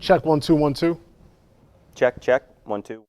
Check 1 2 1 2. Check, check. 1 2.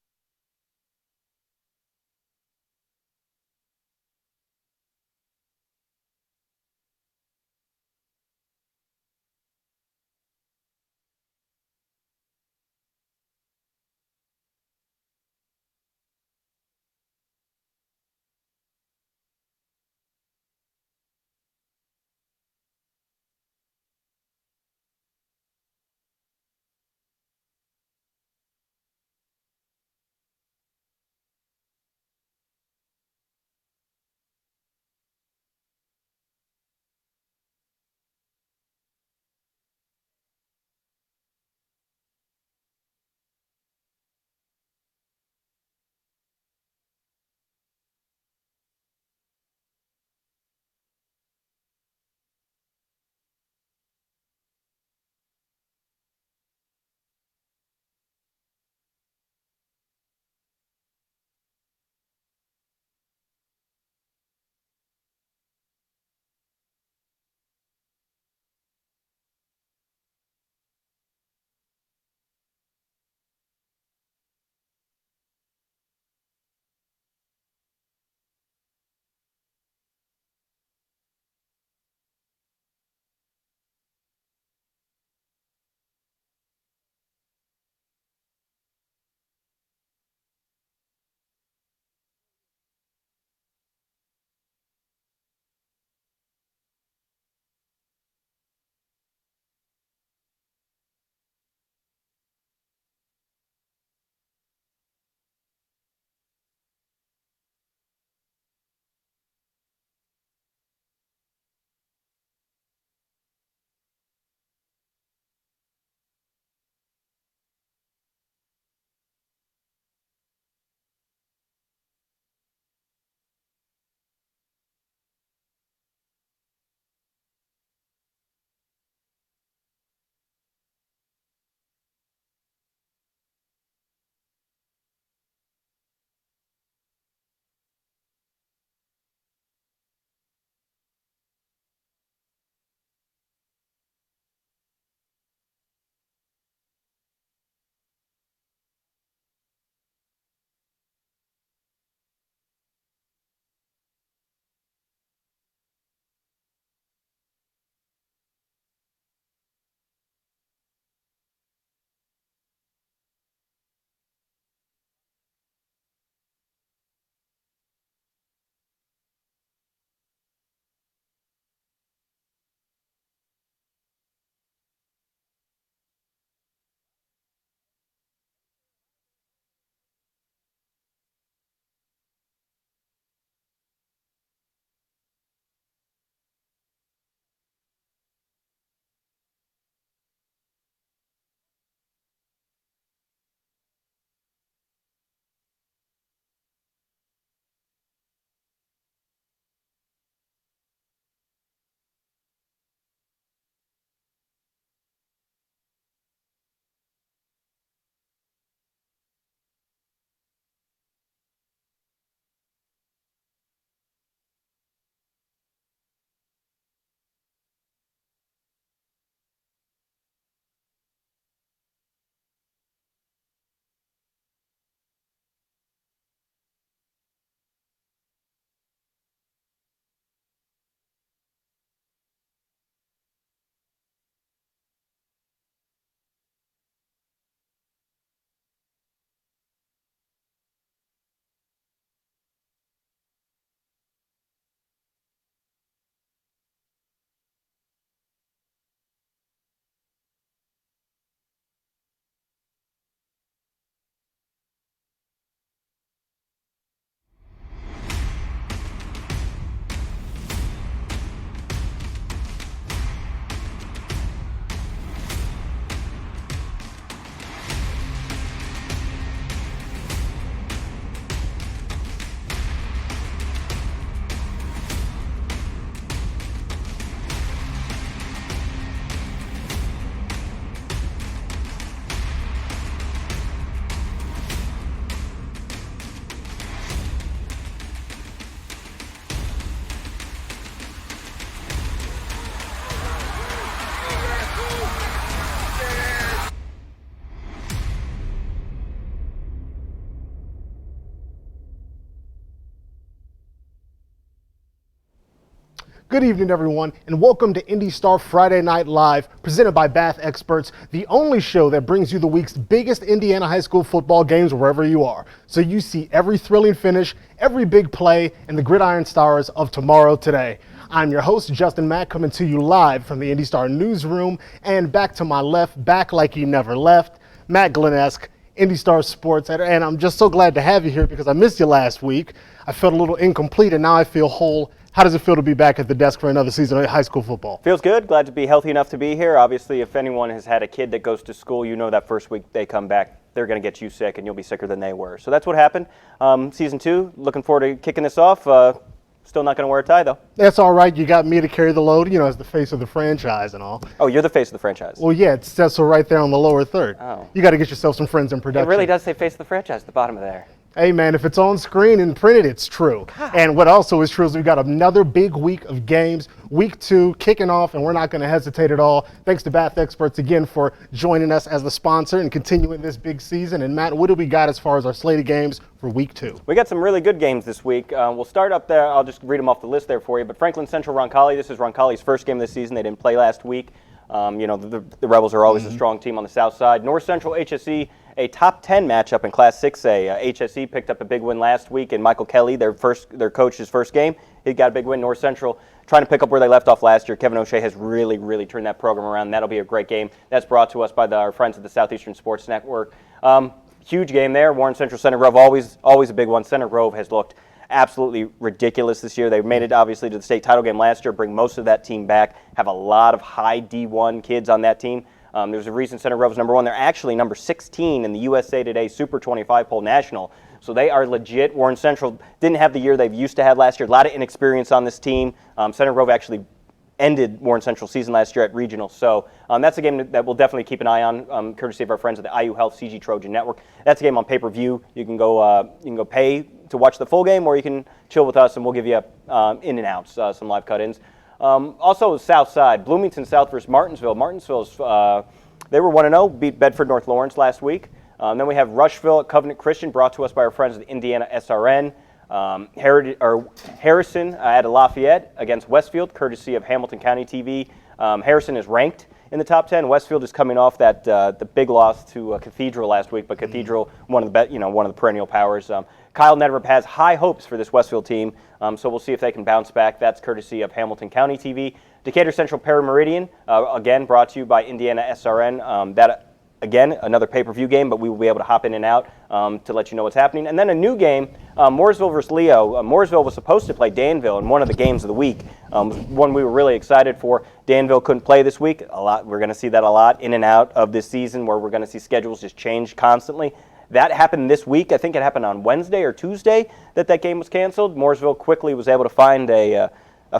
Good evening, everyone, and welcome to IndyStar Friday Night Live, presented by Bath Experts, the only show that brings you the week's biggest Indiana high school football games wherever you are. So you see every thrilling finish, every big play, and the gridiron stars of tomorrow today. I'm your host, Justin Mack, coming to you live from the IndyStar newsroom, and back to my left, back like he never left, Matt Glennesk, IndyStar Sports, and I'm just so glad to have you here because I missed you last week. I felt a little incomplete, and now I feel whole. How does it feel to be back at the desk for another season of high school football? Feels good. Glad to be healthy enough to be here. Obviously, if anyone has had a kid that goes to school, you know that first week they come back, they're going to get you sick, and you'll be sicker than they were. So that's what happened. Season 2, looking forward to kicking this off. Still not going to wear a tie, though. That's all right. You got me to carry the load, you know, as the face of the franchise and all. Oh, you're the face of the franchise. Well, yeah, it says so right there on the lower third. Oh. You got to get yourself some friends in production. It really does say face of the franchise at the bottom of there. Hey, man, if it's on screen and printed, it's true. God. And what also is true is we've got another big week of games, week 2 kicking off, and we're not going to hesitate at all. Thanks to Bath Experts again for joining us as the sponsor and continuing this big season. And Matt, what do we got as far as our slated games for week 2? We got some really good games this week. We'll start up there. I'll just read them off the list there for you. But Franklin Central Roncalli, this is Roncalli's first game this season. They didn't play last week. You know, the Rebels are always a strong team on the south side. North Central HSE, a top 10 matchup in Class 6A. HSE picked up a big win last week, and Michael Kelly, their coach's first game, he got a big win. North Central trying to pick up where they left off last year. Kevin O'Shea has really turned that program around. That'll be a great game. That's brought to us by our friends at the Southeastern Sports Network. Huge game there. Warren Central Center Grove, always a big one. Center Grove has looked absolutely ridiculous this year. They made it obviously to the state title game last year, bring most of that team back, have a lot of high D1 kids on that team. There's a reason Center Grove's number 1. They're actually number 16 in the USA Today Super 25 poll national. So they are legit. Warren Central didn't have the year they've used to have last year. A lot of inexperience on this team. Center Grove actually ended Warren Central season last year at regional. So that's a game that we'll definitely keep an eye on, courtesy of our friends at the IU Health CG Trojan Network. That's a game on pay-per-view. You can go pay to watch the full game, or you can chill with us, and we'll give you in and outs, some live cut-ins. Also, South Side, Bloomington South versus Martinsville. Martinsville's they were 1-0, beat Bedford North Lawrence last week. Then we have Rushville at Covenant Christian, brought to us by our friends at the Indiana SRN. Harrison at Lafayette against Westfield, courtesy of Hamilton County TV. Harrison is ranked in the top 10. Westfield is coming off that the big loss to Cathedral last week, but Cathedral, one of the perennial powers. Kyle Nedrup has high hopes for this Westfield team, so we'll see if they can bounce back. That's courtesy of Hamilton County TV. Decatur Central Parameridian, again brought to you by Indiana SRN. Again, another pay-per-view game, but we will be able to hop in and out to let you know what's happening. And then a new game, Mooresville versus Leo. Mooresville was supposed to play Danville in one of the games of the week, one we were really excited for. Danville couldn't play this week. We're going to see that a lot in and out of this season, where we're going to see schedules just change constantly. That happened this week. I think it happened on Wednesday or Tuesday that game was canceled. Mooresville quickly was able to find a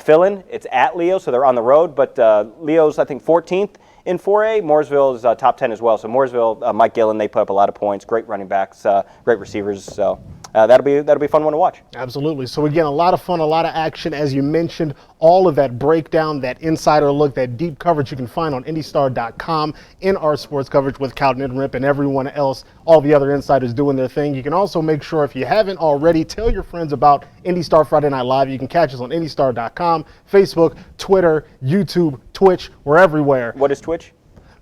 fill-in. It's at Leo, so they're on the road, but Leo's, I think, 14th. In 4A, Mooresville is top 10 as well. So Mooresville, Mike Gillen, they put up a lot of points. Great running backs, great receivers. So that'll be a fun one to watch. Absolutely. So again, a lot of fun, a lot of action. As you mentioned, all of that breakdown, that insider look, that deep coverage you can find on IndyStar.com in our sports coverage with Cowden and Rip and everyone else, all the other insiders doing their thing. You can also make sure, if you haven't already, tell your friends about IndyStar Friday Night Live. You can catch us on IndyStar.com, Facebook, Twitter, YouTube, Twitch. We're everywhere. What is Twitch?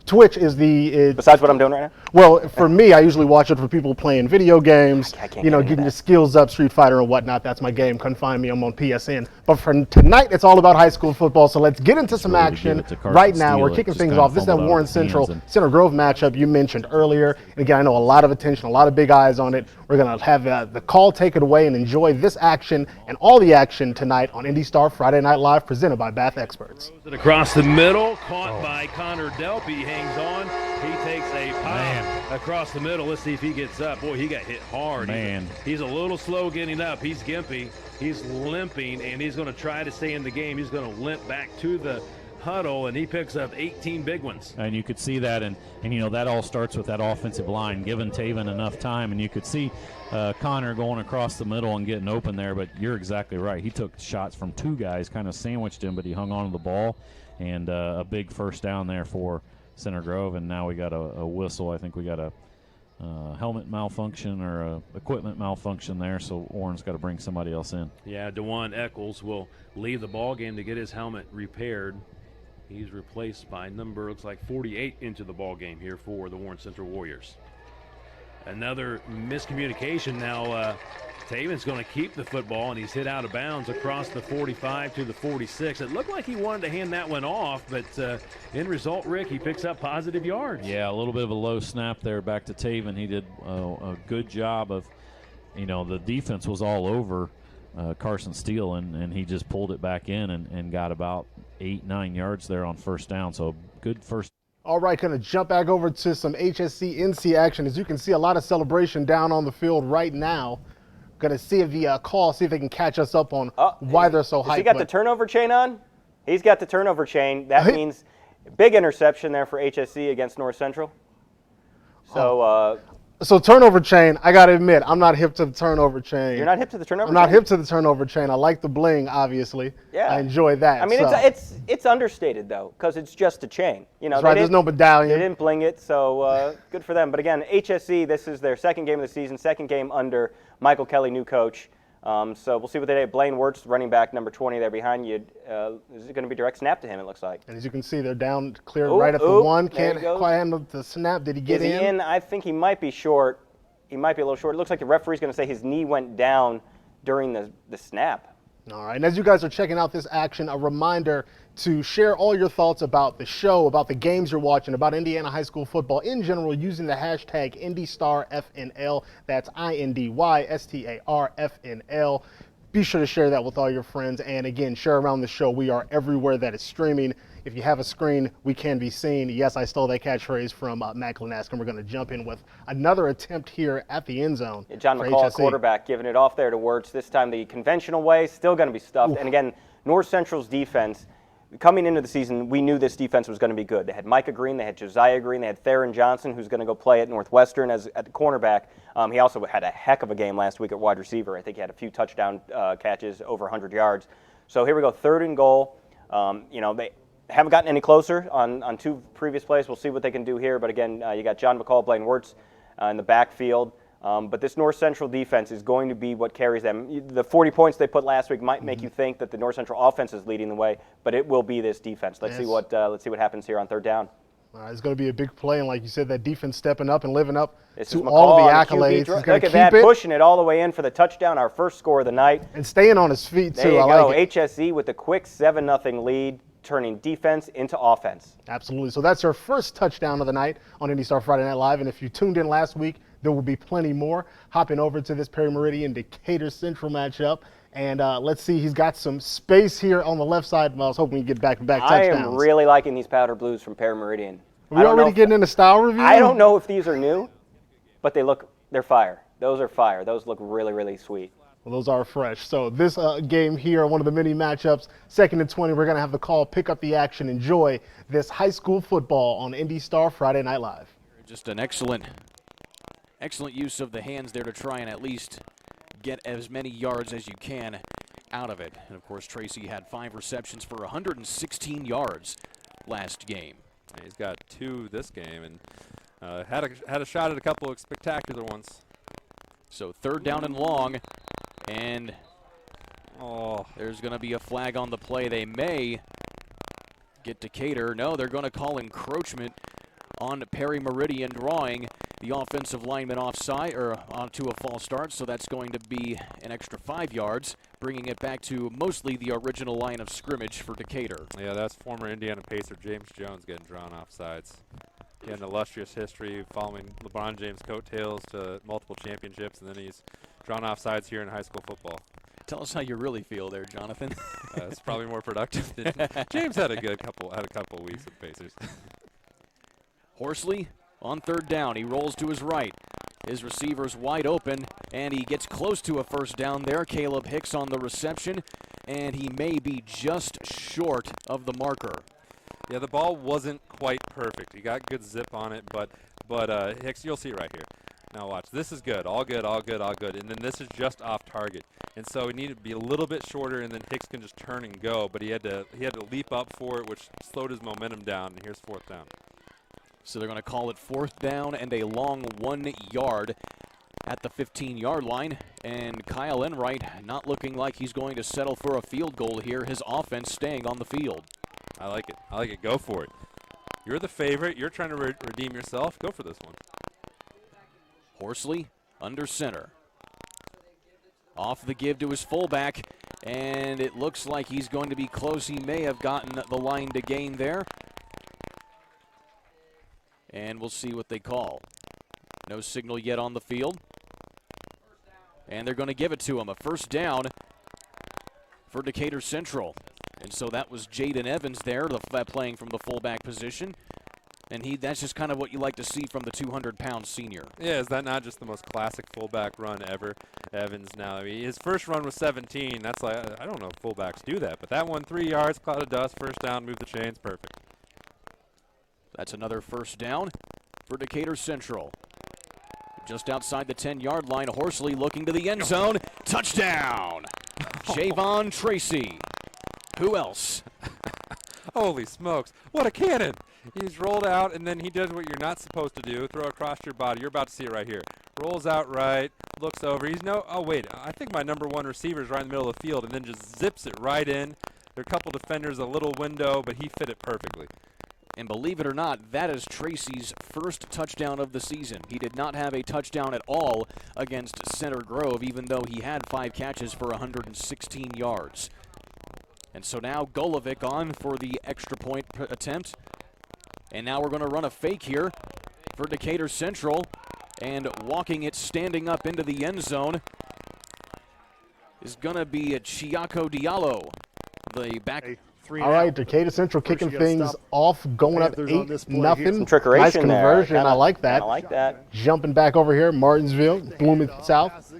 Twitch is the... Besides what I'm doing right now? Well, for me, I usually watch it for people playing video games, getting your skills up, Street Fighter and whatnot. That's my game. Couldn't find me. I'm on PSN. But for tonight, it's all about high school football. So let's get into some action right now. We're kicking things off. This is that Warren Central Center Grove matchup you mentioned earlier. And again, I know a lot of attention, a lot of big eyes on it. We're going to have the call take it away and enjoy this action and all the action tonight on IndyStar Friday Night Live, presented by Bath Experts. Across the middle, caught by Connor Delp. He hangs on. He takes a pop across the middle. Let's see if he gets up. Boy, he got hit hard. Man. He's a little slow getting up. He's gimpy. He's limping, and he's going to try to stay in the game. He's going to limp back to the huddle, and he picks up 18 big ones. And you could see that, and you know, that all starts with that offensive line, giving Taven enough time, and you could see Connor going across the middle and getting open there, but you're exactly right. He took shots from 2 guys, kind of sandwiched him, but he hung on to the ball, and a big first down there for Center Grove, and now we got a whistle. I think we got a helmet malfunction or a equipment malfunction there, so Warren's got to bring somebody else in. Yeah, DeJuan Eccles will leave the ball game to get his helmet repaired. He's replaced by number, looks like 48 into the ball game here for the Warren Central Warriors. Another miscommunication now. Taven's going to keep the football, and he's hit out of bounds across the 45 to the 46. It looked like he wanted to hand that one off, but in result, Rick, he picks up positive yards. Yeah, a little bit of a low snap there back to Taven. He did a good job of, the defense was all over Carson Steele, and he just pulled it back in and got about 8-9 yards there on first down. So good first. All right, going to jump back over to some HSC NC action. As you can see, a lot of celebration down on the field right now. Going to see if see if they can catch us up on why they're so hyped. Has he got the turnover chain on? He's got the turnover chain. That means big interception there for HSC against North Central. So, so turnover chain, I got to admit, I'm not hip to the turnover chain. You're not hip to the turnover chain? I'm not hip to the turnover chain. I like the bling, obviously. Yeah. I enjoy that. I mean, so. it's understated, though, because it's just a chain. That's right, there's no medallion. They didn't bling it, so good for them. But again, HSC, this is their second game of the season, second game under Michael Kelly, new coach. So we'll see what they do. Blaine Wirtz, running back number 20 there behind you. Is it going to be direct snap to him, it looks like? And as you can see, they're down clear right at the one. Can't quite handle the snap. Did he get in? Is he in? I think he might be short. He might be a little short. It looks like the referee's going to say his knee went down during the snap. All right, and as you guys are checking out this action, a reminder to share all your thoughts about the show, about the games you're watching, about Indiana high school football in general using the hashtag IndyStarFNL. That's INDYSTARFNL. Be sure to share that with all your friends. And again, share around the show. We are everywhere that is streaming. If you have a screen, we can be seen. Yes, I stole that catchphrase from Matt Klanask, and we're going to jump in with another attempt here at the end zone. Yeah, John McCall, quarterback, giving it off there to Wirtz. This time the conventional way, still going to be stuffed. Oof. And again, North Central's defense, coming into the season, we knew this defense was going to be good. They had Micah Green, they had Josiah Green, they had Theron Johnson, who's going to go play at Northwestern at the cornerback. He also had a heck of a game last week at wide receiver. I think he had a few touchdown catches, over 100 yards. So here we go, 3rd and goal. They haven't gotten any closer on 2 previous plays. We'll see what they can do here. But again, you got John McCall, Blaine Wirtz in the backfield. But this North Central defense is going to be what carries them. The 40 points they put last week might make you think that the North Central offense is leading the way, but it will be this defense. Let's see what happens here on 3rd down. It's going to be a big play, and like you said, that defense stepping up and living up to all of the accolades. Look at that, pushing it all the way in for the touchdown, our first score of the night. And staying on his feet, too. There you go, HSE with the quick 7-0 lead, turning defense into offense. Absolutely. So that's our first touchdown of the night on IndyStar Friday Night Live. And if you tuned in last week, there will be plenty more. Hopping over to this Perry Meridian Decatur Central matchup. And let's see, he's got some space here on the left side. I was hoping he'd get back-to-back touchdowns. I am really liking these powder blues from Perry Meridian. Are we already getting into style review? I don't know if these are new, but they're fire. Those are fire. Those look really, really sweet. Well, those are fresh. So this game here, one of the many matchups, 2nd and 20, we're going to have the call, pick up the action, enjoy this high school football on IndyStar Friday Night Live. Just an excellent use of the hands there to try and at least get as many yards as you can out of it. And, of course, Tracy had 5 receptions for 116 yards last game. He's got 2 this game and had a shot at a couple of spectacular ones. So 3rd down and long. And there's going to be a flag on the play. They may get Decatur. No, they're going to call encroachment on Perry Meridian, drawing the offensive lineman offside or onto a false start. So that's going to be an extra 5 yards, bringing it back to mostly the original line of scrimmage for Decatur. Yeah, that's former Indiana Pacer James Jones getting drawn offsides. He had an illustrious history following LeBron James' coattails to multiple championships, and then he's drawn off sides here in high school football. Tell us how you really feel there, Jonathan. It's probably more productive than James had a couple of weeks with Pacers. Horsley on 3rd down. He rolls to his right. His receiver's wide open, and he gets close to a first down there. Caleb Hicks on the reception, and he may be just short of the marker. Yeah, the ball wasn't quite perfect. He got good zip on it, but Hicks, you'll see it right here. Now watch, this is good, all good, and then this is just off target. And so he needed to be a little bit shorter, and then Hicks can just turn and go, but he had to leap up for it, which slowed his momentum down, and here's 4th down. So they're going to call it 4th down and a long 1 yard at the 15-yard line. And Kyle Enright not looking like he's going to settle for a field goal here. His offense staying on the field. I like it. I like it. Go for it. You're the favorite. You're trying to redeem yourself. Go for this one. Horsley under center. Off the give to his fullback, and it looks like he's going to be close. He may have gotten the line to gain there. And we'll see what they call. No signal yet on the field. And they're going to give it to him. A 1st down for Decatur Central. And so that was Jaden Evans there, playing from the fullback position. And that's just kind of what you like to see from the 200-pound senior. Yeah, is that not just the most classic fullback run ever? Evans now, I mean, his first run was 17. That's like, I don't know if fullbacks do that, but that one, 3 yards, cloud of dust, 1st down, move the chains, perfect. That's another 1st down for Decatur Central. Just outside the 10-yard line, Horsley looking to the end zone. Touchdown! Javon Tracy. Who else? Holy smokes, what a cannon! He's rolled out, and then he does what you're not supposed to do, throw across your body. You're about to see it right here. Rolls out right, looks over. Oh, wait, I think my number 1 receiver is right in the middle of the field, and then just zips it right in. There are a couple defenders, a little window, but he fit it perfectly. And believe it or not, that is Tracy's first touchdown of the season. He did not have a touchdown at all against Center Grove, even though he had 5 catches for 116 yards. And so now Golovic on for the extra point attempt. And now we're going to run a fake here for Decatur Central. And walking it, standing up into the end zone is going to be Chiako Diallo, the back. All right, Decatur Central kicking things off, going up 8-0. Some trickeration nice conversion. there. I like that. I like that. Jumping back over here, Martinsville, Bloomington South. Nice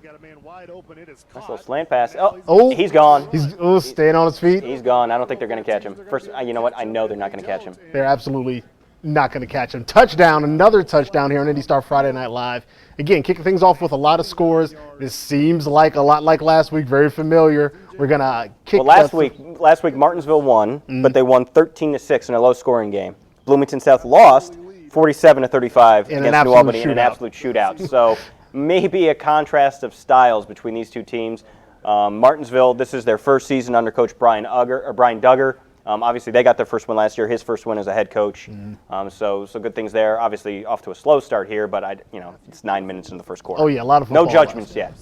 little slant pass. Oh, he's gone. He's staying on his feet. He's gone. I don't think they're going to catch him. First, you know what? I know they're not going to catch him. They're absolutely not going to catch him. Touchdown, another touchdown here on IndyStar Friday Night Live. Again, kicking things off with a lot of scores. This seems like a lot like last week, very familiar. We're going to kick last week Martinsville won, but they won 13-6 in a low-scoring game. Bloomington South lost 47-35 against New Albany in an absolute shootout. So maybe a contrast of styles between these two teams. Martinsville, this is their first season under Coach Brian Duggar. Obviously, they got their first win last year. His first win as a head coach. So good things there. Obviously, off to a slow start here, but it's 9 minutes in the first quarter. Oh yeah, a lot of football. No judgments yet.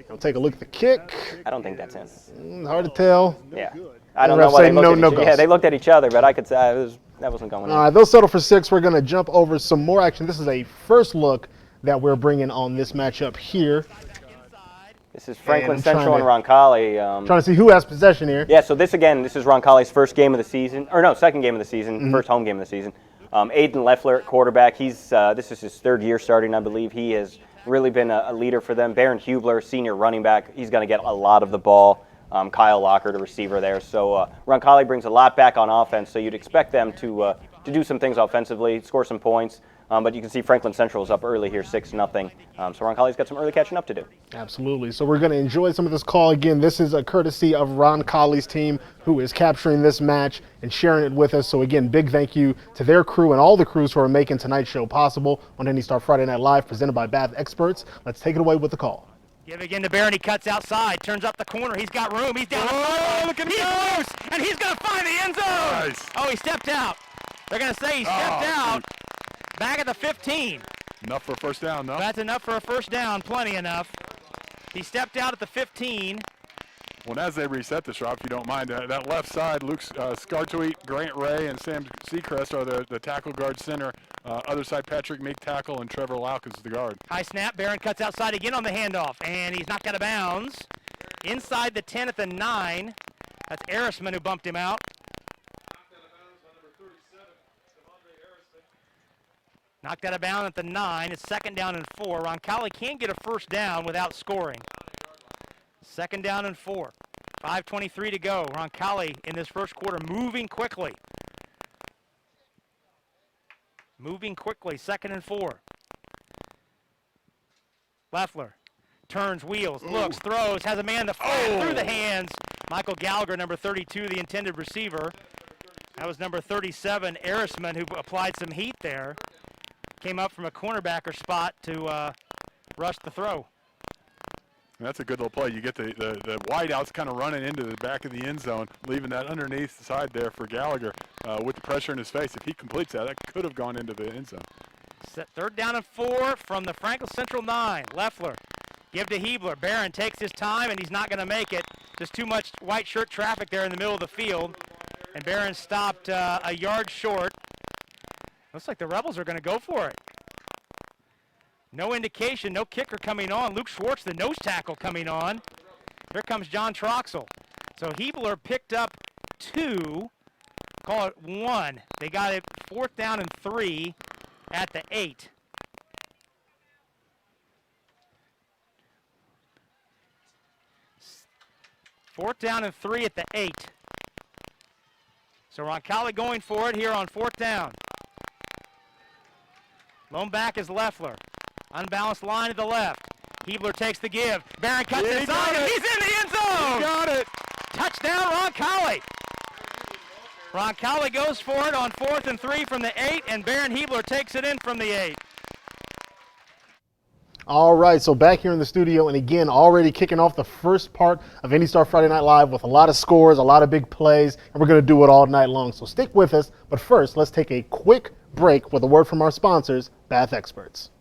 I'll take a look at the kick. I don't think that's in. Hard to tell. Yeah. I don't know why they looked at each other. Yeah, they looked at each other, but I could say that wasn't going in. All right, they'll settle for 6. We're going to jump over some more action. This is a first look that we're bringing on this matchup here. This is Franklin Central and Roncalli. Trying to see who has possession here. Yeah, so this is Roncalli's first game of the season, or no, second game of the season, first home game of the season. Aiden Leffler at quarterback. This is his 3rd year starting, I believe. He has really been a leader for them. Baron Hubler, senior running back, he's going to get a lot of the ball. Kyle Locker, the receiver there. So Roncalli brings a lot back on offense, so you'd expect them to do some things offensively, score some points. But you can see Franklin Central is up early here, 6-0. So Roncalli's got some early catching up to do. Absolutely. So we're going to enjoy some of this call. Again, this is a courtesy of Roncalli's team who is capturing this match and sharing it with us. So again, big thank you to their crew and all the crews who are making tonight's show possible on IndyStar Friday Night Live, presented by Bath Experts. Let's take it away with the call. Give again to Barron. He cuts outside, turns up the corner. He's got room. He's down. Oh, look at he's loose, and he's going to find the end zone. Nice. Oh, he stepped out. They're going to say he stepped out. Back at the 15. Enough for a first down, no? That's enough for a first down. Plenty enough. He stepped out at the 15. Well, as they reset this, Rob, if you don't mind, that left side, Luke Scartweet, Grant Ray, and Sam Seacrest are the tackle guard center. Other side, Patrick Meek tackle, and Trevor Lauk is the guard. High snap. Barron cuts outside again on the handoff, and he's knocked out of bounds. Inside the 10 at the 9. That's Arisman who bumped him out. Knocked out of bounds at the 9. It's 2nd down and 4. Roncalli can't get a first down without scoring. 2nd down and 4. 5:23 to go. Roncalli in this first quarter moving quickly. Moving quickly. 2nd and 4. Leffler turns, wheels, looks, throws, has a man to fly through the hands. Michael Gallagher, number 32, the intended receiver. That was number 37, Arisman, who applied some heat there. Came up from a cornerbacker spot to rush the throw. That's a good little play. You get the wideouts kind of running into the back of the end zone, leaving that underneath side there for Gallagher with the pressure in his face. If he completes that, that could have gone into the end zone. Set 3rd down and 4 from the Franklin Central 9. Leffler, give to Hebler. Barron takes his time, and he's not going to make it. Just too much white shirt traffic there in the middle of the field. And Barron stopped a yard short. Looks like the Rebels are going to go for it. No indication, no kicker coming on. Luke Schwartz, the nose tackle, coming on. Here comes John Troxel. So Hebler picked up 2, call it 1. They got it 4th down and 3 at the 8. Fourth down and 3 at the 8. So Roncalli going for it here on 4th down. Lone back is Leffler. Unbalanced line to the left. Hebler takes the give. Barron cuts inside, and he's in the end zone! He got it! Touchdown, Roncalli! Roncalli goes for it on 4th and 3 from the 8, and Barron Hebler takes it in from the 8. All right, so back here in the studio, and again, already kicking off the first part of IndyStar Friday Night Live with a lot of scores, a lot of big plays, and we're going to do it all night long. So stick with us, but first, let's take a quick break with a word from our sponsors, Bath Experts.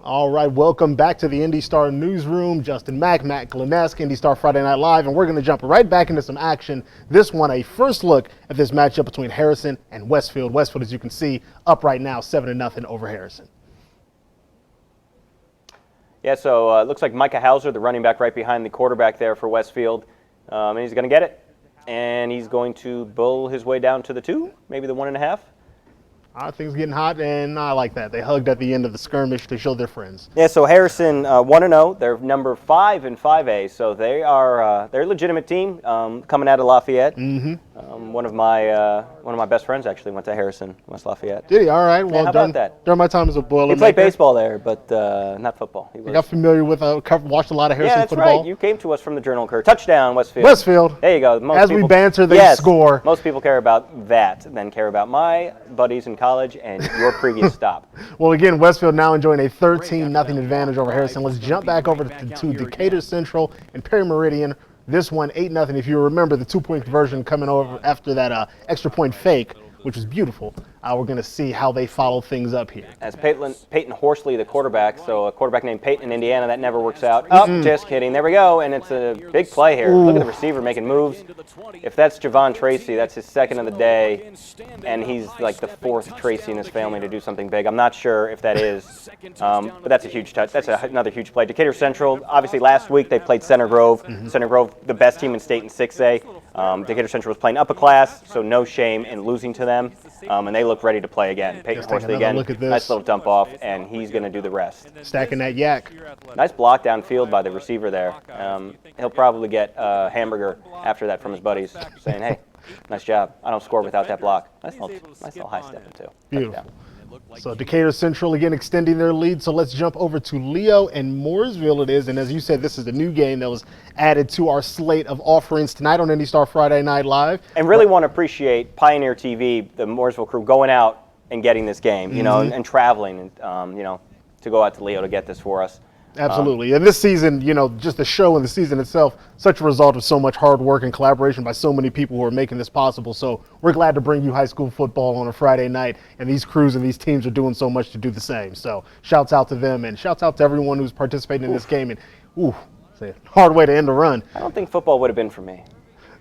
All right, welcome back to the IndyStar Newsroom. Justin Mack, Matt Glenesk, IndyStar Friday Night Live, and we're going to jump right back into some action. This one, a first look at this matchup between Harrison and Westfield. Westfield, as you can see, up right now, 7-0 over Harrison. Yeah, so it looks like Micah Hauser, the running back right behind the quarterback there for Westfield, and he's going to get it. And he's going to bull his way down to the 2, maybe the 1.5. Things getting hot, and I like that. They hugged at the end of the skirmish to show their friends. Yeah, so Harrison 1-0. They're number 5 in 5A, so they're a legitimate team coming out of Lafayette. Mm-hmm. One of my best friends actually went to Harrison, West Lafayette. Did he? All right. Well, how about that? During my time as a Boilermaker. He played baseball there, but not football. I got familiar with, watched a lot of Harrison football. Yeah, that's right. You came to us from the Journal-Courier. Touchdown, Westfield. Westfield. There you go. As we banter, they score. Most people care about that than care about my buddies in college and your previous stop. Well, again, Westfield now enjoying a 13-0 advantage over Harrison. Let's jump back over to Decatur Central and Perry Meridian. This one, 8-0. If you remember the 2-point conversion coming over after that extra point fake, which was beautiful. We're going to see how they follow things up here. As Peyton Horsley, the quarterback, so a quarterback named Peyton in Indiana, that never works out. Oh, just kidding. There we go, and it's a big play here. Ooh. Look at the receiver making moves. If that's Javon Tracy, that's his second of the day, and he's like the 4th Tracy in his family to do something big. I'm not sure if that is, but that's a huge touch. That's another huge play. Decatur Central, obviously last week they played Center Grove. Center Grove, the best team in state in 6A. Decatur Central was playing upper class, so no shame in losing to them, and they look ready to play again. Peyton Horsley again, nice little dump off, and he's going to do the rest. Stacking that yak. Nice block downfield by the receiver there. He'll probably get a hamburger after that from his buddies, saying, hey, nice job. I don't score without that block. Nice little high step too. Beautiful. So Decatur Central again extending their lead. So let's jump over to Leo and Mooresville it is. And as you said, this is the new game that was added to our slate of offerings tonight on IndyStar Friday Night Live. And really want to appreciate Pioneer TV, the Mooresville crew, going out and getting this game, you know, and traveling, and, you know, to go out to Leo to get this for us. Absolutely. And this season, you know, just the show and the season itself, such a result of so much hard work and collaboration by so many people who are making this possible. So we're glad to bring you high school football on a Friday night, and these crews and these teams are doing so much to do the same. So shouts out to them, and shouts out to everyone who's participating in this game. And it's a hard way to end the run. I don't think football would have been for me.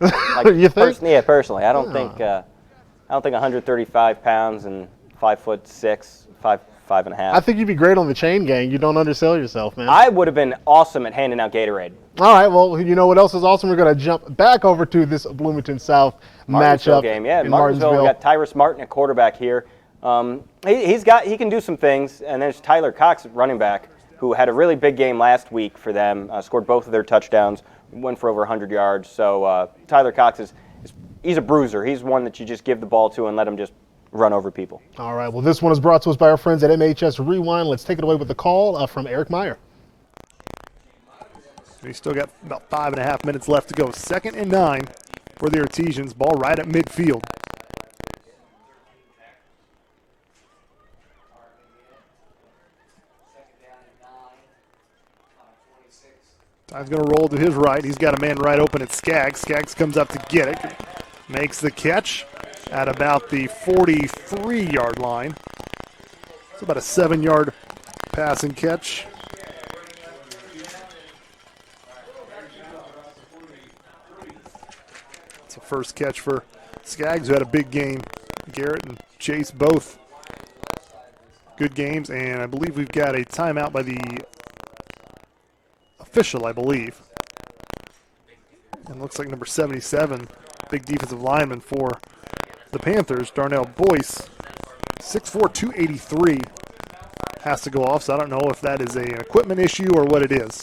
Like, you think? Personally, I don't think 135 pounds and 5'6", 5'5.5". I think you'd be great on the chain gang. You don't undersell yourself, man. I would have been awesome at handing out Gatorade. All right, well, you know what else is awesome? We're going to jump back over to this Bloomington South Martinsville matchup game. Yeah, in Martinsville. We got Tyrus Martin at quarterback here. He can do some things, and there's Tyler Cox at running back, who had a really big game last week for them. Scored both of their touchdowns, went for over 100 yards. So Tyler Cox he's a bruiser. He's one that you just give the ball to and let him just run over people. All right, well, this one is brought to us by our friends at MHS Rewind. Let's take it away with the call from Eric Meyer. We still got about 5.5 minutes left to go. 2nd and 9 for the Artesians. Ball right at midfield. Time's going to roll to his right. He's got a man right open at Skaggs. Skaggs comes up to get it. Makes the catch at about the 43-yard line. It's about a 7-yard pass and catch. It's a first catch for Skaggs, who had a big game. Garrett and Chase both good games, and I believe we've got a timeout by the official, I believe. And looks like number 77, big defensive lineman for the Panthers, Darnell Boyce, 6'4", 283, has to go off, so I don't know if that is an equipment issue or what it is.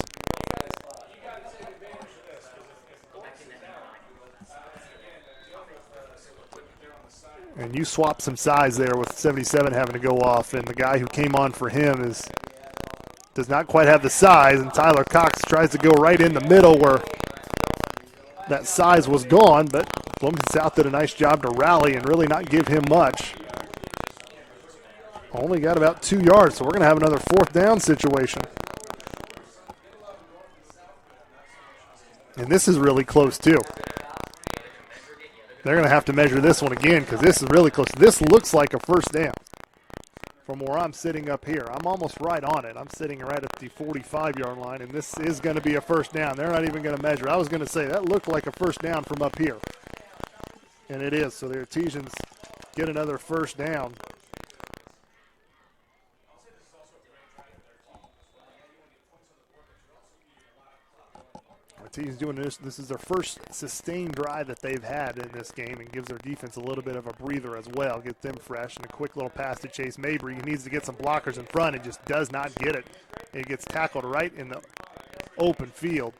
And you swap some size there with 77 having to go off, and the guy who came on for him does not quite have the size, and Tyler Cox tries to go right in the middle where that size was gone, but Bloomington South did a nice job to rally and really not give him much. Only got about 2 yards, so we're going to have another 4th down situation. And this is really close too. They're going to have to measure this one again because this is really close. This looks like a first down from where I'm sitting up here. I'm almost right on it. I'm sitting right at the 45-yard line, and this is going to be a first down. They're not even going to measure. I was going to say that looked like a first down from up here, and it is. So the Artesians get another first down. Artesians doing this. This is their first sustained drive that they've had in this game, and gives their defense a little bit of a breather as well. Gets them fresh, and a quick little pass to Chase Mabry. He needs to get some blockers in front and just does not get it. It gets tackled right in the open field.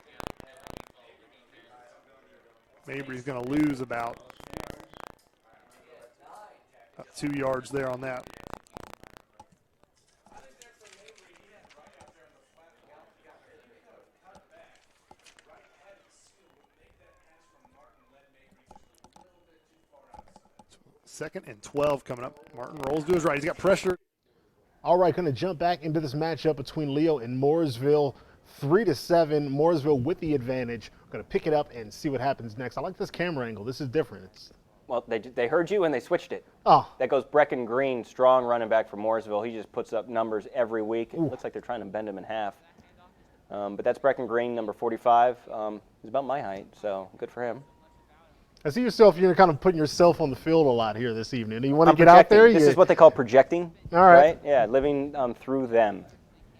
Mabry's going to lose about 2 yards there on that. Second and 12 coming up. Martin rolls to his right. He's got pressure. All right, going to jump back into this matchup between Leo and Mooresville. 3-7, Mooresville with the advantage. Going to pick it up and see what happens next. I like this camera angle. This is different. Well, they heard you and they switched it. Oh. That goes Brecken Green, strong running back from Mooresville. He just puts up numbers every week. It looks like they're trying to bend him in half. But that's Brecken Green, number 45. He's about my height, so good for him. I see yourself, you're kind of putting yourself on the field a lot here this evening. Do you want to get out there? This is what they call projecting. All right. Yeah, living through them.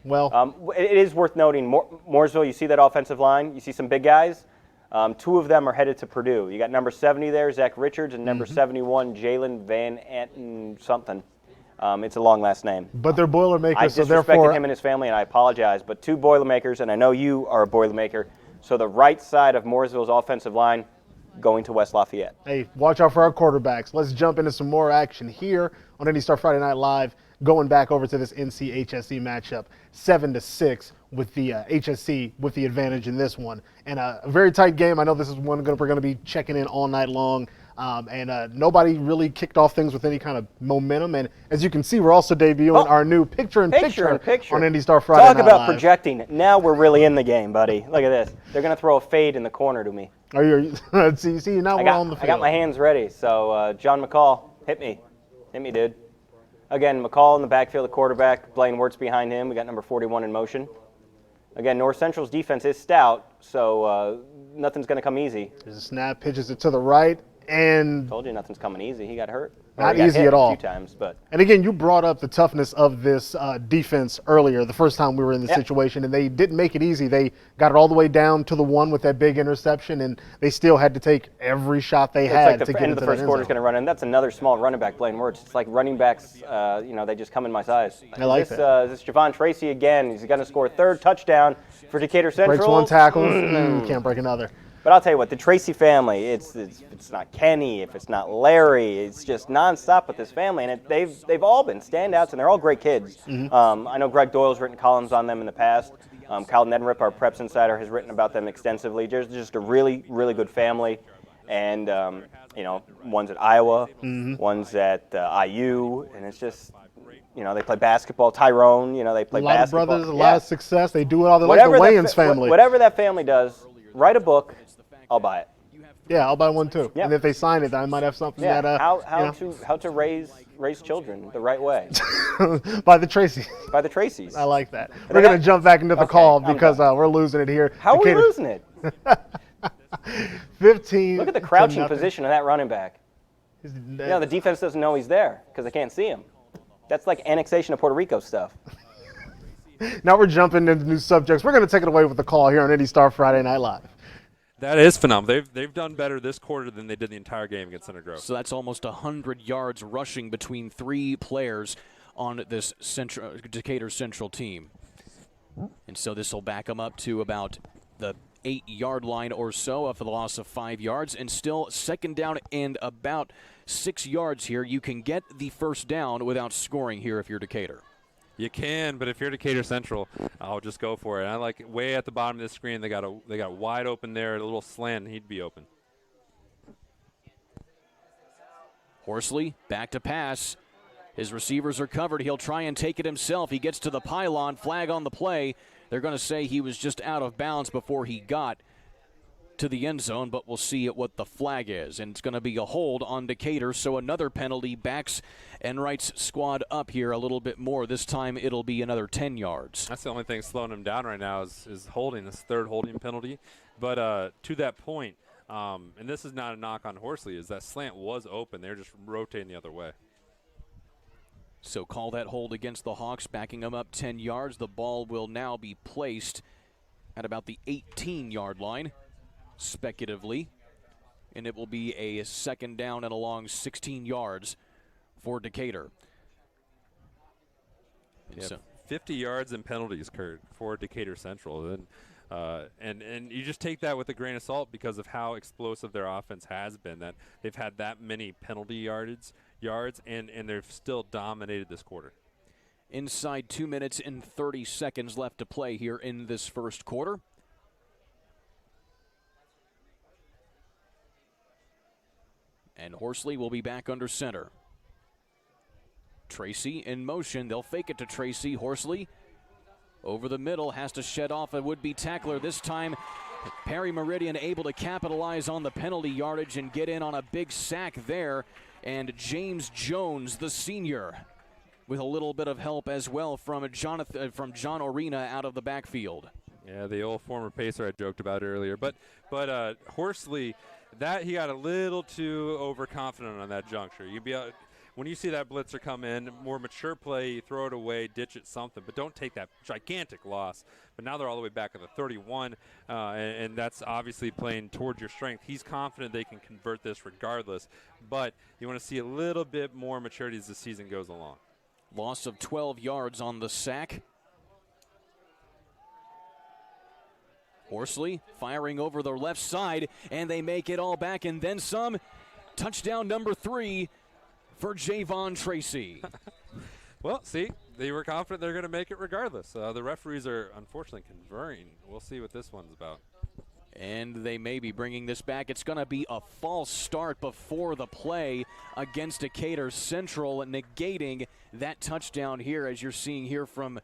Well, it is worth noting, Mooresville, you see that offensive line? You see some big guys? 2 of them are headed to Purdue. You got number 70 there, Zach Richards, and number 71, Jalen Van Anten something. It's a long last name. But they're Boilermakers, I so disrespected therefore him and his family, and I apologize. But 2 Boilermakers, and I know you are a Boilermaker. So the right side of Mooresville's offensive line going to West Lafayette. Hey, watch out for our quarterbacks. Let's jump into some more action here on IndyStar Friday Night Live. going back over to this NC-HSC matchup, 7-6 with the HSC with the advantage in this one. And a very tight game. I know this is one we're going to be checking in all night long. And nobody really kicked off things with any kind of momentum. And as you can see, we're also debuting our new picture-in-picture on IndyStar Friday Talk Night about Live. projecting. Now we're really in the game, buddy. Look at this. They're going to throw a fade in the corner to me. Are you? see, now we're on the field. I got my hands ready. So, John McCall, hit me. Hit me, dude. Again, McCall in the backfield, the quarterback. Blaine Wirtz behind him. We got number 41 in motion. Again, North Central's defense is stout, so nothing's going to come easy. There's a snap, pitches it to the right. And told you nothing's coming easy. He got hurt. Not easy at all. A few times, but. And again, you brought up the toughness of this defense earlier, the first time we were in this situation, and they didn't make it easy. They got it all the way down to the one with that big interception, and they still had to take every shot they had like to get into into the first that quarter is going to run in. That's another small running back, Blaine Wirtz. It's like running backs, they just come in my size. I like that. This is Javon Tracy again. He's going to score a third touchdown for Decatur Central. Breaks one tackle, can't break another. But I'll tell you what, the Tracy family, it's not Kenny, if it's not Larry, it's just nonstop with this family. And they've all been standouts, and they're all great kids. I know Greg Doyle's written columns on them in the past. Kyle Nedenrip, our Preps Insider, has written about them extensively. They're just a really, really good family. And, one's at Iowa, one's at IU, and it's just, they play basketball. Tyrone, they play basketball. A lot of brothers, a lot of success. They do it all. They're like the Wayans family. Whatever that family does, write a book. I'll buy it. Yeah, I'll buy one too. Yep. And if they sign it, I might have something that. How to raise children the right way. By the Tracys. By the Tracys. I like that. We're gonna jump back into the call because we're losing it here. How are we losing it? 15. Look at the crouching position of that running back. The defense doesn't know he's there because they can't see him. That's like annexation of Puerto Rico stuff. Now we're jumping into new subjects. We're going to take it away with the call here on IndyStar Friday Night Live. That is phenomenal. They've done better this quarter than they did the entire game against Center Grove. So that's almost 100 yards rushing between three players on this Decatur Central team. And so this will back them up to about the 8-yard line or so after the loss of 5 yards. And still second down and about 6 yards here. You can get the first down without scoring here if you're Decatur. You can, but if you're Decatur Central, I'll just go for it. I like way at the bottom of the screen. They got wide open there, a little slant, and he'd be open. Horsley back to pass. His receivers are covered. He'll try and take it himself. He gets to the pylon, flag on the play. They're going to say he was just out of bounds before he got to the end zone, but we'll see what the flag is. And it's going to be a hold on Decatur, so another penalty backs Enright's squad up here a little bit more. This time it'll be another 10 yards. That's the only thing slowing him down right now is holding, this third holding penalty. But to that point, and this is not a knock on Horsley, is that slant was open. They're just rotating the other way. So call that hold against the Hawks, backing them up 10 yards. The ball will now be placed at about the 18-yard line, speculatively, and it will be a second down and along 16 yards for Decatur. Yeah, so 50 yards and penalties, Kurt, for Decatur Central. And you just take that with a grain of salt because of how explosive their offense has been, that they've had that many penalty yards, and they've still dominated this quarter. Inside 2 minutes and 30 seconds left to play here in this first quarter. And Horsley will be back under center. Tracy in motion. They'll fake it to Tracy. Horsley over the middle, has to shed off a would-be tackler. This time, Perry Meridian able to capitalize on the penalty yardage and get in on a big sack there. And James Jones, the senior, with a little bit of help as well from John Orena out of the backfield. Yeah, the old former Pacer I joked about earlier. But Horsley, that he got a little too overconfident on that juncture. When you see that blitzer come in, more mature play, you throw it away, ditch it, something. But don't take that gigantic loss. But now they're all the way back at the 31, and that's obviously playing towards your strength. He's confident they can convert this regardless. But you want to see a little bit more maturity as the season goes along. Loss of 12 yards on the sack. Horsley firing over the left side, and they make it all back and then some. Touchdown number 3 for Javon Tracy. Well, see, they were confident they're going to make it regardless. The referees are unfortunately conferring. We'll see what this one's about. And they may be bringing this back. It's going to be a false start before the play against Decatur Central, negating that touchdown here, as you're seeing here from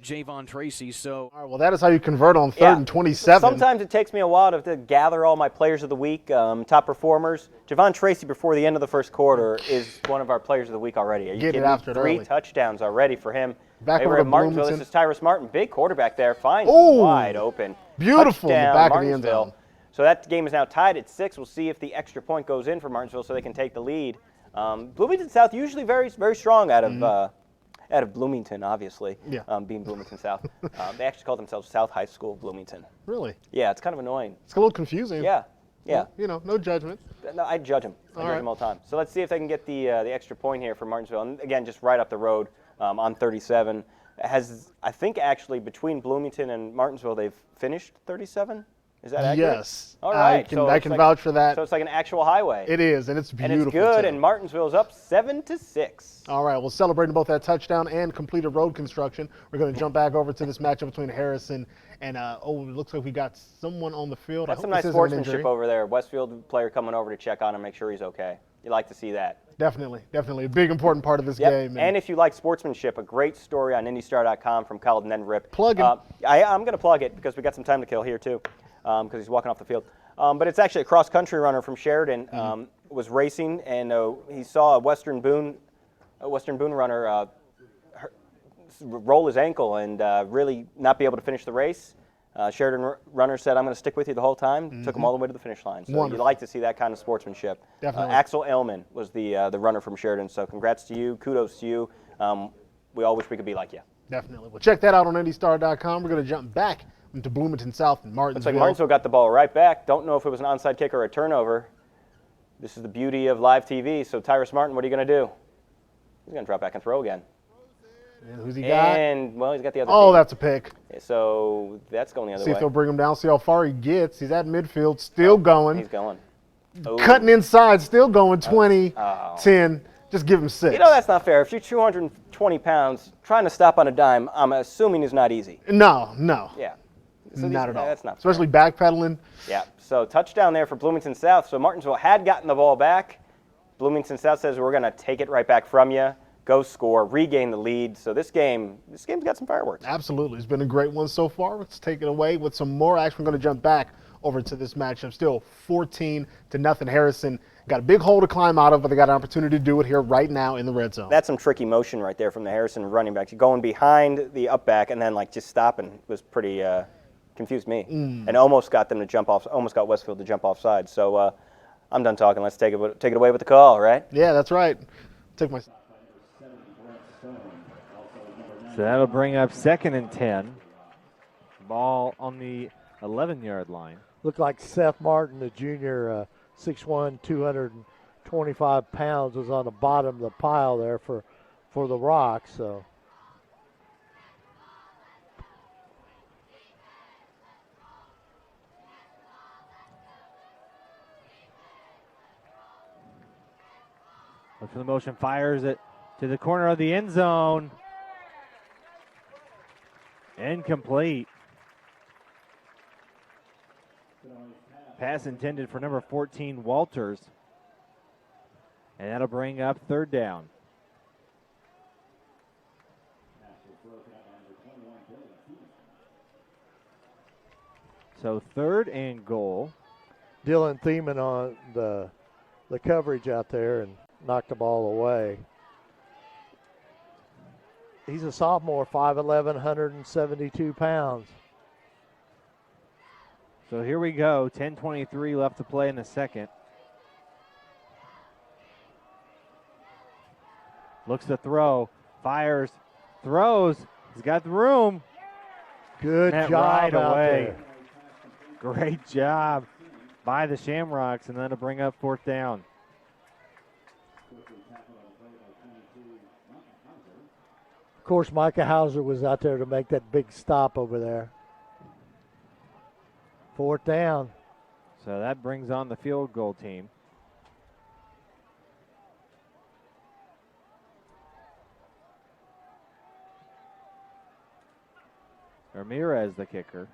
Javon Tracy. So, All right, well, that is how you convert on 3rd and 27. Sometimes it takes me a while to gather all my players of the week, top performers. Javon Tracy, before the end of the first quarter, is one of our players of the week already. Are you Getting kidding after me? it 3 early. touchdowns already for him. Back They over were to at Martinsville. Bloomington. This is Tyrus Martin, big quarterback there. Finds Ooh, wide open. beautiful in the Touchdown, back of the end Martinsville. zone. So that game is now tied at 6. We'll see if the extra point goes in for Martinsville so they can take the lead. Bloomington South usually very, very strong out of Bloomington, obviously, being Bloomington South. They actually call themselves South High School Bloomington. Really? Yeah, it's kind of annoying. It's a little confusing. Yeah. Well, you know, no judgment. No, I judge them. I judge them all the time. So let's see if they can get the extra point here for Martinsville. And again, just right up the road on 37. I think actually between Bloomington and Martinsville, they've finished 37? Is that accurate? Yes. All right. I can vouch for that. So it's like an actual highway. It is, and it's beautiful. And it's good, too. and Martinsville's up 7-6. All right, well, celebrating both that touchdown and completed road construction, we're going to jump back over to this matchup between Harrison and, it looks like we got someone on the field. That's some nice sportsmanship over there. Westfield player coming over to check on him, make sure he's okay. You like to see that. Definitely. A big, important part of this game. And if you like sportsmanship, a great story on IndyStar.com from Kyle Nendrip. Plug him. I'm going to plug it because we got some time to kill here, too, because he's walking off the field. But it's actually a cross-country runner from Sheridan. Was racing, and he saw a Western Boone runner roll his ankle and really not be able to finish the race. Sheridan runner said, "I'm going to stick with you the whole time." Took him all the way to the finish line. So you like to see that kind of sportsmanship. Definitely. Axel Elman was the runner from Sheridan. So congrats to you. Kudos to you. We all wish we could be like you. Definitely. Well, check that out on IndyStar.com. We're going to jump back into Bloomington South and Martinsville. Looks like Martinsville got the ball right back. Don't know if it was an onside kick or a turnover. This is the beauty of live TV. So Tyrus Martin, what are you going to do? He's going to drop back and throw again. And who's he got? And, well, he's got the other Oh, team. that's a pick. So that's going the other See way. if they'll bring him down, see how far he gets. He's at midfield, still going. He's going. Cutting inside, still going 20, 10. Just give him 6. You know, that's not fair. If you're 220 pounds, trying to stop on a dime, I'm assuming is not easy. No. Yeah. So Not at all. That's not Especially backpedaling. Yeah. So touchdown there for Bloomington South. So Martinsville had gotten the ball back. Bloomington South says, we're going to take it right back from you. Go score, regain the lead. So this game's got some fireworks. Absolutely. It's been a great one so far. Let's take it away with some more action. We're going to jump back over to this matchup. Still 14-0. Harrison got a big hole to climb out of, but they got an opportunity to do it here right now in the red zone. That's some tricky motion right there from the Harrison running backs. Going behind the up back and then just stopping was pretty confused me. And almost got them to jump off, almost got Westfield to jump offside. So I'm done talking. Let's take it away with the call, right? Yeah, that's right. Take my. So that'll bring up 2nd and 10. Ball on the 11-yard line. Looked like Seth Martin, the junior, 6'1", 225 pounds, was on the bottom of the pile there for the rock. So. Looks for the motion, fires it to the corner of the end zone. Incomplete. Pass intended for number 14, Walters. And that'll bring up 3rd down. So 3rd and goal. Dylan Thiemann on the coverage out there and knocked the ball away. He's a sophomore, 5'11", 172 pounds. So here we go, 10:23 left to play in the second. Looks to throw, fires, throws. He's got the room. Good Net job right out away. there. Great job by the Shamrocks, and that'll bring up 4th down. Of course, Micah Hauser was out there to make that big stop over there. 4th down. So that brings on the field goal team. Ramirez, the kicker.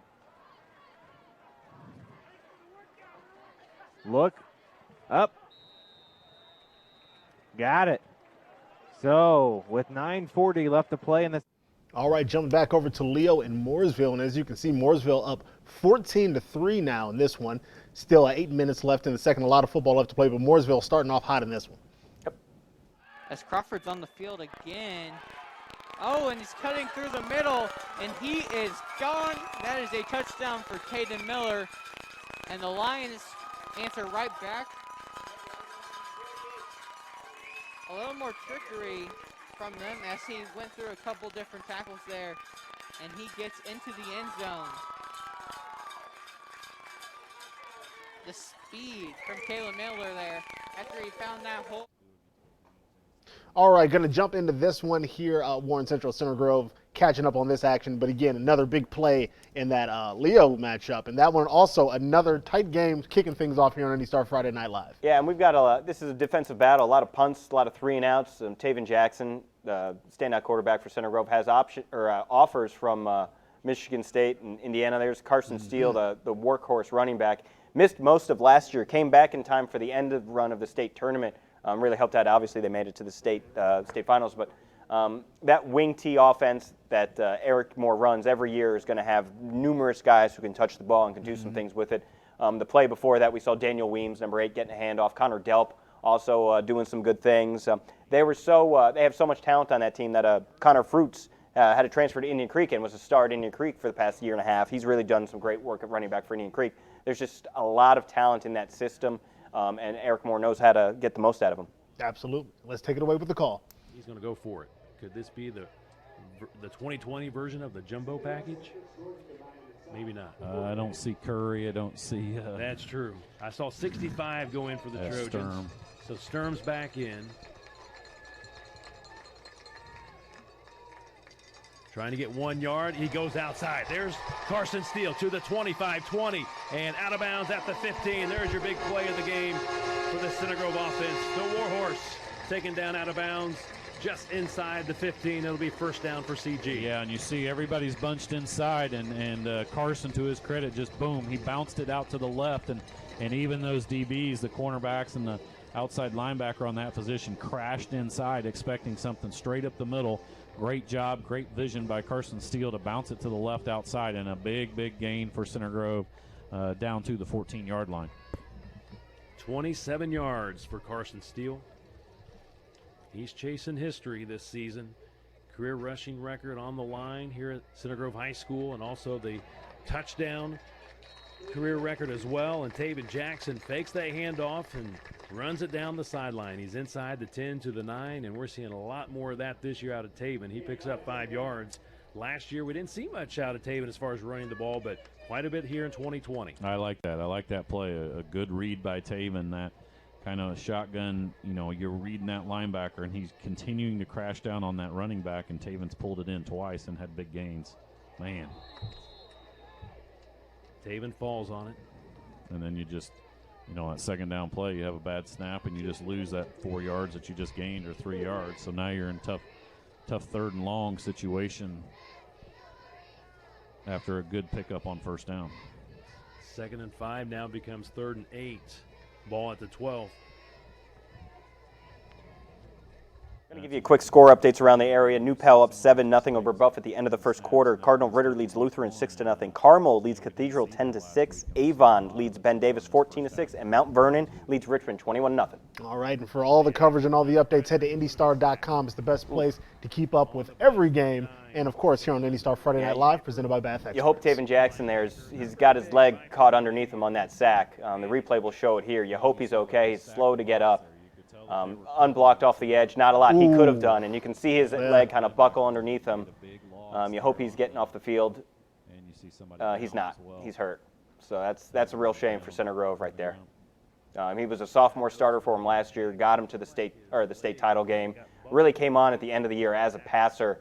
Look up. Got it. So with 9:40 left to play in this. All right, jumping back over to Leo in Mooresville, and as you can see, Mooresville up 14-3 now in this one. Still 8 minutes left in the second. A lot of football left to play, but Mooresville starting off hot in this one. As Crawford's on the field again. Oh, and he's cutting through the middle, and he is gone. That is a touchdown for Caden Miller, and the Lions answer right back. A little more trickery from them as he went through a couple different tackles there, and he gets into the end zone. The speed from Caleb Miller there after he found that hole. All right, going to jump into this one here. Warren Central Center Grove catching up on this action, but again, another big play in that Leo matchup, and that one also another tight game, kicking things off here on IndyStar Friday Night Live. Yeah, and we've got this is a defensive battle, a lot of punts, a lot of 3-and-outs. Taven Jackson, standout quarterback for Center Grove, has offers from Michigan State and Indiana. There's Carson Steele, the workhorse running back. Missed most of last year, came back in time for the end of run of the state tournament. Really helped out. Obviously, they made it to the state finals, but that wing T offense that Eric Moore runs every year is going to have numerous guys who can touch the ball and can do some things with it. The play before that, we saw Daniel Weems, number 8, getting a handoff. Connor Delp also doing some good things. They have so much talent on that team that Connor Fruits had to transfer to Indian Creek and was a star at Indian Creek for the past year and a half. He's really done some great work at running back for Indian Creek. There's just a lot of talent in that system. And Eric Moore knows how to get the most out of them. Absolutely. Let's take it away with the call. He's going to go for it. Could this be the 2020 version of the jumbo package? Maybe not. I don't see Curry. I don't see. That's true. I saw 65 go in for the Trojans. Sturm. So Sturm's back in. Trying to get 1 yard. He goes outside. There's Carson Steele to the 25-20 and out of bounds at the 15. There's your big play of the game for the Center Grove offense. The Warhorse taken down out of bounds just inside the 15. It'll be first down for CG. Yeah, and you see everybody's bunched inside, and Carson, to his credit, just boom, he bounced it out to the left, and even those DBs, the cornerbacks and the outside linebacker on that position, crashed inside expecting something straight up the middle. Great job, great vision by Carson Steele to bounce it to the left outside, and a big gain for Center Grove down to the 14-yard line. 27 yards for Carson Steele. He's chasing history this season. Career rushing record on the line here at Center Grove High School, and also the touchdown career record as well. And Taven Jackson fakes that handoff and runs it down the sideline. He's inside the 10 to the 9, and we're seeing a lot more of that this year out of Taven. He picks up 5 yards. Last year we didn't see much out of Taven as far as running the ball, but quite a bit here in 2020. I like that. I like that play. A good read by Taven. That kind of shotgun, you're reading that linebacker, and he's continuing to crash down on that running back, and Taven's pulled it in twice and had big gains. Man. Taven falls on it. And then you just, that second down play, you have a bad snap, and you just lose that 4 yards that you just gained, or 3 yards. So now you're in tough third and long situation after a good pickup on first down. 2nd and 5 now becomes 3rd and 8. Ball at the 12. I'm going to give you a quick score updates around the area. New Pal up 7-0 over Buff at the end of the first quarter. Cardinal Ritter leads Lutheran 6-0. Carmel leads Cathedral 10-6. Avon leads Ben Davis 14-6, and Mount Vernon leads Richmond 21-0. All right, and for all the coverage and all the updates, head to IndyStar.com. It's the best place to keep up with every game. And of course, here on IndyStar Friday Night Live, presented by Bath Experts. You hope Taven Jackson he's got his leg caught underneath him on that sack. The replay will show it here. You hope he's okay. He's slow to get up. Unblocked off the edge, not a lot he could have done, and you can see his leg kind of buckle underneath him. You hope he's getting off the field. He's not. He's hurt. So that's a real shame for Center Grove right there. He was a sophomore starter for him last year, got him to the state title game. Really came on at the end of the year as a passer.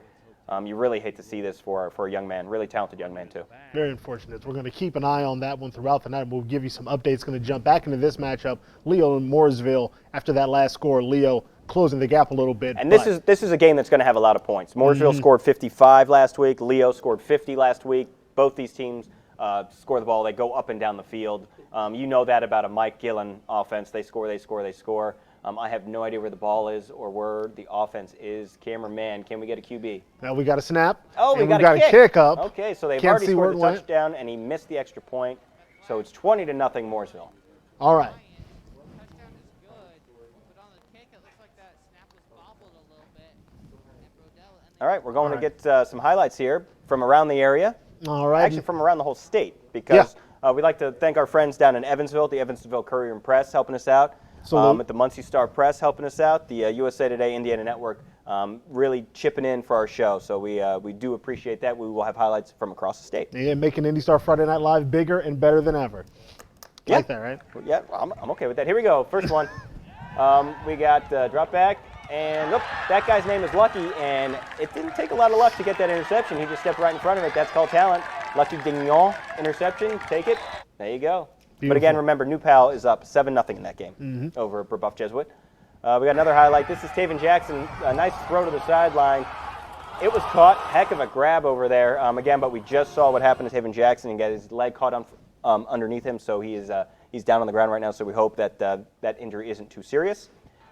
You really hate to see this for a young man, really talented young man too. Very unfortunate. We're going to keep an eye on that one throughout the night. We'll give you some updates. Going to jump back into this matchup. Leo and Mooresville, after that last score, Leo closing the gap a little bit. And this is a game that's going to have a lot of points. Mooresville scored 55 last week. Leo scored 50 last week. Both these teams score the ball. They go up and down the field. You know that about a Mike Gillen offense. They score, they score, they score. I have no idea where the ball is or where the offense is. Cameraman, can we get a QB? Now we got a snap. Oh, and we got a kick up. Okay, so they've Can't already see where scored the it went. touchdown, and he missed the extra point. So it's 20-0 Mooresville. All right. All right, we're going to get some highlights here from around the area. All right. Actually, from around the whole state, because we'd like to thank our friends down in Evansville, the Evansville Courier and Press helping us out. At the Muncie Star Press helping us out. The USA Today Indiana Network really chipping in for our show. So we do appreciate that. We will have highlights from across the state. Yeah, making IndyStar Friday Night Live bigger and better than ever. Yeah. Like that, right? Yeah, I'm okay with that. Here we go. First one. We got drop back. And look, that guy's name is Lucky, and it didn't take a lot of luck to get that interception. He just stepped right in front of it. That's called talent. Lucky Dignon interception. Take it. There you go. Beautiful. But again, remember, New Pal is up 7-0 in that game over Brebeuf Jesuit. We got another highlight. This is Taven Jackson. A nice throw to the sideline. It was caught. Heck of a grab over there. Again, but we just saw what happened to Taven Jackson and got his leg caught underneath him, so he's down on the ground right now, so we hope that that injury isn't too serious.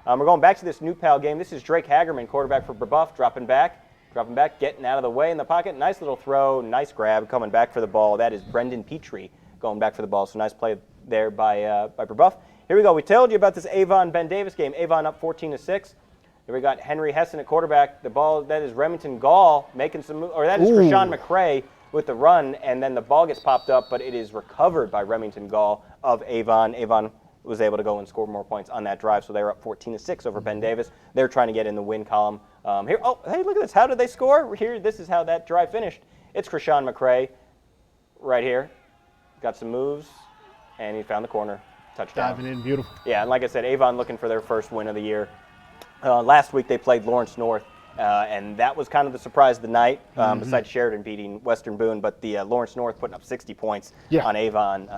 We're going back to this New Pal game. This is Drake Hagerman, quarterback for Brebeuf, dropping back, getting out of the way in the pocket. Nice little throw, nice grab, coming back for the ball. That is Brendan Petrie going back for the ball. So nice play there by Brebeuf. Here we go. We told you about this Avon Ben Davis game. Avon up 14-6. Here we got Henry Hessen at quarterback. The ball, that is Remington Gall making some move, or that is Rashawn McCray with the run, and then the ball gets popped up, but it is recovered by Remington Gall of Avon. Avon was able to go and score more points on that drive, so they were up 14-6 over Ben Davis. They're trying to get in the win column. Here, oh, hey, look at this. How did they score? Here, this is how that drive finished. It's Rashawn McCray right here. Got some moves, and he found the corner. Touchdown. Diving in, beautiful. Yeah, and like I said, Avon looking for their first win of the year. Last week they played Lawrence North, and that was kind of the surprise of the night, besides Sheridan beating Western Boone. But the Lawrence North putting up 60 points on Avon.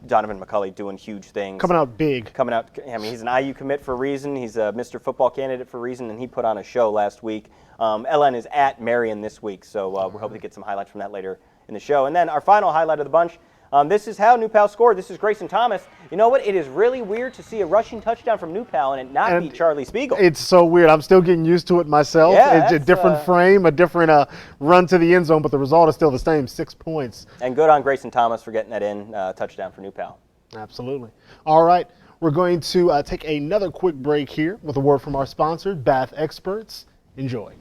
Donovan McCulley doing huge things. Coming out big. Coming out. I mean, he's an IU commit for a reason. He's a Mr. Football candidate for a reason, and he put on a show last week. LN is at Marion this week, so we're hoping to get some highlights from that later in the show. And then our final highlight of the bunch. This is how New Pal scored. This is Grayson Thomas. You know what? It is really weird to see a rushing touchdown from New Pal and it not be Charlie Spiegel. It's so weird. I'm still getting used to it myself. Yeah, it's a different frame, a different run to the end zone, but the result is still the same, 6 points. And good on Grayson Thomas for getting that in, touchdown for New Pal. Absolutely. All right. We're going to take another quick break here with a word from our sponsor, Bath Experts. Enjoy.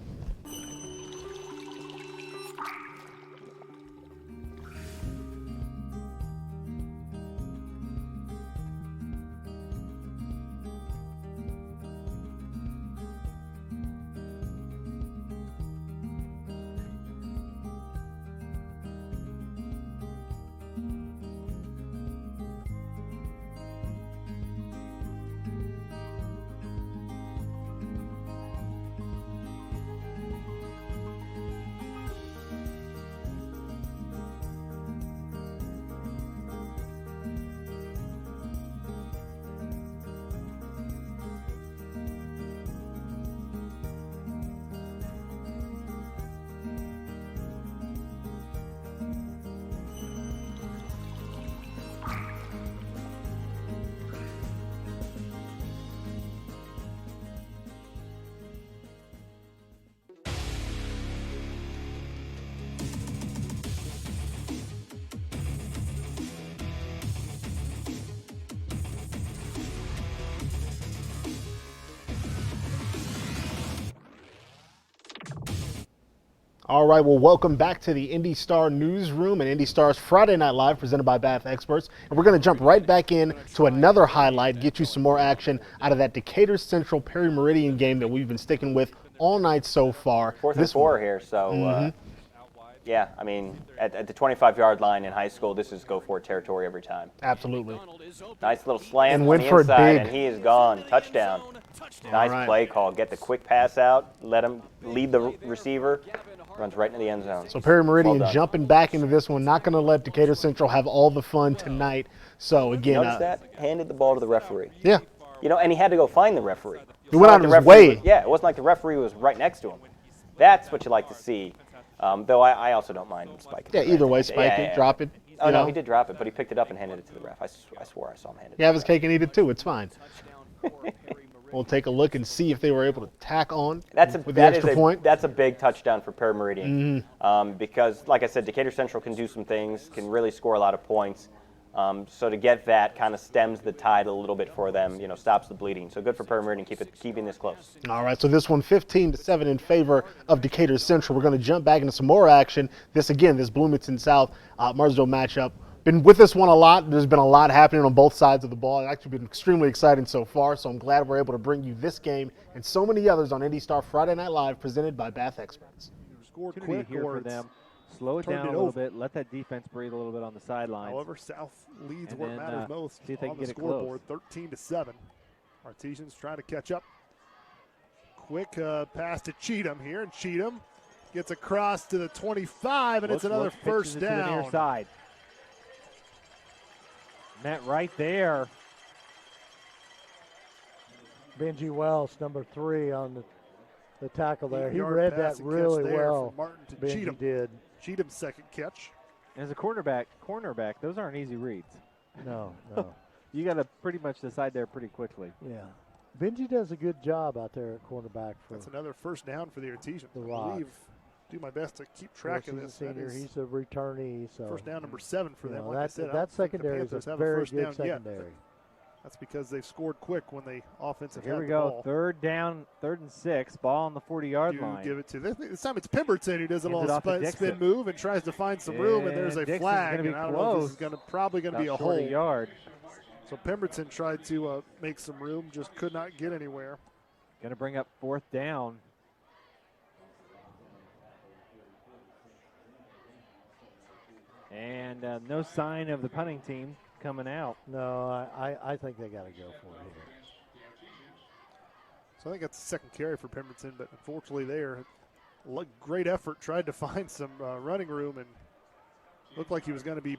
All right, well, welcome back to the IndyStar Newsroom and IndyStar's Friday Night Live presented by Bath Experts. And we're going to jump right back in to another highlight, get you some more action out of that Decatur Central Perry Meridian game that we've been sticking with all night so far. 4th and 4 here, so yeah, I mean, at the 25-yard line in high school, this is go for it territory every time. Absolutely. Nice little slant and on went the for inside, it big. and he is gone. Touchdown. Nice play call. Get the quick pass out, let him lead the receiver, runs right into the end zone. So Perry Meridian jumping back into this one, not going to let Decatur Central have all the fun tonight. So again, notice that? Handed the ball to the referee. Yeah. You know, and he had to go find the referee. He went out of his way. Yeah, it wasn't like the referee was right next to him. That's what you like to see. Though I also don't mind spiking. Yeah, either way, spike it, drop it. Oh, no, he did drop it, but he picked it up and handed it to the ref. I swore I saw him hand it. Yeah, have his cake and eat it too. It's fine. We'll take a look and see if they were able to tack on with the extra point. That's a big touchdown for Pair Meridian because, like I said, Decatur Central can do some things, can really score a lot of points. So to get that kind of stems the tide a little bit for them, stops the bleeding. So good for Pair Meridian keeping this close. All right, so this one 15-7 in favor of Decatur Central. We're going to jump back into some more action. This Bloomington South Martinsville matchup. Been with this one a lot. There's been a lot happening on both sides of the ball. It's actually been extremely exciting so far, so I'm glad we're able to bring you this game and so many others on IndyStar Friday Night Live presented by Bath Experts. Scored quick here for them. Slow it down a little bit. Let that defense breathe a little bit on the sidelines. However, South leads what matters most see if they on can the get scoreboard, 13-7. Artesians trying to catch up. Quick pass to Cheatham here, and Cheatham gets across to the 25, and it's another first down. To the near side. Met right there. Benji Wells, number 3 on the tackle there. He read that really well. Martin to Benji Cheatham. did. Cheatham's second catch. As a cornerback, those aren't easy reads. No. You got to pretty much decide there pretty quickly. Yeah. Benji does a good job out there at cornerback. That's another first down for the Artesians. The I Rocks. believe. Do my best to keep track of this. Senior. He's a returnee. So first down number 7 for them. Like that, I said, that secondary is a very good secondary. Yet, that's because they've scored quick when they offensive. Here we go. Ball. Third down, 3rd and 6. Ball on the 40-yard line. Give it to this time. It's Pemberton who does a little spin move and tries to find some room, and there's a flag. And I don't know if this is probably going to be a hole. Yard. So Pemberton tried to make some room, just could not get anywhere. Going to bring up 4th down. And no sign of the punting team coming out. No, I think they got to go for it here. So I think that's the second carry for Pemberton, but unfortunately there, great effort, tried to find some running room and looked like he was going to be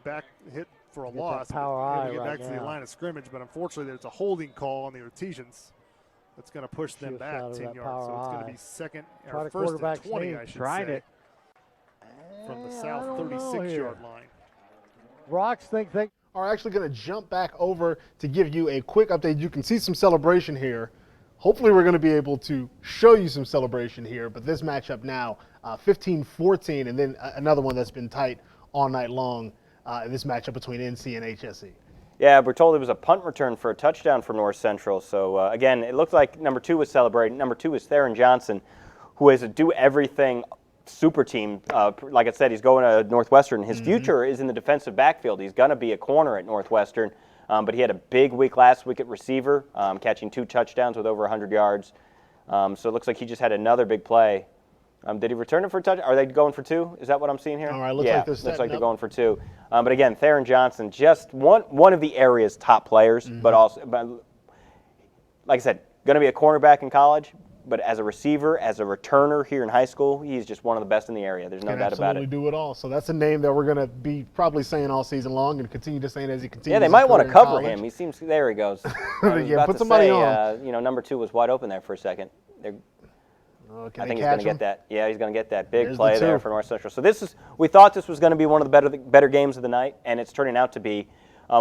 hit for a loss. Get back to the line of scrimmage, but unfortunately there's a holding call on the Artesians that's going to push them back 10 yards. So it's going to be first and 20, I should say. From the South 36-yard line. Rocks are actually going to jump back over to give you a quick update. You can see some celebration here. Hopefully we're going to be able to show you some celebration here, but this matchup now, 15-14, and then another one that's been tight all night long, this matchup between NC and HSE. Yeah, we're told it was a punt return for a touchdown for North Central. So, again, it looked like number 2 was celebrating. Number 2 is Theron Johnson, who has a do-everything super team. Like I said, he's going to Northwestern. His future is in the defensive backfield. He's going to be a corner at Northwestern, but he had a big week last week at receiver, catching 2 touchdowns with over 100 yards. So it looks like he just had another big play. Did he return it for a touchdown? Are they going for 2? Is that what I'm seeing here? All right, looks like they're going for 2. But again, Theron Johnson, just one of the area's top players, but like I said, going to be a cornerback in college. But as a receiver, as a returner here in high school, he's just one of the best in the area. There's no doubt about it. Absolutely do it all. So that's a name that we're going to be probably saying all season long and continue to say it as he continues. Yeah, they might want to cover him. He seems, there he goes. Yeah, put somebody on. Number 2 was wide open there for a second. I think he's going to get that. Yeah, he's going to get that big play there for North Central. So we thought this was going to be one of the better games of the night, and it's turning out to be.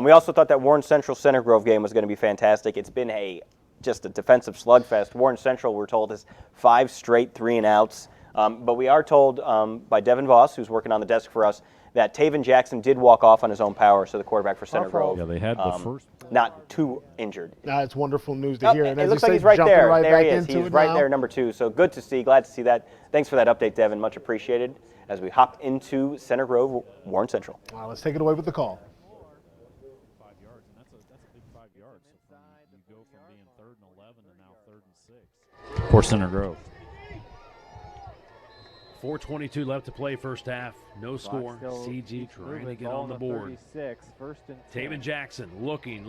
We also thought that Warren Central Center Grove game was going to be fantastic. It's been just a defensive slugfest. Warren Central, we're told, is 5 straight 3-and-outs. But we are told by Devin Voss, who's working on the desk for us, that Taven Jackson did walk off on his own power, so the quarterback for Center Grove. Yeah, they had the first. Not too injured. It's wonderful news to hear. And it looks like he's right there. There he is. He's right there, number 2. So good to see. Glad to see that. Thanks for that update, Devin. Much appreciated as we hop into Center Grove, Warren Central. All right, let's take it away with the call. For Center Grove. 4:22 left to play first half. No score. CG trying to get on the board. Taven Jackson looking,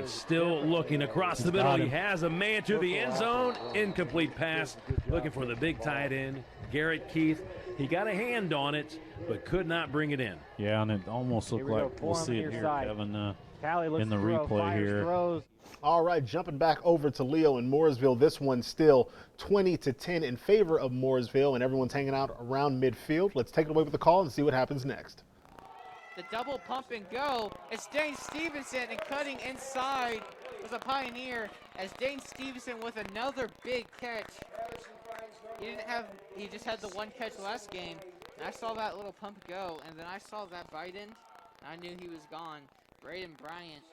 still looking across the middle. He has a man to the end zone. Incomplete pass. Looking for the big tight end, Garrett Keith. He got a hand on it, but could not bring it in. Yeah, and it almost looked like we'll see it here, Kevin, in the replay here. All right, jumping back over to Leo in Mooresville. This one still 20-10 in favor of Mooresville, and everyone's hanging out around midfield. Let's take it away with the call and see what happens next. The double pump and go. It's Dane Stevenson, and cutting inside was a Pioneer as Dane Stevenson with another big catch. He just had the one catch last game. And I saw that little pump go, and then I saw that bite in. I knew he was gone. Braden Bryant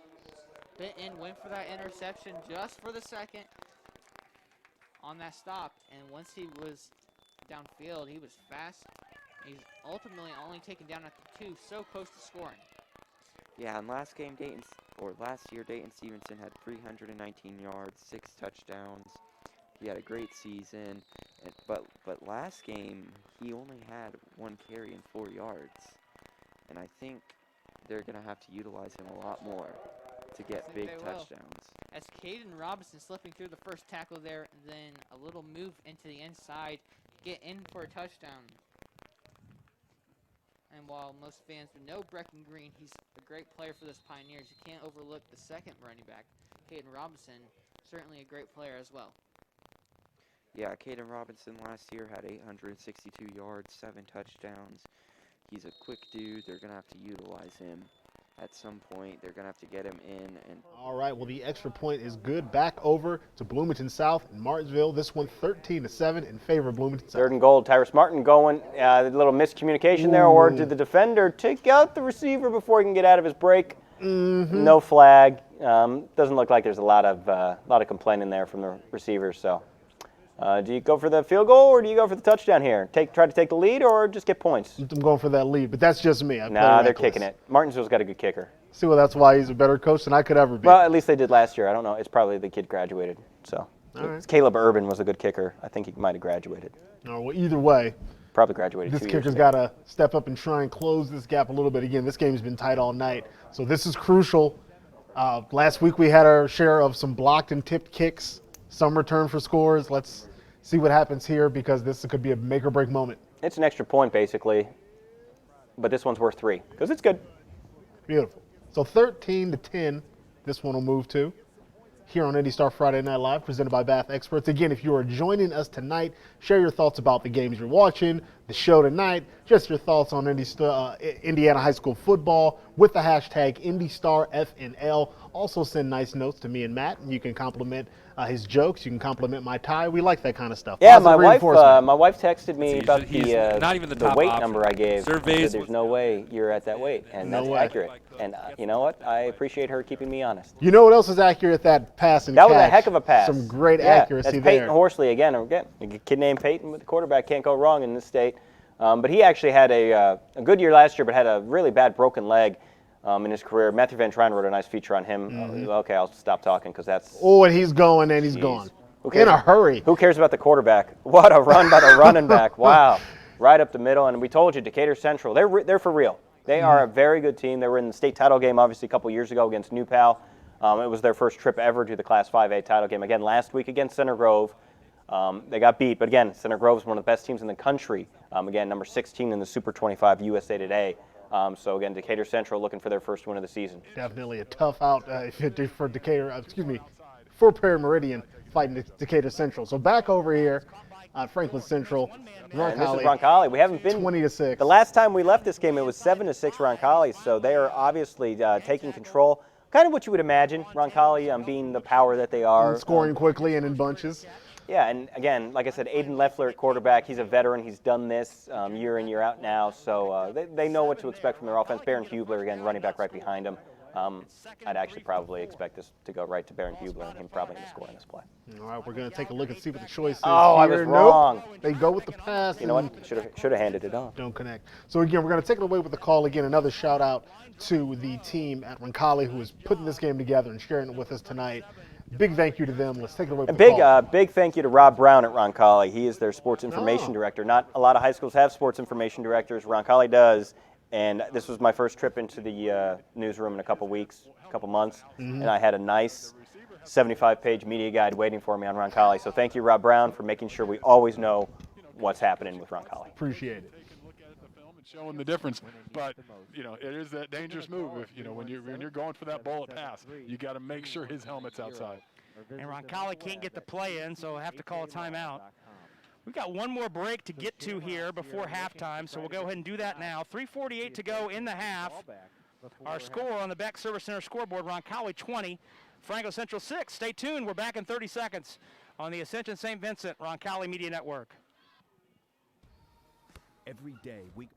bit in, went for that interception just for the second on that stop. And once he was downfield, he was fast. He's ultimately only taken down at the 2, so close to scoring. Yeah, and last year, Dayton Stevenson had 319 yards, 6 touchdowns. He had a great season, but last game, he only had 1 carry and 4 yards. And I think they're going to have to utilize him a lot more to get big touchdowns. As Caden Robinson slipping through the first tackle there, and then a little move into the inside, get in for a touchdown. And while most fans would know Brecken Green, he's a great player for this Pioneers. You can't overlook the second running back, Caden Robinson, certainly a great player as well. Yeah, Caden Robinson last year had 862 yards, 7 touchdowns. He's a quick dude. They're going to have to utilize him at some point. They're going to have to get him in. And all right, well, the extra point is good. Back over to Bloomington South and Martinsville. This one 13-7 in favor of Bloomington South. 3rd and goal, Tyrus Martin going. A little miscommunication there, or did the defender take out the receiver before he can get out of his break? No flag. Doesn't look like there's a lot of complaining there from the receivers. So, do you go for the field goal or do you go for the touchdown here? Try to take the lead or just get points? I'm going for that lead, but that's just me. Nah, they're kicking it. Martinsville's got a good kicker. See, well, that's why he's a better coach than I could ever be. Well, at least they did last year. I don't know. It's probably the kid graduated. So, Caleb Urban was a good kicker. I think he might have graduated. Oh, well, either way. Probably graduated 2 This years kicker's got to step up and try and close this gap a little bit. Again, this game's been tight all night, so this is crucial. Last week we had our share of some blocked and tipped kicks, some return for scores. Let's see what happens here because this could be a make-or-break moment. It's an extra point, basically, but this one's worth 3 because it's good. Beautiful. So 13-10, this one will move to. Here on IndyStar Friday Night Live, presented by Bath Experts. Again, if you are joining us tonight, share your thoughts about the games you're watching, the show tonight, just your thoughts on Indiana high school football with the hashtag IndyStarFNL. Also send nice notes to me and Matt, and you can compliment his jokes. You can compliment my tie. We like that kind of stuff. Yeah, my wife texted me about not even the weight number I gave. Surveys. There's no way you're at that weight, and that's accurate. And you know what? I appreciate her keeping me honest. You know what else is accurate? That pass and that catch. was a heck of a pass. Some great accuracy that's there. Peyton Horsley again. A kid named Peyton with the quarterback can't go wrong in this state. But he actually had a good year last year, but had a really bad broken leg in his career. Matthew Van Trine wrote a nice feature on him. Okay, I'll stop talking because that's. Oh, and he's going and he's gone. In a hurry. Who cares about the quarterback? What a run by the running back. Wow. Right up the middle. And we told you, Decatur Central, they're for real. They are a very good team. They were in the state title game, obviously, a couple years ago against New Pal. It was their first trip ever to the Class 5A title game. Again, last week against Center Grove. They got beat, but again, Center Grove is one of the best teams in the country. Again, number 16 in the Super 25 USA Today. So again, Decatur Central looking for their first win of the season. Definitely a tough out for Decatur. For Prairie Meridian fighting Decatur Central. So back over here at Franklin Central, And this is Roncalli. We haven't been 20-6. The last time we left this game, it was 7-6 Roncalli. So they are obviously taking control. Kind of what you would imagine, Roncalli being the power that they are. And scoring quickly and in bunches. Yeah, and again, like I said, Aiden Leffler at quarterback. He's a veteran. He's done this year in, year out now. So they know what to expect from their offense. Baron Hubler, again, running back right behind him. I'd actually probably expect this to go right to Baron Hubler and him probably to score in this play. All right, we're going to take a look and see what the choice is. Oh, I was wrong. Nope. They go with the pass. You know what? Should have handed it off. Don't connect. So again, we're going to take it away with the call again. Another shout out to the team at Roncalli who is putting this game together and sharing it with us tonight. Big thank you to them. Let's take it away with the call. Big thank you to Rob Brown at Roncalli. He is their sports information director. Not a lot of high schools have sports information directors. Roncalli does. And this was my first trip into the newsroom in a couple months. And I had a nice 75-page media guide waiting for me on Roncalli. So thank you, Rob Brown, for making sure we always know what's happening with Roncalli. Appreciate it. showing the difference. But you know, it is that dangerous move. If you know when you're going for that bullet pass, you got to make sure his helmet's outside. And Roncalli can't get the play in, so have to call a timeout. We've got one more break to get to here before halftime, so we'll go ahead and do that now. 3:48 to go in the half. Our score on the Beck Service Center scoreboard, Roncalli 20, Franklin Central 6. Stay tuned. We're back in 30 seconds on the Ascension St. Vincent Roncalli Media Network. Every day we.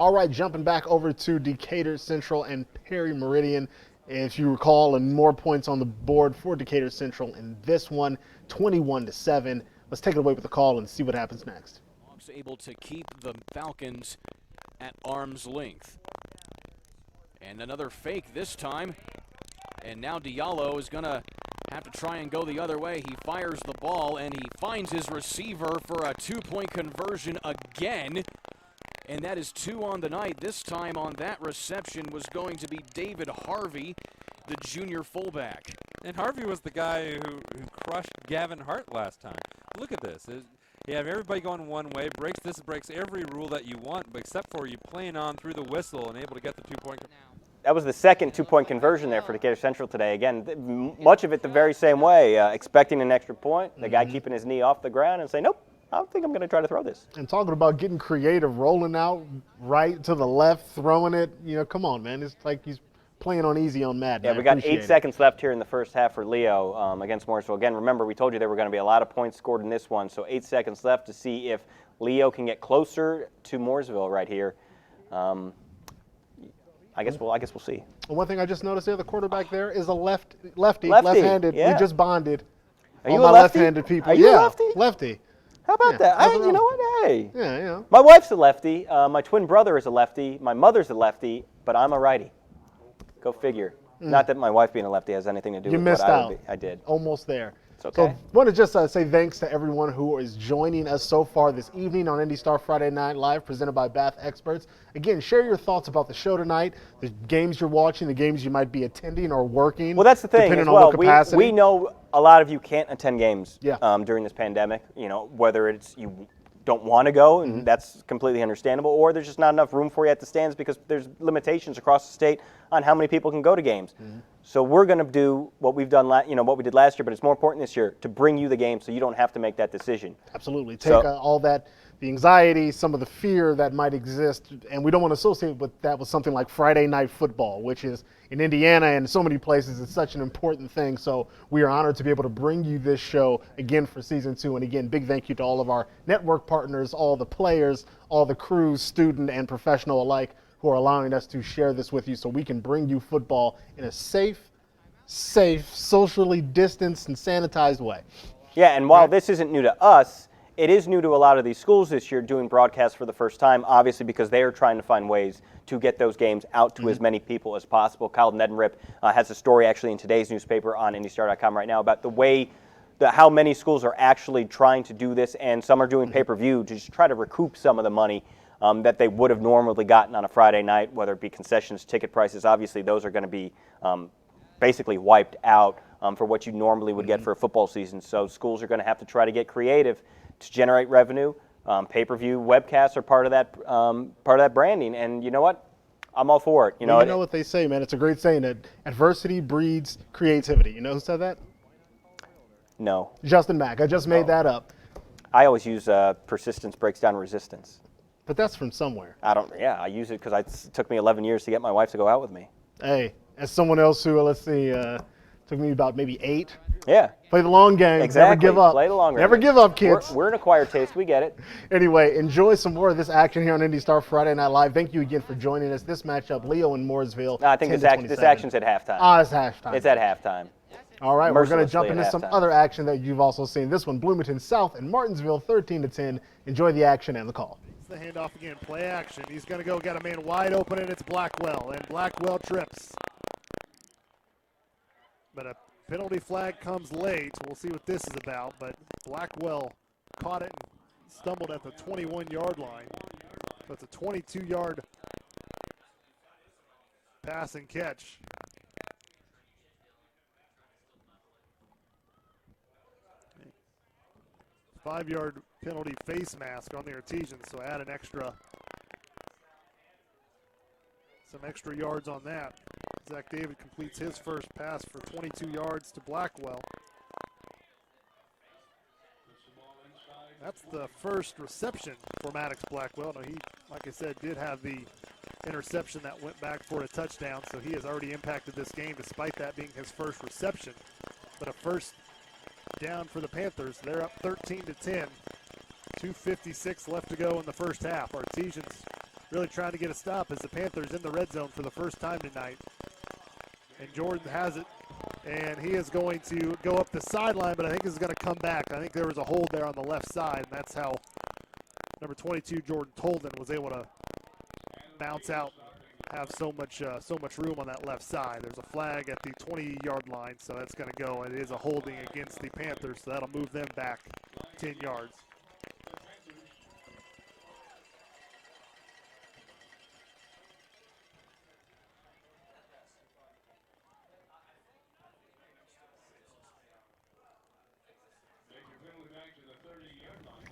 All right, jumping back over to Decatur Central and Perry Meridian. If you recall, and more points on the board for Decatur Central in this one, 21-7. Let's take it away with the call and see what happens next. Hawks able to keep the Falcons at arm's length. And another fake this time. And now Diallo is going to have to try and go the other way. He fires the ball, and he finds his receiver for a two-point conversion again. And that is 2 on the night. This time on that reception was going to be David Harvey, the junior fullback. And Harvey was the guy who crushed Gavin Hart last time. Look at this. You have everybody going one way, breaks every rule that you want, but except for you playing on through the whistle and able to get the 2-point. That was the second two-point conversion there for Decatur Central today. Again, much of it the very same way, expecting an extra point, the guy keeping his knee off the ground and saying, nope, I don't think I'm going to try to throw this. And talking about getting creative, rolling out right to the left, throwing it, you know, come on, man. It's like he's playing on easy on Madden. Yeah, we got 8 seconds left here in the first half for Leo against Morrisville. Again, remember, we told you there were going to be a lot of points scored in this one, so 8 seconds left to see if Leo can get closer to Mooresville right here. I guess we'll see. Well, one thing I just noticed there, the quarterback there is a lefty, left-handed. Yeah. We just bonded. Are you all a my lefty? left-handed people. Are you a lefty? Lefty. How about that? You know what? Hey. Yeah, you know. My wife's a lefty. My twin brother is a lefty. My mother's a lefty, but I'm a righty. Go figure. Not that my wife being a lefty has anything to do with missed what I out. would be. I did. Almost there. It's okay. So I want to just say thanks to everyone who is joining us so far this evening on IndyStar Friday Night Live, presented by Bath Experts. Again, share your thoughts about the show tonight, the games you're watching, the games you might be attending or working. Well, that's the thing depending as on well. what capacity. We know a lot of you can't attend games Yeah. During this pandemic. You know, whether it's you don't want to go, and that's completely understandable, or there's just not enough room for you at the stands because there's limitations across the state on how many people can go to games. So we're going to do what we've done, what we did last year, but it's more important this year to bring you the game so you don't have to make that decision. Absolutely. Take all that, the anxiety, some of the fear that might exist, and we don't want to associate with that with something like Friday night football, which is in Indiana and so many places, it's such an important thing. So we are honored to be able to bring you this show again for season 2. And again, big thank you to all of our network partners, all the players, all the crews, student and professional alike, who are allowing us to share this with you so we can bring you football in a safe, socially distanced and sanitized way. Yeah, and while this isn't new to us, it is new to a lot of these schools this year doing broadcasts for the first time, obviously because they are trying to find ways to get those games out to as many people as possible. Kyle Nedenrip has a story actually in today's newspaper on IndyStar.com right now about how many schools are actually trying to do this, and some are doing pay-per-view to just try to recoup some of the money that they would have normally gotten on a Friday night, whether it be concessions, ticket prices. Obviously, those are going to be basically wiped out for what you normally would get for a football season. So schools are going to have to try to get creative to generate revenue. Pay-per-view webcasts are part of that branding, and you know what? I'm all for it. You know what they say, man. It's a great saying that adversity breeds creativity. You know who said that? No. Justin Mack. I just made that up. I always use persistence breaks down resistance. But that's from somewhere. I use it because it took me 11 years to get my wife to go out with me. Hey, as someone else who, took me about maybe 8. Yeah. Play the long game. Exactly. Never give up. Play the long game. Never give up, kids. We're an acquired taste. We get it. Anyway, enjoy some more of this action here on IndyStar Friday Night Live. Thank you again for joining us. This matchup, Leo and Mooresville. I think this action's at halftime. It's halftime. It's at halftime. All right, we're going to jump into some halftime. other action that you've also seen. This one, Bloomington South and Martinsville, 13-10. Enjoy the action and the call. It's the handoff again, play action. He's going to go, got a man wide open, and it's Blackwell, and Blackwell trips. But a penalty flag comes late. We'll see what this is about, but Blackwell caught it and stumbled at the 21-yard line. So it's a 22-yard pass and catch. Five-yard penalty face mask on the Artesians, so add an extra some extra yards on that. Zach David completes his first pass for 22 yards to Blackwell. That's the first reception for Maddox Blackwell. Now he, like I said, did have the interception that went back for a touchdown, so he has already impacted this game despite that being his first reception. But a first down for the Panthers. They're up 13-10. 2:56 left to go in the first half. Artesians really trying to get a stop as the Panthers in the red zone for the first time tonight. And Jordan has it, and he is going to go up the sideline, but I think this is going to come back. I think there was a hold there on the left side, and that's how number 22, Jordan Tolden, was able to bounce out, have so much room on that left side. There's a flag at the 20-yard line, so that's going to go. It is a holding against the Panthers, so that'll move them back 10 yards.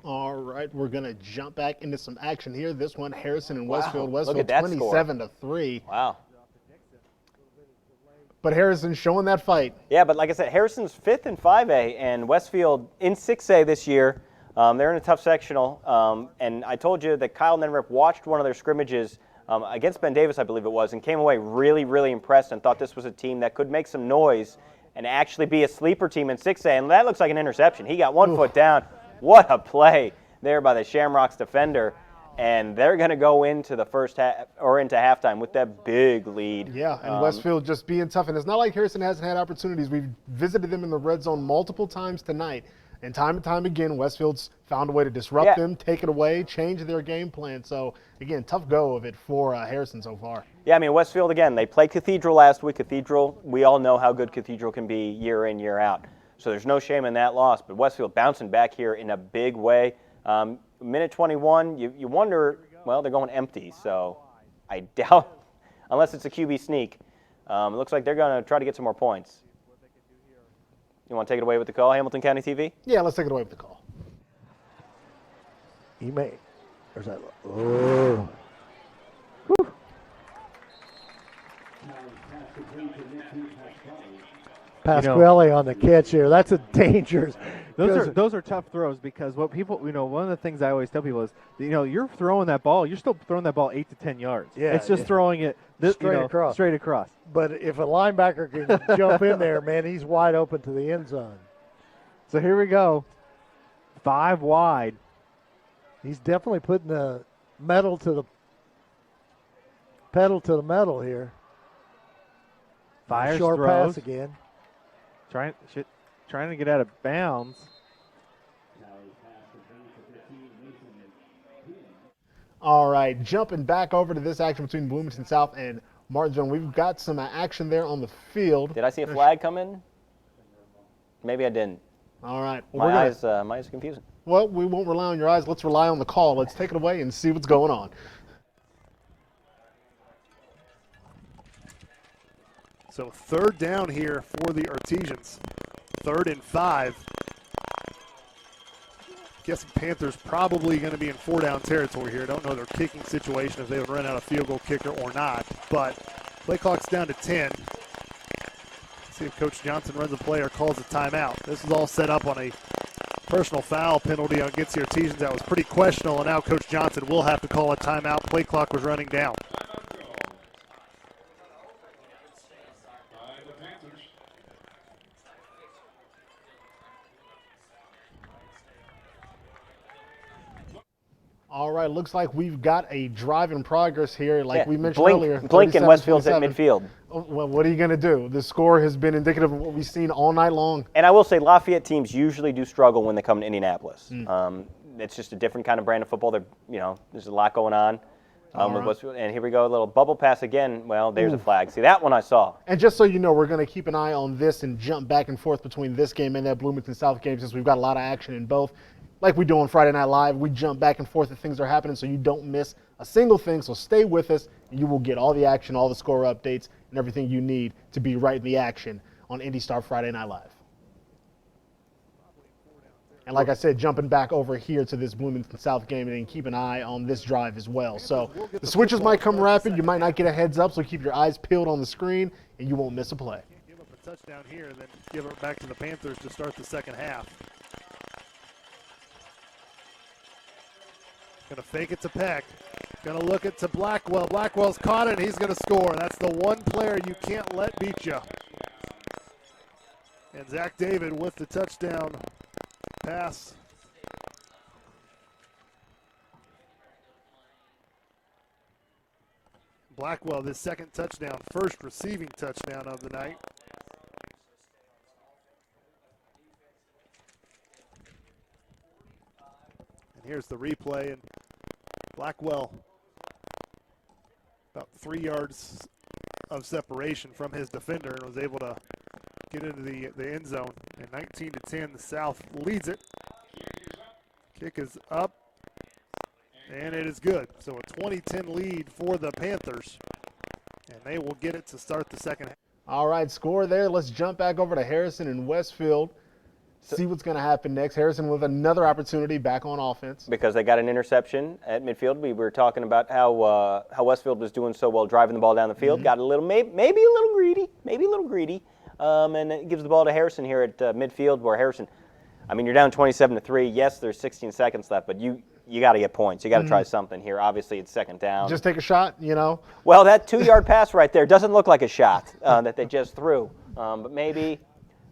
All right, we're going to jump back into some action here. This one, Harrison and Wow, Westfield. look Westfield at that score. 27-3. Wow. But Harrison showing that fight. Yeah, but like I said, Harrison's 5th in 5A and Westfield in 6A this year. They're in a tough sectional. And I told you that Kyle Nenrip watched one of their scrimmages against Ben Davis, I believe it was, and came away really, really impressed and thought this was a team that could make some noise and actually be a sleeper team in 6A. And that looks like an interception. He got one foot down. What a play there by the Shamrocks defender. And they're going to go into the first half or into halftime with that big lead. Yeah, and Westfield just being tough. And it's not like Harrison hasn't had opportunities. We've visited them in the red zone multiple times tonight. And time again, Westfield's found a way to disrupt them, take it away, change their game plan. So, again, tough go of it for Harrison so far. Yeah, I mean, Westfield, again, they played Cathedral last week. Cathedral, we all know how good Cathedral can be year in, year out. So there's no shame in that loss. But Westfield bouncing back here in a big way. Minute 21, you wonder, well, they're going empty. So I doubt, unless it's a QB sneak, it looks like they're going to try to get some more points. You want to take it away with the call, Hamilton County TV? Yeah, let's take it away with the call. He may. There's that. Oh. Whew. Pasquale on the catch here. That's a dangerous. Those are tough throws because what people, one of the things I always tell people is, you're throwing that ball. You're still throwing that ball 8 to 10 yards. Yeah, it's just throwing it straight across. But if a linebacker can jump in there, man, he's wide open to the end zone. So here we go. 5 wide. He's definitely putting the pedal to the metal here. Fires, short throws. pass again. Trying to get out of bounds. All right, jumping back over to this action between Bloomington South and Martinsville. We've got some action there on the field. Did I see a flag come in? Maybe I didn't. All right. Well, my eyes are confusing. Well, we won't rely on your eyes. Let's rely on the call. Let's take it away and see what's going on. So 3rd down here for the Artesians. 3rd and 5. Guessing Panthers probably going to be in 4-down territory here. Don't know their kicking situation if they would run out a field goal kicker or not. But play clock's down to 10. See if Coach Johnson runs a play or calls a timeout. This is all set up on a personal foul penalty against the Artesians that was pretty questionable, and now Coach Johnson will have to call a timeout. Play clock was running down. All right, looks like we've got a drive in progress here, like we mentioned earlier. Blink and Westfield's at midfield. Well, what are you going to do? The score has been indicative of what we've seen all night long. And I will say Lafayette teams usually do struggle when they come to Indianapolis. It's just a different kind of brand of football. There's a lot going on. With Westfield. And here we go, a little bubble pass again. Well, there's a flag. See, that one I saw. And just so you know, we're going to keep an eye on this and jump back and forth between this game and that Bloomington South game since we've got a lot of action in both. Like we do on Friday Night Live, we jump back and forth as things are happening so you don't miss a single thing. So stay with us, and you will get all the action, all the score updates, and everything you need to be right in the action on IndyStar Friday Night Live. And like I said, jumping back over here to this Bloomington South game and keep an eye on this drive as well. So the switches might come rapid. You might not get a heads up, so keep your eyes peeled on the screen, and you won't miss a play. Give up a touchdown here and then give it back to the Panthers to start the second half. Gonna fake it to Peck. Gonna look it to Blackwell. Blackwell's caught it, and he's gonna score. That's the one player you can't let beat you. And Zach David with the touchdown pass. Blackwell, this second touchdown, first receiving touchdown of the night. And here's the replay, and Blackwell about 3 yards of separation from his defender and was able to get into the end zone. And 19-10, the South leads it. Kick is up, and it is good. So a 20-10 lead for the Panthers, and they will get it to start the second half. All right, score there. Let's jump back over to Harrison and Westfield. See what's going to happen next. Harrison with another opportunity back on offense. Because they got an interception at midfield. We were talking about how Westfield was doing so well driving the ball down the field. Got a little, maybe a little greedy. And it gives the ball to Harrison here at midfield, where Harrison, I mean, you're down 27-3. Yes, there's 16 seconds left, but you got to get points. You got to try something here. Obviously, it's second down. Just take a shot, you know. Well, that 2-yard pass right there doesn't look like a shot that they just threw, but maybe.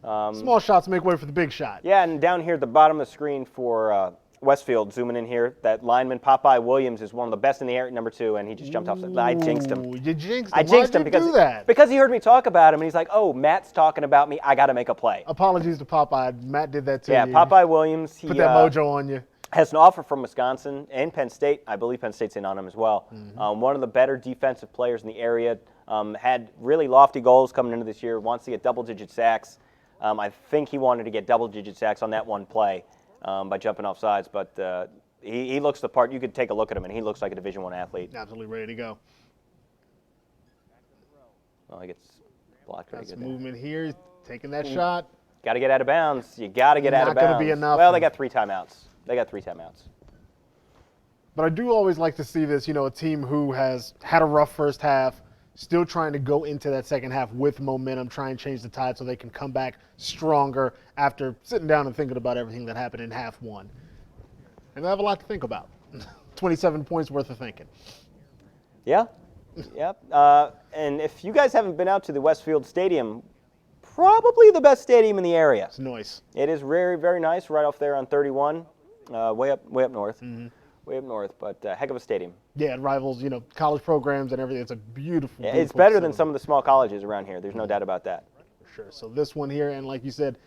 Small shots make way for the big shot. Yeah, and down here at the bottom of the screen for Westfield, zooming in here, that lineman Popeye Williams is one of the best in the air at number 2, and he just jumped off. I jinxed him. You jinxed him. I jinxed him because he heard me talk about him, and he's like, "Oh, Matt's talking about me. I got to make a play." Apologies to Popeye. Matt did that too. Yeah, Popeye Williams. He put that mojo on you. Has an offer from Wisconsin and Penn State. I believe Penn State's in on him as well. One of the better defensive players in the area. Had really lofty goals coming into this year. Wants to get double-digit sacks. I think he wanted to get double-digit sacks on that one play by jumping off sides, but he looks the part. You could take a look at him, and he looks like a Division I athlete. Absolutely ready to go. Well, he gets blocked pretty good. Movement here, taking that shot. Got to get out of bounds. You got to get out of bounds. Not going to be enough. Well, they got 3 timeouts. But I do always like to see this, a team who has had a rough first half, still trying to go into that second half with momentum, try and change the tide so they can come back stronger after sitting down and thinking about everything that happened in half one. And they have a lot to think about. 27 points worth of thinking. Yeah. Yep. And if you guys haven't been out to the Westfield Stadium, probably the best stadium in the area. It's nice. It is very, very nice, right off there on 31, way up north. Way up north, but heck of a stadium. Yeah, it rivals, college programs and everything. It's a beautiful, yeah, beautiful it's better facility. than some of the small colleges around here. There's no doubt about that. For sure. So this one here, and like you said,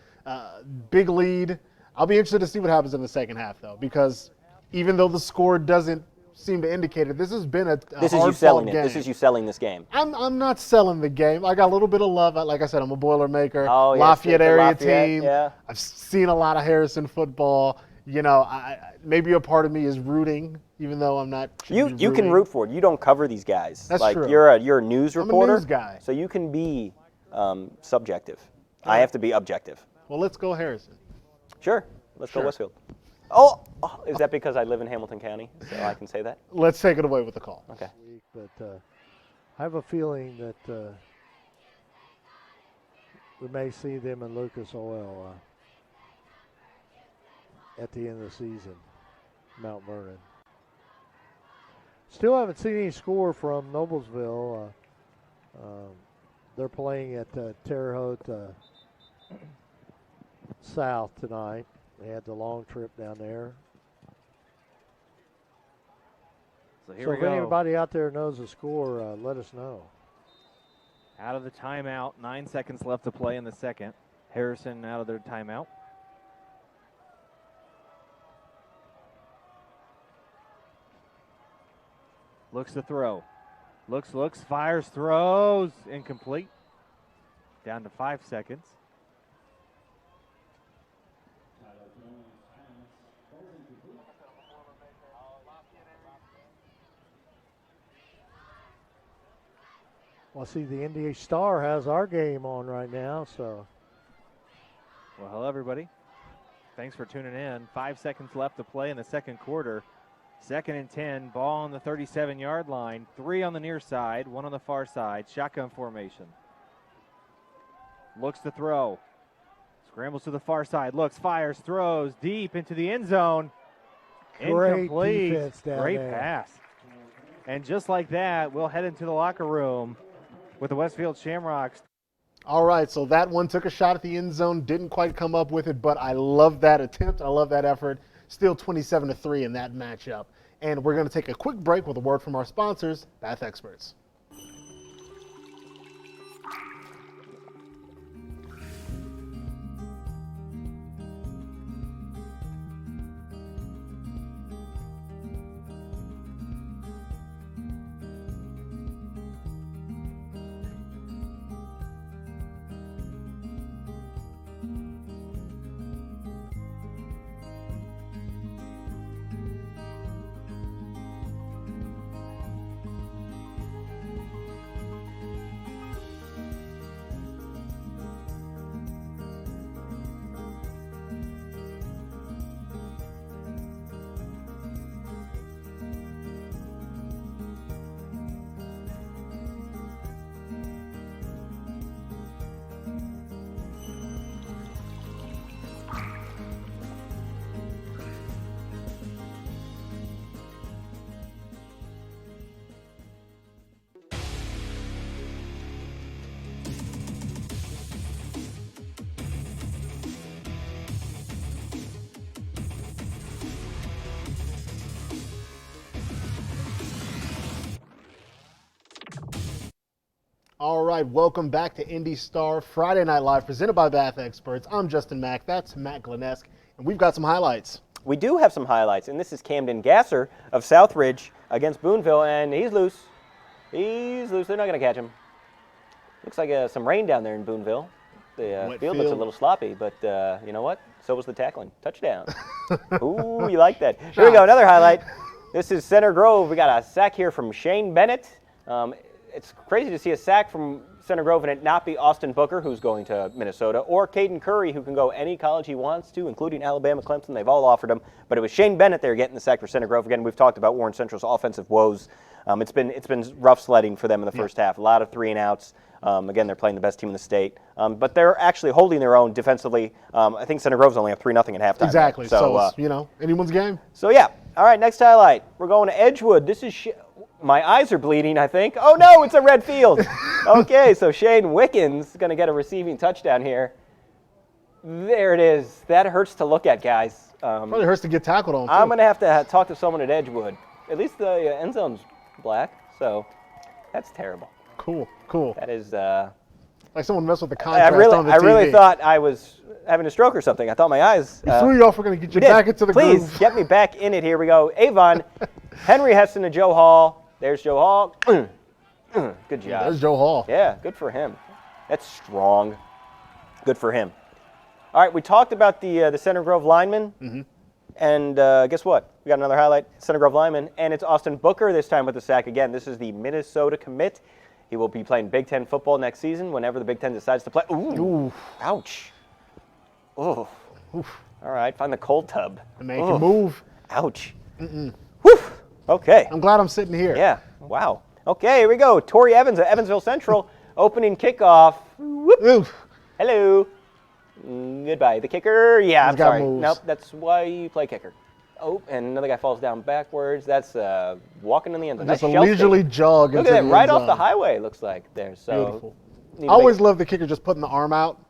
big lead. I'll be interested to see what happens in the second half, though, because even though the score doesn't seem to indicate it, this has been a this is you selling it. This is you selling this game. I'm not selling the game. I got a little bit of love. Like I said, I'm a Boilermaker. Oh, yeah, Lafayette area Lafayette, team. Yeah. I've seen a lot of Harrison football. Maybe a part of me is rooting, even though I'm not. You can root for it. You don't cover these guys. That's like true. You're a news reporter. I'm a news guy. So you can be subjective. I have to be objective. Well, let's go Harrison. Sure. Let's go Westfield. Oh, is that because I live in Hamilton County, so I can say that? Let's take it away with the call. Okay. But I have a feeling that we may see them in Lucas Oil at the end of the season, Mount Vernon. Still haven't seen any score from Noblesville. They're playing at Terre Haute South tonight. They had the long trip down there. So here So we if go. anybody out there knows the score, let us know. Out of the timeout, 9 seconds left to play in the second. Harrison out of their timeout. Looks to throw. Looks, fires, throws. Incomplete. Down to 5 seconds. Well, see, the IndyStar has our game on right now, so. Well, hello, everybody. Thanks for tuning in. 5 seconds left to play in the second quarter. 2nd and 10, ball on the 37-yard line. 3 on the near side, 1 on the far side. Shotgun formation. Looks to throw. Scrambles to the far side. Looks, fires, throws deep into the end zone. Great Incomplete. defense down Great there. pass. And just like that, we'll head into the locker room with the Westfield Shamrocks. All right, so that one took a shot at the end zone, didn't quite come up with it, but I love that attempt. I love that effort. Still 27-3 in that matchup. And we're going to take a quick break with a word from our sponsors, Bath Experts. All right, welcome back to IndyStar Friday Night Live, presented by Bath Experts. I'm Justin Mack, that's Matt Glenesk, and we've got some highlights. We do have some highlights, and this is Camden Gasser of Southridge against Boonville, and he's loose. He's loose. They're not going to catch him. Looks like some rain down there in Boonville. The field looks a little sloppy, but you know what? So was the tackling. Touchdown. Ooh, you like that. Here we go, another highlight. This is Center Grove. We got a sack here from Shane Bennett. It's crazy to see a sack from Center Grove and it not be Austin Booker, who's going to Minnesota, or Caden Curry, who can go any college he wants to, including Alabama, Clemson. They've all offered him. But it was Shane Bennett there getting the sack for Center Grove. Again, we've talked about Warren Central's offensive woes. It's been rough sledding for them in the first half. A lot of 3-and-outs. Again, they're playing the best team in the state. But they're actually holding their own defensively. I think Center Grove's only up 3-0 at halftime. Exactly. So it's, anyone's game. So, yeah. All right, next highlight. We're going to Edgewood. This is my eyes are bleeding, I think. Oh, no, it's a red field. Okay, so Shane Wickens is going to get a receiving touchdown here. There it is. That hurts to look at, guys. Probably hurts to get tackled on, too. I'm going to have to talk to someone at Edgewood. At least the end zone's black, so that's terrible. Cool. That is... like someone messed with the contrast on the TV. I really thought I was having a stroke or something. I thought my eyes... We threw you off. We're going to get you back into the groove. Please, get me back in it. Here we go. Avon, Henry Heston to Joe Hall. There's Joe Hall. Good job. Yeah, there's Joe Hall. Yeah, good for him. That's strong. Good for him. All right, we talked about the Center Grove lineman. Mm-hmm. And guess what? We got another highlight, Center Grove lineman, and it's Austin Booker this time with the sack again. This is the Minnesota commit. He will be playing Big Ten football next season whenever the Big Ten decides to play. Ooh. Ouch. Oh. Oof. All right, find the cold tub. Make a move. Ouch. Whew. Okay. I'm glad I'm sitting here. Yeah. Wow. Okay, here we go. Tori Evans at Evansville Central, opening kickoff. Whoop. Oof. Hello. Goodbye. The kicker. Yeah, I'm sorry. Moves. Nope, that's why you play kicker. Oh, and another guy falls down backwards. That's walking in the end zone. Just a leisurely jog. Look at that, right off the highway, looks like there. So beautiful. I always love the kicker just putting the arm out,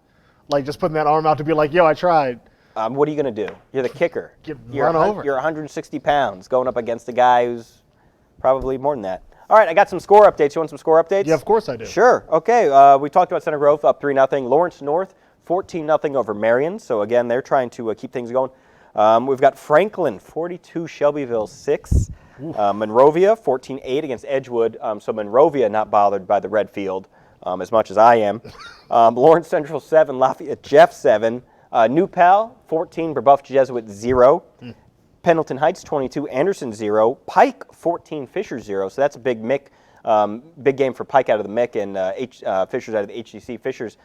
like just putting that arm out to be like, yo, I tried. What are you going to do? You're the kicker. Run over. You're 160 pounds going up against a guy who's probably more than that. All right, I got some score updates. You want some score updates? Yeah, of course I do. Sure. Okay, we talked about Center Grove up 3-0. Lawrence North 14-0 over Marion. So again, they're trying to keep things going. We've got Franklin 42, Shelbyville 6. Monrovia 14-8 against Edgewood. So Monrovia not bothered by the red field as much as I am. Lawrence Central 7, Lafayette Jeff 7. New Pal 14, Brebeuf Jesuit 0. Pendleton Heights 22, Anderson 0. Pike 14, Fisher 0. So that's a big Mick Big game for Pike out of the MIC and Fishers out of the HCC. Fishers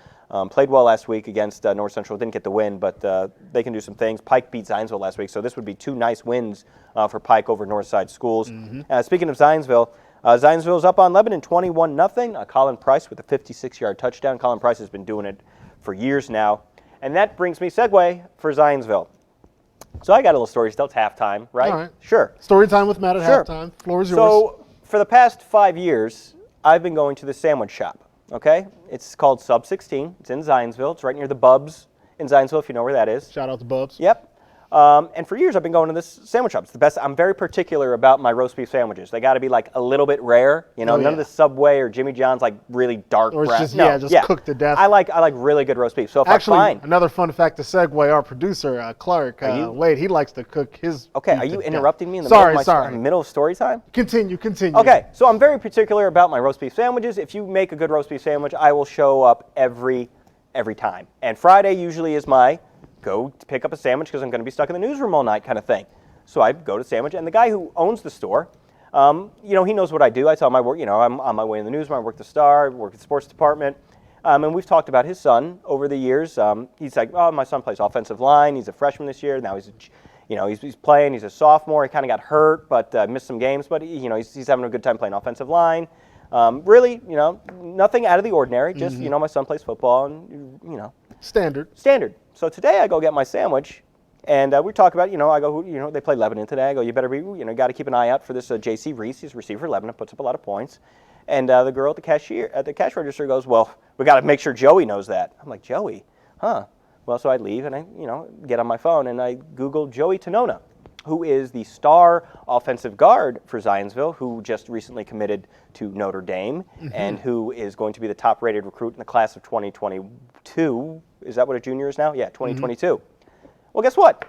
played well last week against North Central. Didn't get the win, but they can do some things. Pike beat Zionsville last week, so this would be 2 nice wins for Pike over Northside schools. Speaking of Zionsville, Zionsville's up on Lebanon 21-0. Colin Price with a 56-yard touchdown. Colin Price has been doing it for years now. And that brings me segue for Zionsville. So I got a little story to tell. It's halftime, right? All right. Sure. Story time with Matt at halftime. Floor is yours. So for the past 5 years, I've been going to the sandwich shop, okay? It's called Sub 16. It's in Zionsville. It's right near the Bubs in Zionsville, if you know where that is. Shout out to Bubs. Yep. And for years, I've been going to this sandwich shop. It's the best. I'm very particular about my roast beef sandwiches. They got to be like a little bit rare. You know, none of the Subway or Jimmy John's like really dark. Or it's just cooked to death. I like really good roast beef. So if actually, I find another fun fact to segue, our producer Clark Wade, he likes to cook his. Okay, are you interrupting me in the middle of story time? Continue. Okay, so I'm very particular about my roast beef sandwiches. If you make a good roast beef sandwich, I will show up every time. And Friday usually is my go to pick up a sandwich because I'm going to be stuck in the newsroom all night kind of thing. So I go to sandwich, and the guy who owns the store, he knows what I do. I tell him I work, I'm on my way in the newsroom. I work the Star, work at the sports department. And we've talked about his son over the years. He's like, oh, my son plays offensive line. He's a freshman this year. Now he's playing. He's a sophomore. He kind of got hurt, but missed some games. But he's having a good time playing offensive line. Really, nothing out of the ordinary. Just my son plays football, and standard. So today I go get my sandwich, and we talk about, I go, they play Lebanon today. I go, you better be, got to keep an eye out for this J.C. Reese. He's a receiver for Lebanon, puts up a lot of points. And the girl at the cash register goes, well, we got to make sure Joey knows that. I'm like, Joey, huh? Well, so I leave and I, get on my phone and I Google Joey Tonona, who is the star offensive guard for Zionsville, who just recently committed to Notre Dame and who is going to be the top-rated recruit in the class of 2022. Is that what a junior is now? Yeah, 2022. Well, guess what?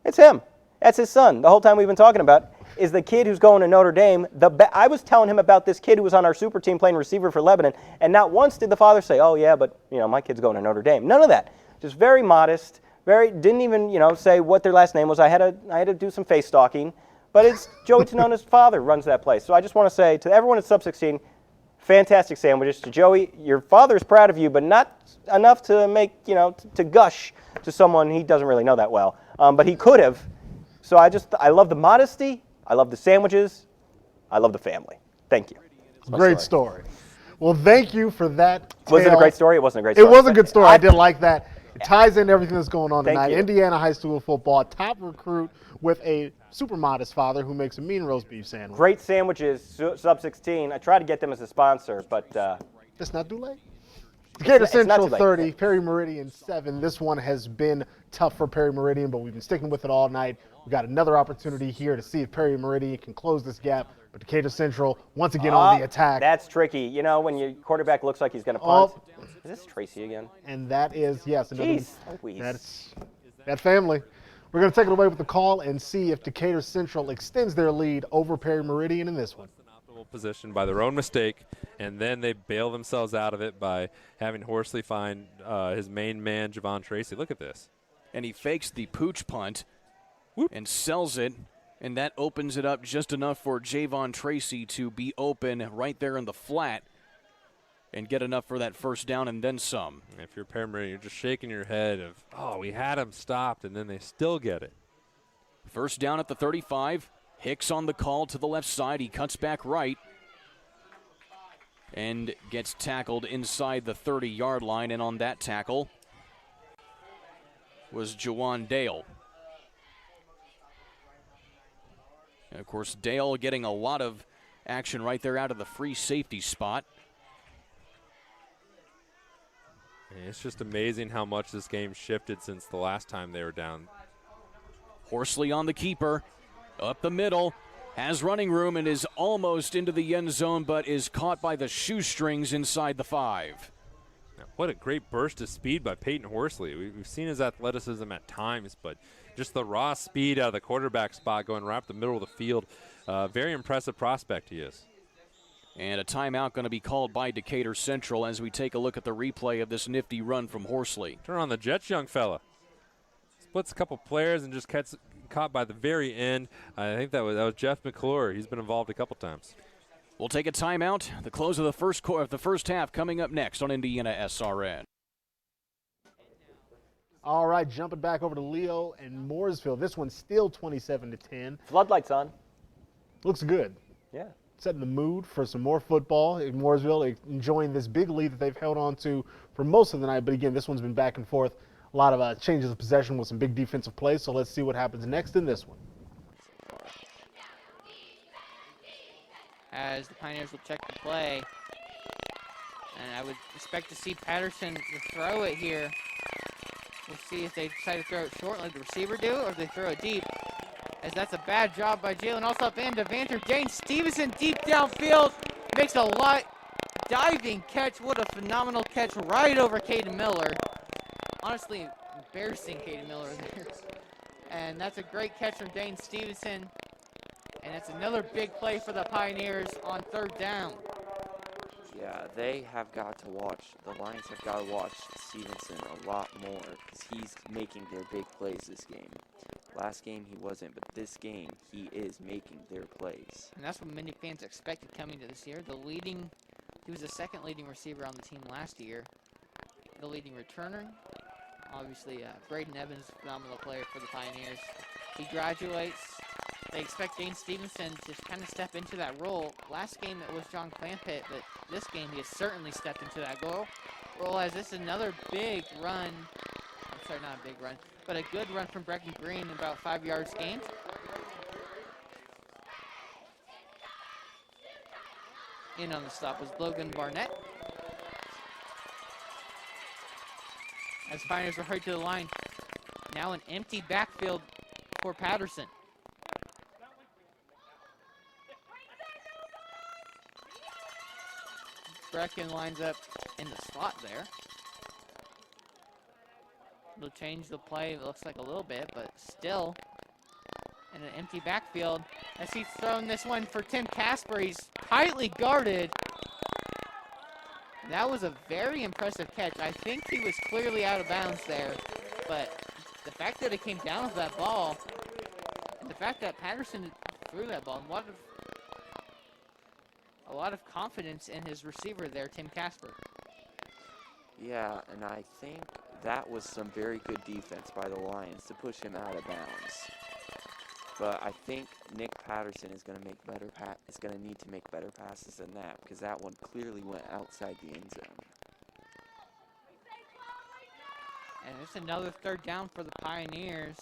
It's him. That's his son. The whole time we've been talking about is the kid who's going to Notre Dame. I was telling him about this kid who was on our super team playing receiver for Lebanon, and not once did the father say, oh, yeah, but my kid's going to Notre Dame. None of that. Just very modest. Didn't even say what their last name was. I had to do some face stalking, but it's Joey Tonona's father runs that place. So I just want to say to everyone at Sub 16, fantastic sandwiches. To Joey, your father's proud of you, but not enough to make to gush to someone he doesn't really know that well. But he could have. So I love the modesty. I love the sandwiches. I love the family. Thank you. Great story. Well, thank you for that. Was it a great story? It wasn't a great story. It was a good story. I did like that. It ties in everything that's going on tonight. You. Indiana high school football, top recruit with a super modest father who makes a mean roast beef sandwich. Great sandwiches, Sub 16. I tried to get them as a sponsor, but it's not too late. Decatur Central 30, Perry Meridian 7. This one has been tough for Perry Meridian, but we've been sticking with it all night. We've got another opportunity here to see if Perry Meridian can close this gap. But Decatur Central, once again, on the attack. That's tricky. When your quarterback looks like he's going to punt. Is this Tracy again? And that is, yes. Jeez. That's that family. We're going to take it away with the call and see if Decatur Central extends their lead over Perry Meridian in this one. Position by their own mistake, and then they bail themselves out of it by having Horsley find his main man, Javon Tracy. Look at this. And he fakes the pooch punt and sells it, and that opens it up just enough for Javon Tracy to be open right there in the flat and get enough for that first down and then some. If you're Perry Meridian, you're just shaking your head of, oh, we had him stopped, and then they still get it. First down at the 35. Hicks on the call to the left side. He cuts back right and gets tackled inside the 30-yard line. And on that tackle was Jawan Dale. And, of course, Dale getting a lot of action right there out of the free safety spot. And it's just amazing how much this game shifted since the last time they were down. Horsley on the keeper. Up the middle, has running room and is almost into the end zone, but is caught by the shoestrings inside the 5. Now, what a great burst of speed by Peyton Horsley. We've seen his athleticism at times, but just the raw speed out of the quarterback spot going right up the middle of the field. Very impressive prospect he is. And a timeout going to be called by Decatur Central as we take a look at the replay of this nifty run from Horsley. Turn on the Jets, young fella. Splits a couple players and just caught by the very end. I think that was Jeff McClure. He's been involved a couple times. We'll take a timeout. The close of the first half coming up next on Indiana SRN. All right, jumping back over to Leo and Mooresville. This one's still 27-10. Floodlights on. Looks good. Yeah. Setting the mood for some more football in Mooresville, enjoying this big lead that they've held on to for most of the night. But again, this one's been back and forth. A lot of changes of possession with some big defensive plays. So let's see what happens next in this one. As the Pioneers will check the play. And I would expect to see Patterson throw it here. We'll see if they decide to throw it short like the receiver do, or if they throw it deep. As that's a bad job by Jalen Alsop and Devanter. Dane Stevenson deep downfield. Makes a diving catch. What a phenomenal catch right over Caden Miller. Honestly, embarrassing Caden Miller there. And that's a great catch from Dane Stevenson. And it's another big play for the Pioneers on 3rd down. Yeah, they have got to watch, the Lions have got to watch Stevenson a lot more because he's making their big plays this game. Last game he wasn't, but this game he is making their plays. And that's what many fans expected coming to this year. He was the second leading receiver on the team last year. The leading returner, obviously Braden Evans, phenomenal player for the Pioneers. He graduates. They expect Dane Stevenson to kind of step into that role. Last game it was John Clampett, but this game he has certainly stepped into that role as this is another big run. I'm sorry, not a big run, but a good run from Brecken Green, about 5 yards gained. In on the stop was Logan Barnett. As Pioneers are hurried to the line. Now an empty backfield for Patterson. Brecken lines up in the slot there. They'll change the play, it looks like a little bit, but still in an empty backfield. As he's thrown this one for Tim Casper, he's tightly guarded. That was a very impressive catch. I think he was clearly out of bounds there, but the fact that it came down with that ball, and the fact that Patterson threw that ball, a lot of confidence in his receiver there, Tim Casper. Yeah, and I think that was some very good defense by the Lions to push him out of bounds. But I think Nick Patterson is going to need to make better passes than that because that one clearly went outside the end zone. And it's another 3rd down for the Pioneers.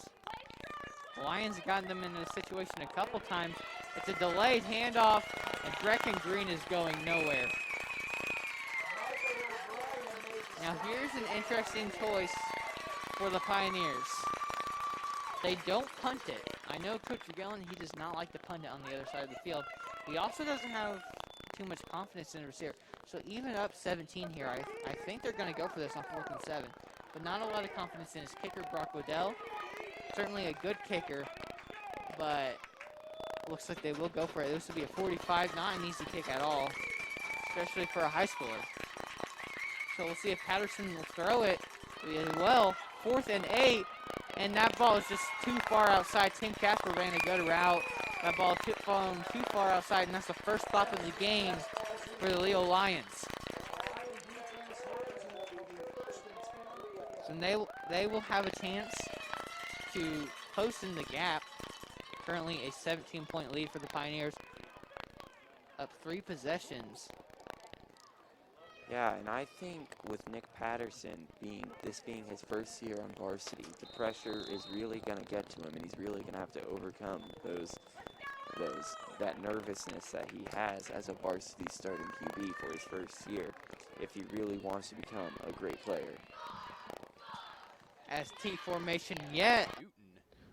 The Lions have gotten them into a situation a couple times. It's a delayed handoff, and Brecken Green is going nowhere. Now here's an interesting choice for the Pioneers. They don't punt it. I know Coach Gillen, he does not like to punt it on the other side of the field. He also doesn't have too much confidence in the receiver. So even up 17 here, I think they're going to go for this on 4th and 7. But not a lot of confidence in his kicker, Brock Waddell. Certainly a good kicker, but looks like they will go for it. This will be a 45, not an easy kick at all, especially for a high schooler. So we'll see if Patterson will throw it well. 4th and 8, and that ball is just too far outside. Tim Casper ran a good route. That ball falling too far outside, and that's the first stop of the game for the Leo Lions. So they will have a chance to post in the gap. Currently a 17-point lead for the Pioneers. Up 3 possessions. Yeah, and I think with Nick Patterson being his first year on varsity, the pressure is really going to get to him, and he's really going to have to overcome that nervousness that he has as a varsity starting QB for his first year if he really wants to become a great player. As T formation yet.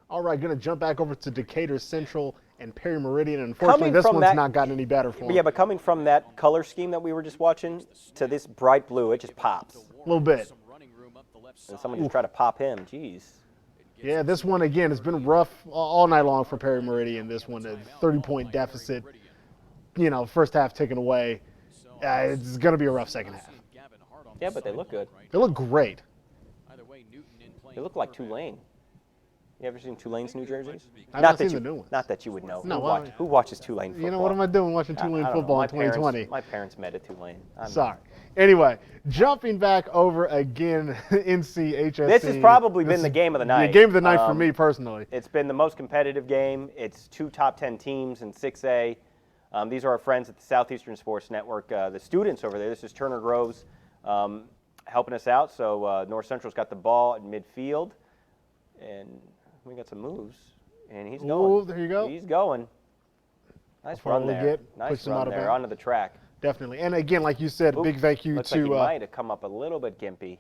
All right, going to jump back over to Decatur Central and Perry Meridian. Unfortunately, this one's not gotten any better for him. Yeah, but coming from that color scheme that we were just watching to this bright blue, it just pops. A little bit. And someone just tried to pop him. Jeez. Yeah, this one, again, has been rough all night long for Perry Meridian. This one, a 30-point deficit. You know, first half taken away. It's going to be a rough second half. Yeah, but they look good. They look great. They look like Tulane. You ever seen Tulane's new jerseys? I've not not that seen you, the new ones. Not that you would know. No, Who watches Tulane football? You know, what am I doing watching Tulane I don't football know. in 2020? My parents met at Tulane. Sorry. Anyway, jumping back over again, NCHSC. This has probably been the game of the night. The game of the night for me personally. It's been the most competitive game. It's 2 top 10 teams in 6A. These are our friends at the Southeastern Sports Network, the students over there. This is Turner Groves helping us out. So North Central's got the ball at midfield, and we got some moves, and he's going. Ooh, there you go. He's going. Nice run there. Nice run there onto the track. Definitely. And again, like you said, big thank you looks to. Like he might have come up a little bit gimpy.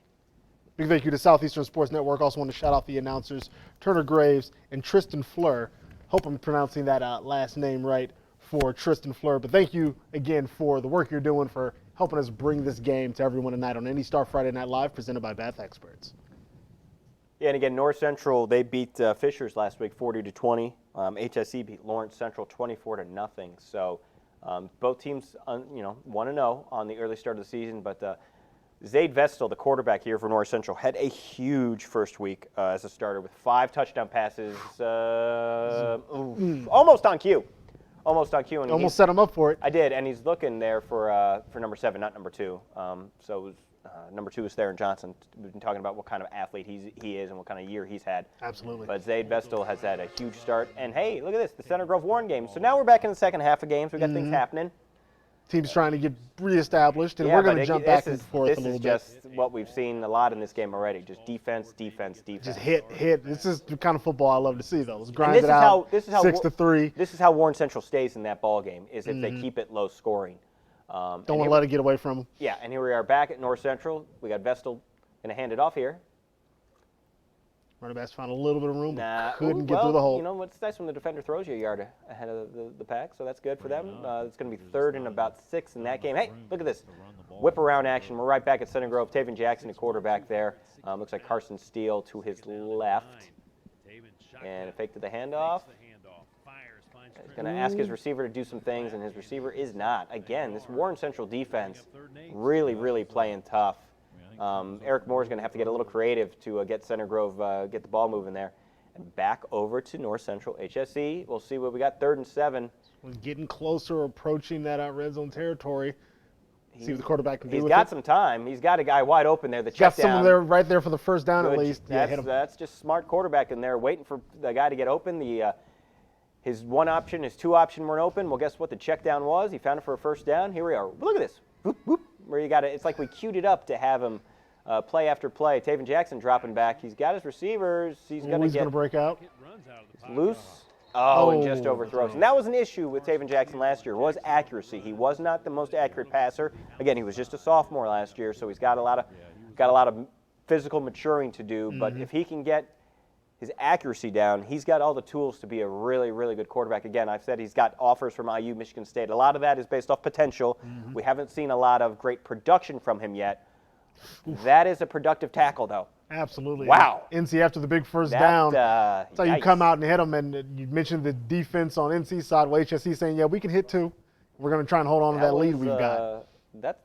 Big thank you to Southeastern Sports Network. Also want to shout out the announcers, Turner Graves and Tristan Fleur. Hope I'm pronouncing that last name right for Tristan Fleur. But thank you again for the work you're doing for helping us bring this game to everyone tonight on IndyStar Friday Night Live, presented by Bath Experts. Yeah, and again, North Central, they beat Fishers last week 40-20. HSE beat Lawrence Central 24-0. So both teams, 1-0 on the early start of the season. But Zaid Vestal, the quarterback here for North Central, had a huge first week as a starter with 5 touchdown passes, almost on cue. Almost on cue. And almost set him up for it. I did, and he's looking there for number 7, not number 2. So it was, number 2 is Theron Johnson. We've been talking about what kind of athlete he is and what kind of year he's had. Absolutely. But Zaid Vestal has had a huge start. And, hey, look at this, the Center Grove Warren game. So now we're back in the second half of games. We've got things happening. Team's trying to get reestablished, and we're going to jump back and forth a little bit. This is just what we've seen a lot in this game already, just defense, defense, defense. Just hit. This is the kind of football I love to see, though. Let's grind it out, 6-3. This is how Warren Central stays in that ball game, is if they keep it low scoring. Don't want to let it get away from them. Yeah, and here we are back at North Central. We got Vestal going to hand it off here. Running backs found a little bit of room, but couldn't get through the hole. You know, it's nice when the defender throws you a yard ahead of the pack, so that's good for them. It's going to be 3rd and about 6 in that game. Hey, look at this. Whip around action. We're right back at Center Grove. Taven Jackson, the quarterback there. Looks like Carson Steele to his left. And a fake to the handoff. He's going to ask his receiver to do some things, and his receiver is not. Again, this Warren Central defense really, really playing tough. Eric Moore's going to have to get a little creative to get Center Grove, get the ball moving there. And back over to North Central HSE. We'll see what we got, 3rd and 7. We're getting closer, approaching that red zone territory. See what the quarterback can do with it. He's got some time. He's got a guy wide open there. The check got someone there, right there for the first down at least. That's just smart quarterback in there, waiting for the guy to get open. His 1 option, his 2 option weren't open. Well, guess what the check down was? He found it for a first down. Here we are. Look at this. Whoop, whoop. Where you got it. It's like we queued it up to have him play after play. Taven Jackson dropping back. He's got his receivers. He's going to break out. Loose. And just overthrows. And that was an issue with Taven Jackson last year, was accuracy. He was not the most accurate passer. Again, he was just a sophomore last year, so he's got a lot of physical maturing to do. But if he can get his accuracy down, he's got all the tools to be a really, really good quarterback. Again, I've said he's got offers from IU, Michigan State. A lot of that is based off potential. We haven't seen a lot of great production from him yet. That is a productive tackle, though. Absolutely. Wow. NC after the big first down. That's how you come out and hit them. And you mentioned the defense on NC side. Well, HSE saying, yeah, we can hit 2. We're going to try and hold on to that lead we've got.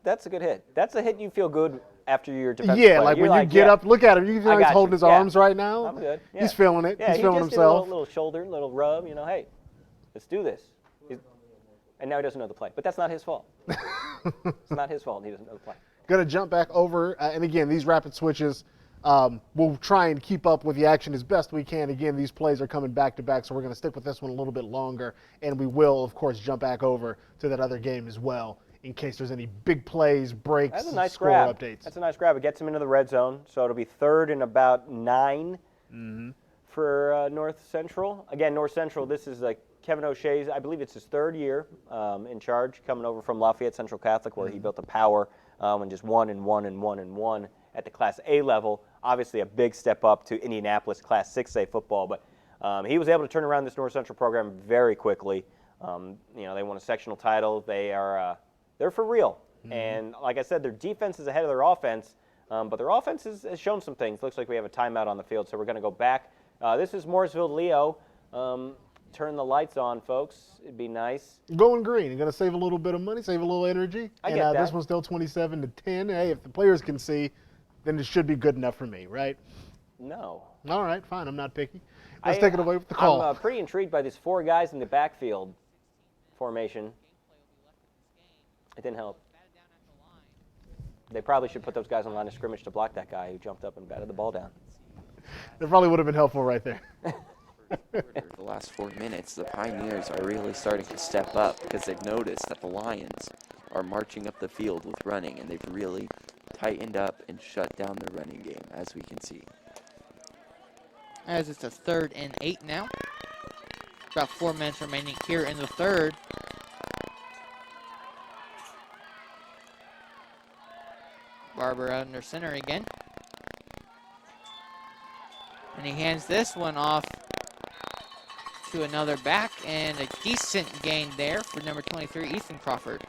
That's a good hit. That's a hit you feel good after your defensive play. Like when you get up, look at him. You know he's holding his arms right now. I'm good. Yeah. He's feeling it. Yeah, he's feeling just himself. Did a little shoulder, little rub. Hey, let's do this. And now he doesn't know the play. But that's not his fault. It's not his fault. He doesn't know the play. Going to jump back over. And again, these rapid switches, we'll try and keep up with the action as best we can. Again, these plays are coming back to back, so we're going to stick with this one a little bit longer. And we will, of course, jump back over to that other game as well, in case there's any big plays, breaks, That's a nice score grab. updates. That's a nice grab. It gets him into the red zone, so it'll be 3rd and about 9 for North Central. Again, North Central, this is Kevin O'Shea's, I believe it's his 3rd year in charge, coming over from Lafayette Central Catholic, where he built a power and just 1 and 1 and 1 and 1 at the Class A level. Obviously a big step up to Indianapolis Class 6A football, but he was able to turn around this North Central program very quickly. They won a sectional title. They're for real. And like I said, their defense is ahead of their offense, but their offense has shown some things. Looks like we have a timeout on the field, so we're going to go back. This is Mooresville Leo. Turn the lights on, folks. It'd be nice. Going green. You're going to save a little bit of money, save a little energy. I get that. This one's still 27-10. Hey, if the players can see, then it should be good enough for me, right? No. All right, fine. I'm not picky. Let's take it away with the call. I'm pretty intrigued by these 4 guys in the backfield formation. It didn't help. They probably should put those guys on the line of scrimmage to block that guy who jumped up and batted the ball down. That probably would have been helpful right there. The last 4 minutes, the Pioneers are really starting to step up because they've noticed that the Lions are marching up the field with running, and they've really tightened up and shut down the running game, as we can see. As it's a 3rd and 8 now. About 4 minutes remaining here in the 3rd. Barber under center again. And he hands this one off to another back, and a decent gain there for number 23, Ethan Crawford.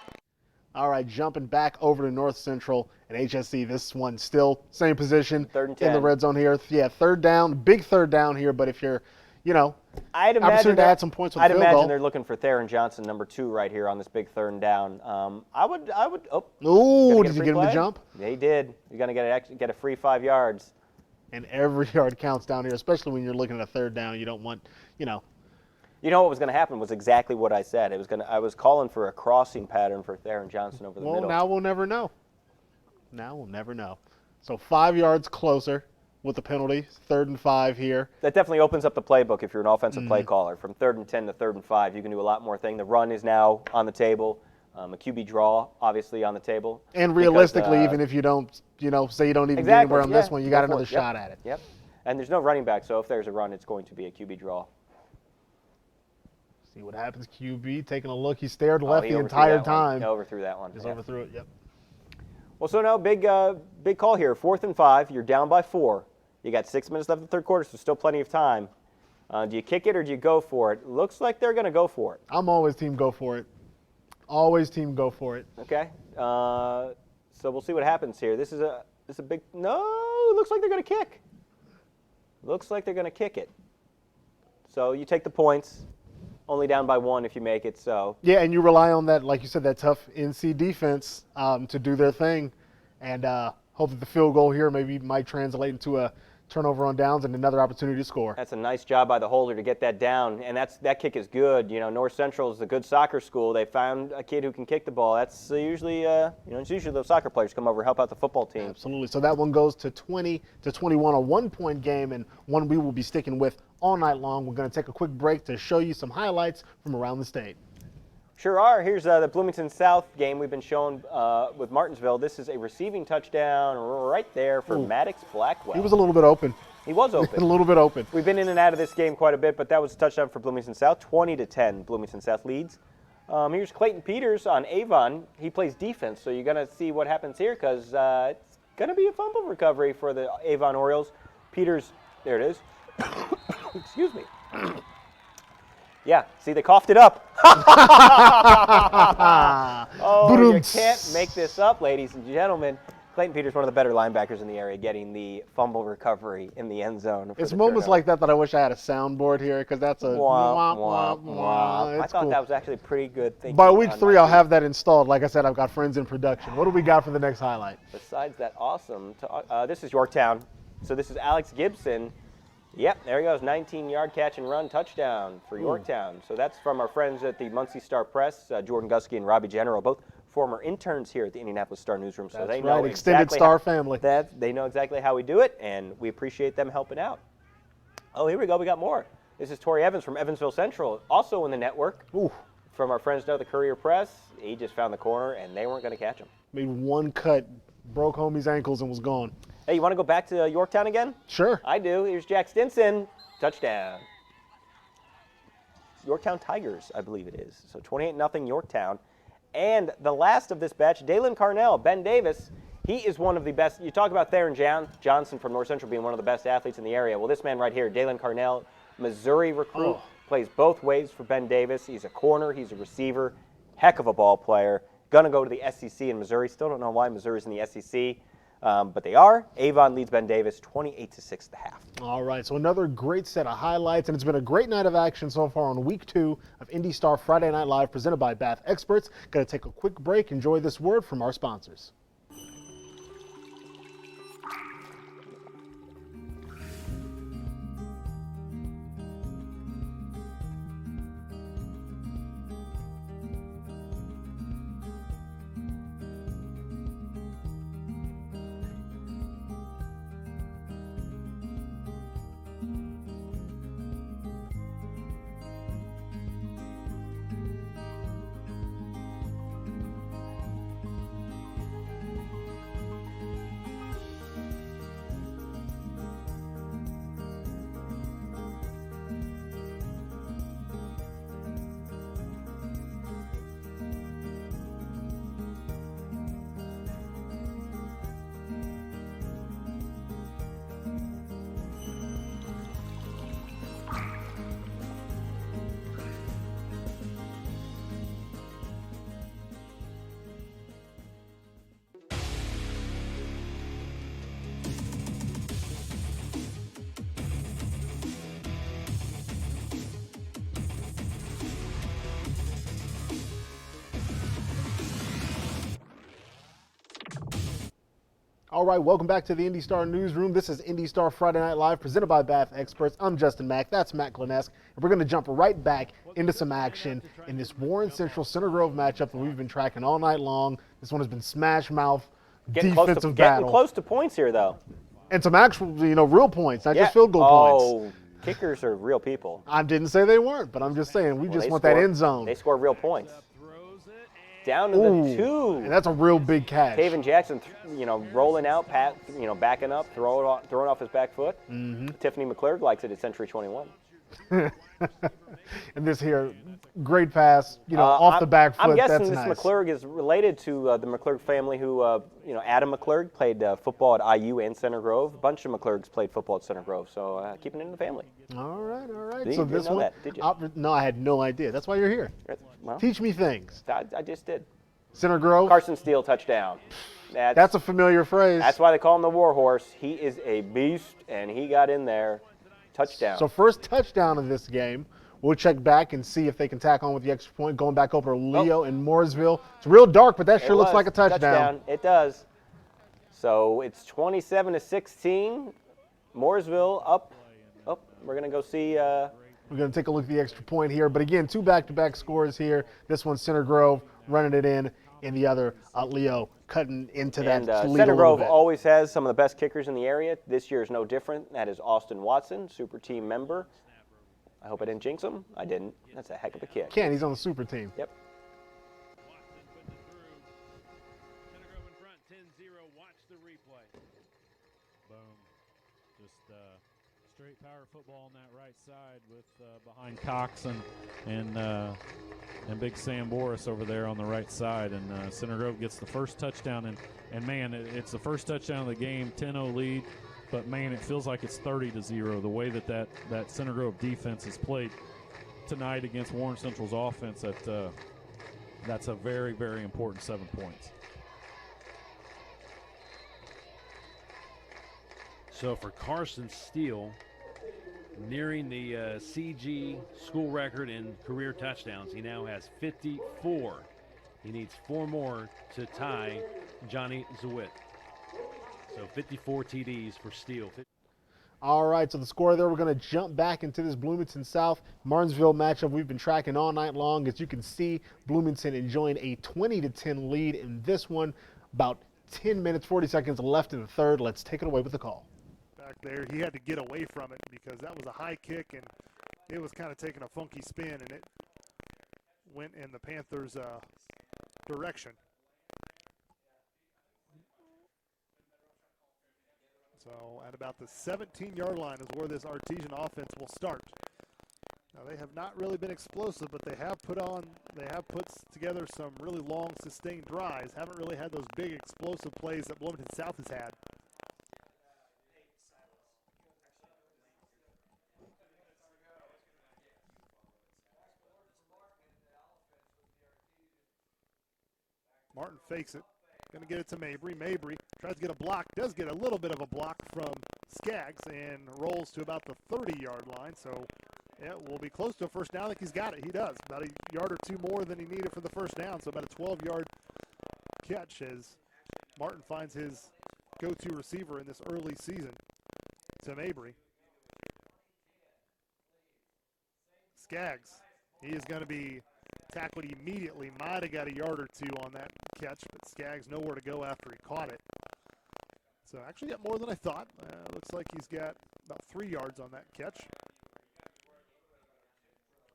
All right, jumping back over to North Central and HSC. This one still same position 3rd and 10. in the red zone here. Yeah, 3rd down, big 3rd down here. But if you're, I'd imagine opportunity to add some points with I'd field imagine goal. they're looking for Theron Johnson, number 2, right here on this big 3rd and down. I would. Oh. Ooh, Did you get him to jump? They did. You're gonna get a free 5 yards. And every yard counts down here, especially when you're looking at a 3rd down. You don't want, You know what was going to happen was exactly what I said. I was calling for a crossing pattern for Theron Johnson over the middle. Well, now we'll never know. Now we'll never know. So 5 yards closer with the penalty, 3rd and 5 here. That definitely opens up the playbook if you're an offensive play caller. From 3rd and 10 to 3rd and 5, you can do a lot more things. The run is now on the table. A QB draw, obviously, on the table. And realistically, even if you don't, say you don't even get anywhere on this one, you got another shot at it. Yep. And there's no running back, so if there's a run, it's going to be a QB draw. See what happens. QB taking a look. He stared left the entire time. He overthrew that one. Just overthrew it. Yep. Well, so now big call here. 4th and 5. You're down by 4. You got 6 minutes left in the 3rd quarter, so still plenty of time. Do you kick it or do you go for it? Looks like they're going to go for it. I'm always team go for it. Always team go for it. Okay. So we'll see what happens here. This is a big. No, it looks like they're going to kick. Looks like they're going to kick it. So you take the points. Only down by 1 if you make it. So yeah, and you rely on that, like you said, that tough NC defense to do their thing, and hope that the field goal here maybe might translate into a turnover on downs and another opportunity to score. That's a nice job by the holder to get that down, and that kick is good. North Central is a good soccer school. They found a kid who can kick the ball. That's usually, it's usually those soccer players come over and help out the football team. Absolutely. So that one goes to 20-21, a 1-point game, and one we will be sticking with all night long. We're going to take a quick break to show you some highlights from around the state. Sure are. Here's the Bloomington South game we've been showing with Martinsville. This is a receiving touchdown right there for Maddox Blackwell. He was a little bit open. He was open. A little bit open. We've been in and out of this game quite a bit, but that was a touchdown for Bloomington South. 20-10, Bloomington South leads. Here's Clayton Peters on Avon. He plays defense, so you're going to see what happens here because it's going to be a fumble recovery for the Avon Orioles. Peters, there it is. Excuse me. Yeah, see, they coughed it up. Oh, you can't make this up, ladies and gentlemen. Clayton Peters, one of the better linebackers in the area, getting the fumble recovery in the end zone. It's moments like that I wish I had a soundboard here because that's a wah, wah, wah. I thought that was actually a pretty good thing. By week 3, I'll have that installed. Like I said, I've got friends in production. What do we got for the next highlight? Besides that, awesome. This is Yorktown. So this is Alex Gibson. Yep, there he goes, 19-yard catch and run touchdown for Yorktown. So that's from our friends at the Muncie Star Press, Jordan Gusky and Robbie General, both former interns here at the Indianapolis Star Newsroom. So they know extended Star family. They know exactly how we do it, and we appreciate them helping out. Oh, here we go. We got more. This is Tori Evans from Evansville Central, also in the network. Ooh. From our friends at the Courier Press. He just found the corner, and they weren't going to catch him. Made one cut, broke homie's ankles, and was gone. Hey, you want to go back to Yorktown again? Sure. I do. Here's Jack Stinson. Touchdown. Yorktown Tigers, I believe it is. So 28-0 Yorktown. And the last of this batch, Dalen Carnell, Ben Davis. He is one of the best. You talk about Theron Johnson from North Central being one of the best athletes in the area. Well, this man right here, Dalen Carnell, Missouri recruit, plays both ways for Ben Davis. He's a corner. He's a receiver. Heck of a ball player. Going to go to the SEC in Missouri. Still don't know why Missouri's in the SEC. But they are. Avon leads Ben Davis 28-6 at the half. All right, so another great set of highlights, and it's been a great night of action so far on week 2 of IndyStar Friday Night Live presented by Bath Experts. Going to take a quick break. Enjoy this word from our sponsors. All right, welcome back to the IndyStar Newsroom. This is IndyStar Friday Night Live, presented by Bath Experts. I'm Justin Mack. That's Matt Klinesk. And we're going to jump right back into some action in this Warren Central Center Grove matchup that we've been tracking all night long. This one has been smash mouth defensive battle. Getting close to points here, though. And some actual, real points, not just field goal points. Kickers are real people. I didn't say they weren't, but I'm just saying we just want that end zone. They score real points. Down to the 2. And that's a real big catch. Taven Jackson, rolling out, backing up, throwing off his back foot. Tiffany McClurg likes it at Century 21. And this here, great pass, off the back foot. I'm guessing that's this nice. McClurg is related to the McClurg family who, Adam McClurg played football at IU and Center Grove. A bunch of McClurgs played football at Center Grove, so keeping it in the family. All right. You didn't know that, did you? No, I had no idea. That's why you're here. Well, Teach me things. I just did. Center Grove. Carson Steele touchdown. That's a familiar phrase. That's why they call him the Warhorse. He is a beast, and he got in there. Touchdown. So first touchdown of this game. We'll check back and see if they can tack on with the extra point, going back over Leo and Mooresville. It's real dark, but that sure looks like a touchdown. It does. So it's 27-16. Mooresville up. Oh, we're going to go see. We're going to take a look at the extra point here. But again, 2 back-to-back scores here. This one, Center Grove running it in, and the other, Leo cutting into that lead Center a Grove bit. always has some of the best kickers in the area. This year is no different. That is Austin Watson, super team member. I hope I didn't jinx him. I didn't. That's a heck of a kick. Ken, he's on the super team. Yep. Center Grove in front, 10-0. Watch the replay. Boom. Just straight power football on that right side with behind Cox and Big Sam Boris over there on the right side. And Center Grove gets the first touchdown. And man, it's the first touchdown of the game, 10-0 lead. But, man, it feels like it's 30-0. The way that Center Grove defense has played tonight against Warren Central's offense, that's a very, very important 7 points. So for Carson Steele, nearing the CG school record in career touchdowns, he now has 54. He needs 4 more to tie Johnny Zwitt. So 54 TDs for Steele. All right, so the score there, we're going to jump back into this Bloomington South Martinsville matchup we've been tracking all night long. As you can see, Bloomington enjoying a 20-10 lead in this one. About 10 minutes, 40 seconds left in the third. Let's take it away with the call. Back there, he had to get away from it because that was a high kick, and it was kind of taking a funky spin, and it went in the Panthers' direction. So at about the 17-yard line is where this Artesian offense will start. Now they have not really been explosive, but they have put together some really long sustained drives. Haven't really had those big explosive plays that Bloomington South has had. Martin fakes it. Going to get it to Mabry. Mabry tries to get a block, does get a little bit of a block from Skaggs, and rolls to about the 30-yard line. So it will be close to a first down. I think he's got it. He does. About a yard or 2 more than he needed for the first down. So about a 12-yard catch as Martin finds his go-to receiver in this early season to Mabry. Skaggs, he is going to be tackled immediately. Might have got a yard or 2 on that catch, but Skaggs nowhere to go after he caught it. So actually got more than I thought. Looks like he's got about 3 yards on that catch.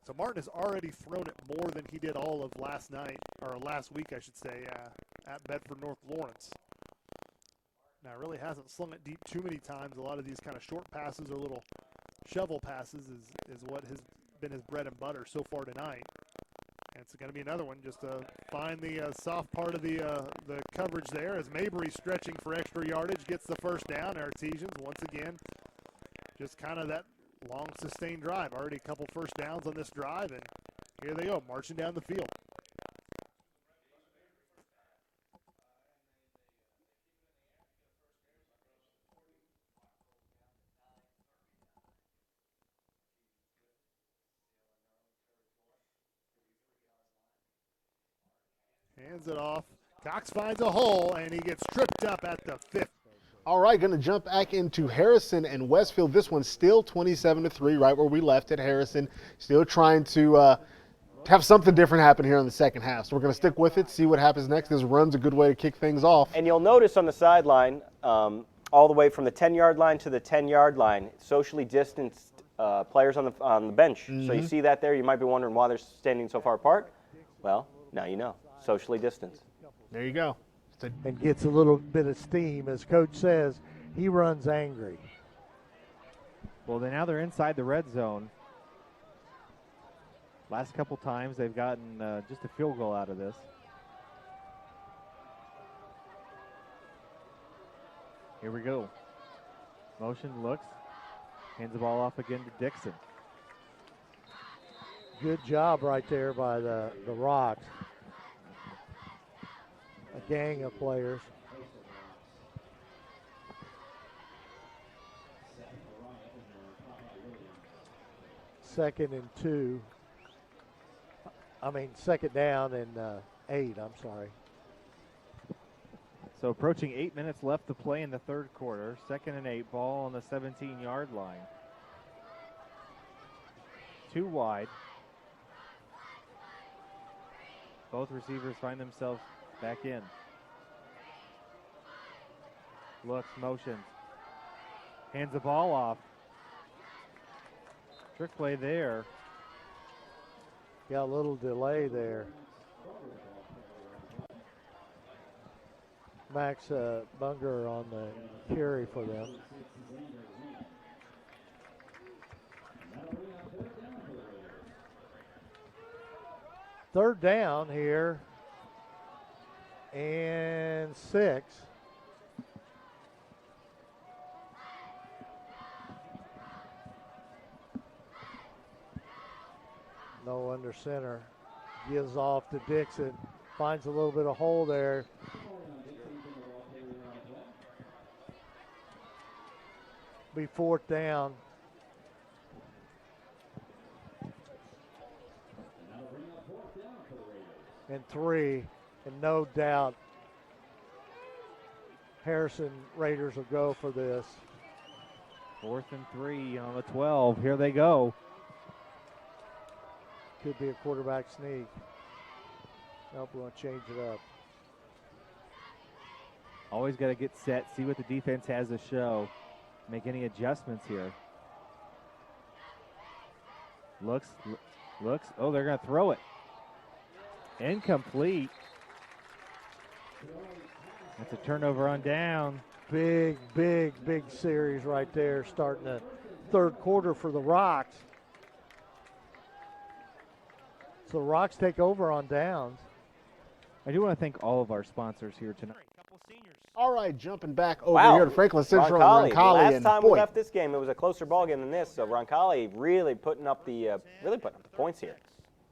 So Martin has already thrown it more than he did all of last night, or last week, I should say, at Bedford North Lawrence. Now, really hasn't slung it deep too many times. A lot of these kind of short passes or little shovel passes is what has been his bread and butter so far tonight. And it's going to be another one just to find the soft part of the coverage there as Mabry stretching for extra yardage gets the first down. Artesians, once again, just kind of that long sustained drive. Already a couple first downs on this drive, and here they go, marching down the field. Hands it off. Cox finds a hole, and he gets tripped up at the 5. All right, going to jump back into Harrison and Westfield. This one's still 27-3, right where we left it. Harrison still trying to have something different happen here in the second half. So we're going to stick with it, see what happens next. This run's a good way to kick things off. And you'll notice on the sideline, all the way from the 10-yard line to the 10-yard line, socially distanced players on the bench. So you see that there. You might be wondering why they're standing so far apart. Well, now you know. Socially distanced. There you go. And gets a little bit of steam. As Coach says, he runs angry. Well, now they're inside the red zone. Last couple times they've gotten just a field goal out of this. Here we go. Motion, looks, hands the ball off again to Dixon. Good job right there by the Rocks. A gang of players. Second down and 8, I'm sorry. So approaching 8 minutes left to play in the third quarter. 2nd and 8, ball on the 17-yard line. 2 wide. Both receivers find themselves back in. Looks, motions. Hands the ball off. Trick play there. Got a little delay there. Max Bunger on the carry for them. Third down here and 6. No under center. Gives off to Dixon. Finds a little bit of hole there. Be 4th down. And 3. And no doubt Harrison Raiders will go for this. 4th and 3 on the 12. Here they go. Could be a quarterback sneak. Nope, we want to change it up. Always got to get set, see what the defense has to show. Make any adjustments here. Looks. Oh, they're going to throw it. Incomplete. That's a turnover on down. Big series right there starting the third quarter for the Rocks. So Rocks take over on downs. I do want to thank all of our sponsors here tonight. All right, jumping back over here to Franklin Central and Roncalli. Last time we left this game, it was a closer ball game than this. So Roncalli really putting up the points here.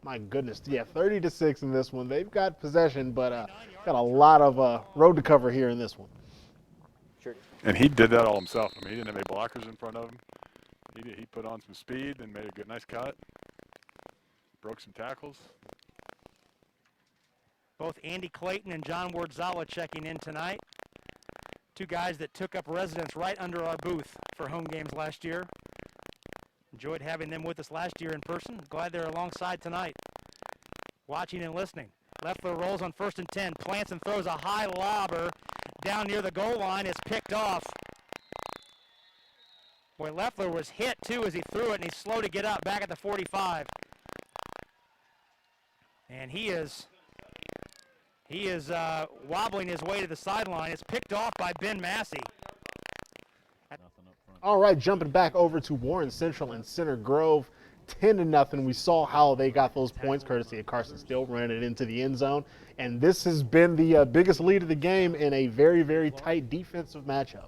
My goodness, yeah, 30-6 in this one. They've got possession, but got a lot of road to cover here in this one. Sure. And he did that all himself. I mean, he didn't have any blockers in front of him. He put on some speed and made a nice cut. Broke some tackles. Both Andy Clayton and John Wardzala checking in tonight. 2 guys that took up residence right under our booth for home games last year. Enjoyed having them with us last year in person. Glad they're alongside tonight. Watching and listening. Leffler rolls on 1st and 10. Plants and throws a high lobber down near the goal line. It's picked off. Boy, Leffler was hit too as he threw it, and he's slow to get up back at the 45. And he is wobbling his way to the sideline. It's picked off by Ben Massey. All right, jumping back over to Warren Central and Center Grove, 10-0. We saw how they got those points courtesy of Carson Steele running it into the end zone. And this has been the biggest lead of the game in a very, very tight defensive matchup.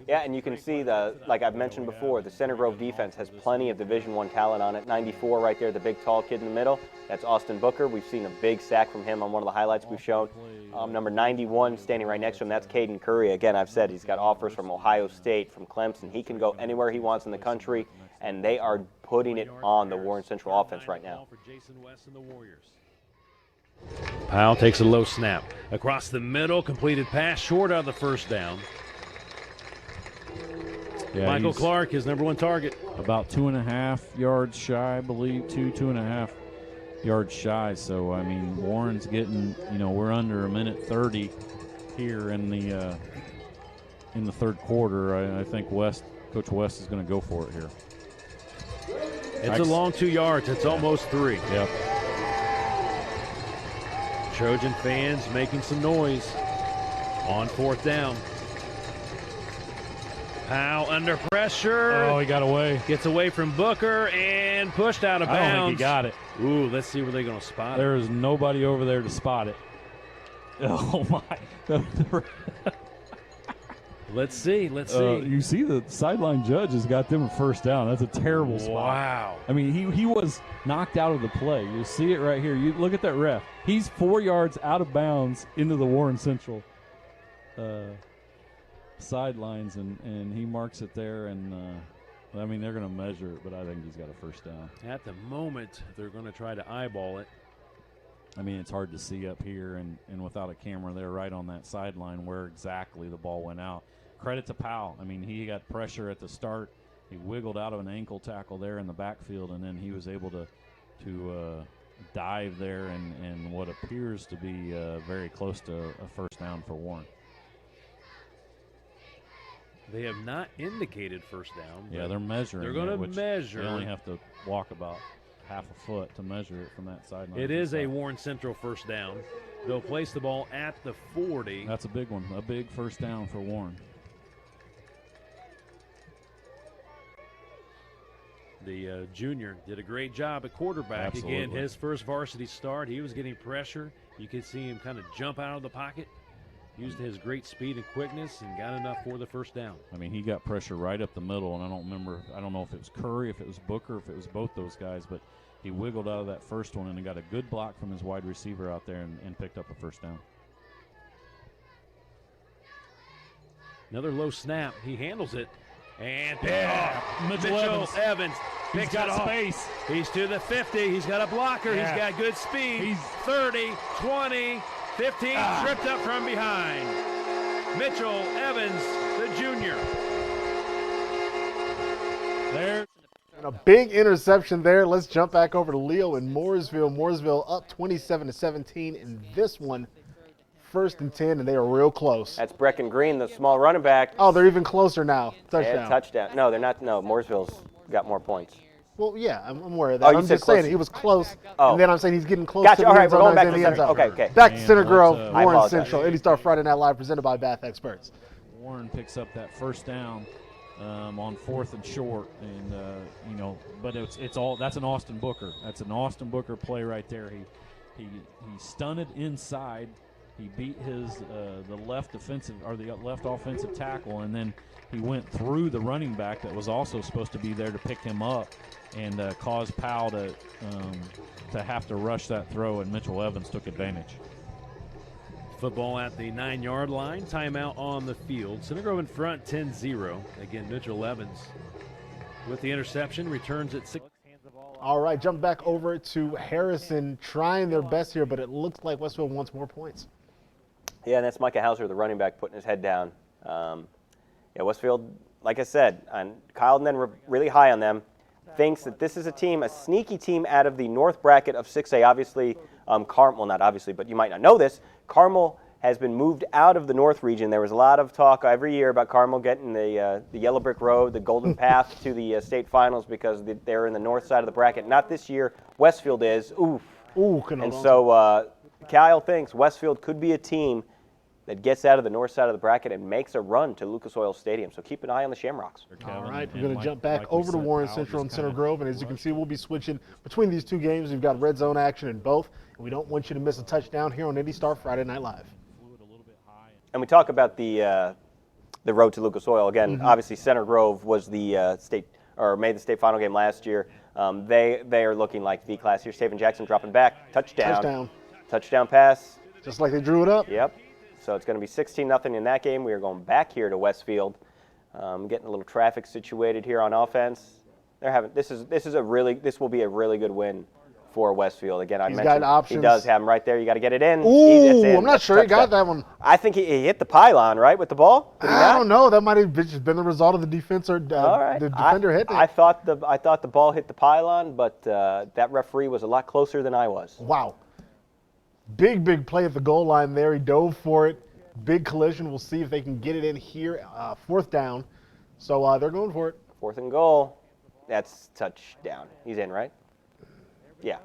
Yeah, and you can see, like I've mentioned before, the Center Grove defense has plenty of Division I talent on it. 94 right there, the big, tall kid in the middle. That's Austin Booker. We've seen a big sack from him on one of the highlights we've shown. Number 91 standing right next to him, that's Caden Curry. Again, I've said he's got offers from Ohio State, from Clemson. He can go anywhere he wants in the country, and they are putting it on the Warren Central offense right now. Powell takes a low snap. Across the middle, completed pass, short of the first down. Yeah, Michael he's Clark, his number one target. about 2.5 yards shy, I believe, 2.5 yards shy. So, I mean, Warren's getting, we're under a minute 30 here in the third quarter. I think Coach West is going to go for it here. It's a long 2 yards. It's almost 3. Yep. Trojan fans making some noise on 4th down. Powell under pressure. Oh, he got away. Gets away from Booker and pushed out of bounds. I don't think he got it. Ooh, let's see where they're going to spot it. There is nobody over there to spot it. Oh, my. Let's see. You see the sideline judge has got them a first down. That's a terrible spot. Wow. I mean, he was knocked out of the play. You see it right here. You look at that ref. He's 4 yards out of bounds into the Warren Central sidelines, and he marks it there. And, I mean, they're going to measure it, but I think he's got a first down. At the moment, they're going to try to eyeball it. I mean, it's hard to see up here and without a camera there right on that sideline where exactly the ball went out. Credit to Powell. I mean, he got pressure at the start. He wiggled out of an ankle tackle there in the backfield, and then he was able to dive there and what appears to be very close to a first down for Warren. They have not indicated first down. Yeah, they're measuring. They're going to measure. They only have to walk about half a foot to measure it from that sideline. It is a Warren Central first down. They'll place the ball at the 40. That's a big one, a big first down for Warren. The junior did a great job at quarterback. Absolutely. Again, his first varsity start. He was getting pressure. You could see him kind of jump out of the pocket. Used his great speed and quickness and got enough for the first down. I mean, he got pressure right up the middle, and I don't know if it was Curry, if it was Booker, if it was both those guys, but he wiggled out of that first one and he got a good block from his wide receiver out there and picked up a first down. Another low snap. He handles it. And Mitchell Evans He's picks got it off. space. He's to the 50. He's got a blocker. Yeah. He's got good speed. He's 30, 20, 15, tripped up from behind. Mitchell Evans, the junior. There. And a big interception there. Let's jump back over to Leo in Mooresville. Mooresville up 27-17 in this one. 1st and 10, and they are real close. That's Brecken Green, the small running back. Oh, they're even closer now. Touchdown. Yeah, touchdown. No, they're not. No, Mooresville's got more points. Well, yeah, I'm aware of that. Oh, you I'm said just saying close. he was close, Oh. and then I'm saying he's getting close Gotcha. to the All right, end we're zone. going back and to the end center. zone. Okay. Back to Man, Center Grove, I Warren apologize. Central, IndyStar Friday Night Live, presented by Bath Experts. Warren picks up that first down on 4th and short, and but it's all that's an Austin Booker. That's an Austin Booker play right there. He stunted inside. He beat the left offensive tackle, and then he went through the running back that was also supposed to be there to pick him up, and caused Powell to have to rush that throw, and Mitchell Evans took advantage. Football at the 9-yard line. Timeout on the field. Center Grove in front, 10-0. Again, Mitchell Evans with the interception, returns at 6. All right, jump back over to Harrison, trying their best here, but it looks like Westfield wants more points. Yeah, and that's Micah Hauser, the running back, putting his head down. Westfield, like I said, and Kyle and then really high on them, thinks that this is a sneaky team out of the north bracket of 6A. Obviously, well, not obviously, but you might not know this, Carmel has been moved out of the north region. There was a lot of talk every year about Carmel getting the yellow brick road, the golden path to the state finals because they're in the north side of the bracket. Not this year. Westfield is. Oof. Ooh, and so Kyle thinks Westfield could be a team that gets out of the north side of the bracket and makes a run to Lucas Oil Stadium. So keep an eye on the Shamrocks. All right, we're going to jump back over to Warren Central and Center Grove, and as you can see, we'll be switching between these two games. We've got red zone action in both, and we don't want you to miss a touchdown here on IndyStar Friday Night Live. And we talk about the road to Lucas Oil again. Obviously, Center Grove was the made the state final game last year. They are looking like the class here. Steven Jackson dropping back, touchdown pass, just like they drew it up. Yep. So it's going to be 16-0 in that game. We are going back here to Westfield, getting a little traffic situated here on offense. This will be a really good win for Westfield. Again, I He's got mentioned options. he does have him right there. You got to get it in. Ooh, in. I'm not That's sure he got touchdown. that one. I think he hit the pylon, right, with the ball? Did he I not? don't know. That might have just been the result of the defense or All right. the defender hitting I it. thought the ball hit the pylon, but that referee was a lot closer than I was. Wow. Big play at the goal line there. He dove for it. Big collision. We'll see if they can get it in here. 4th down. So they're going for it. 4th and goal. That's touchdown. He's in, right? Yeah.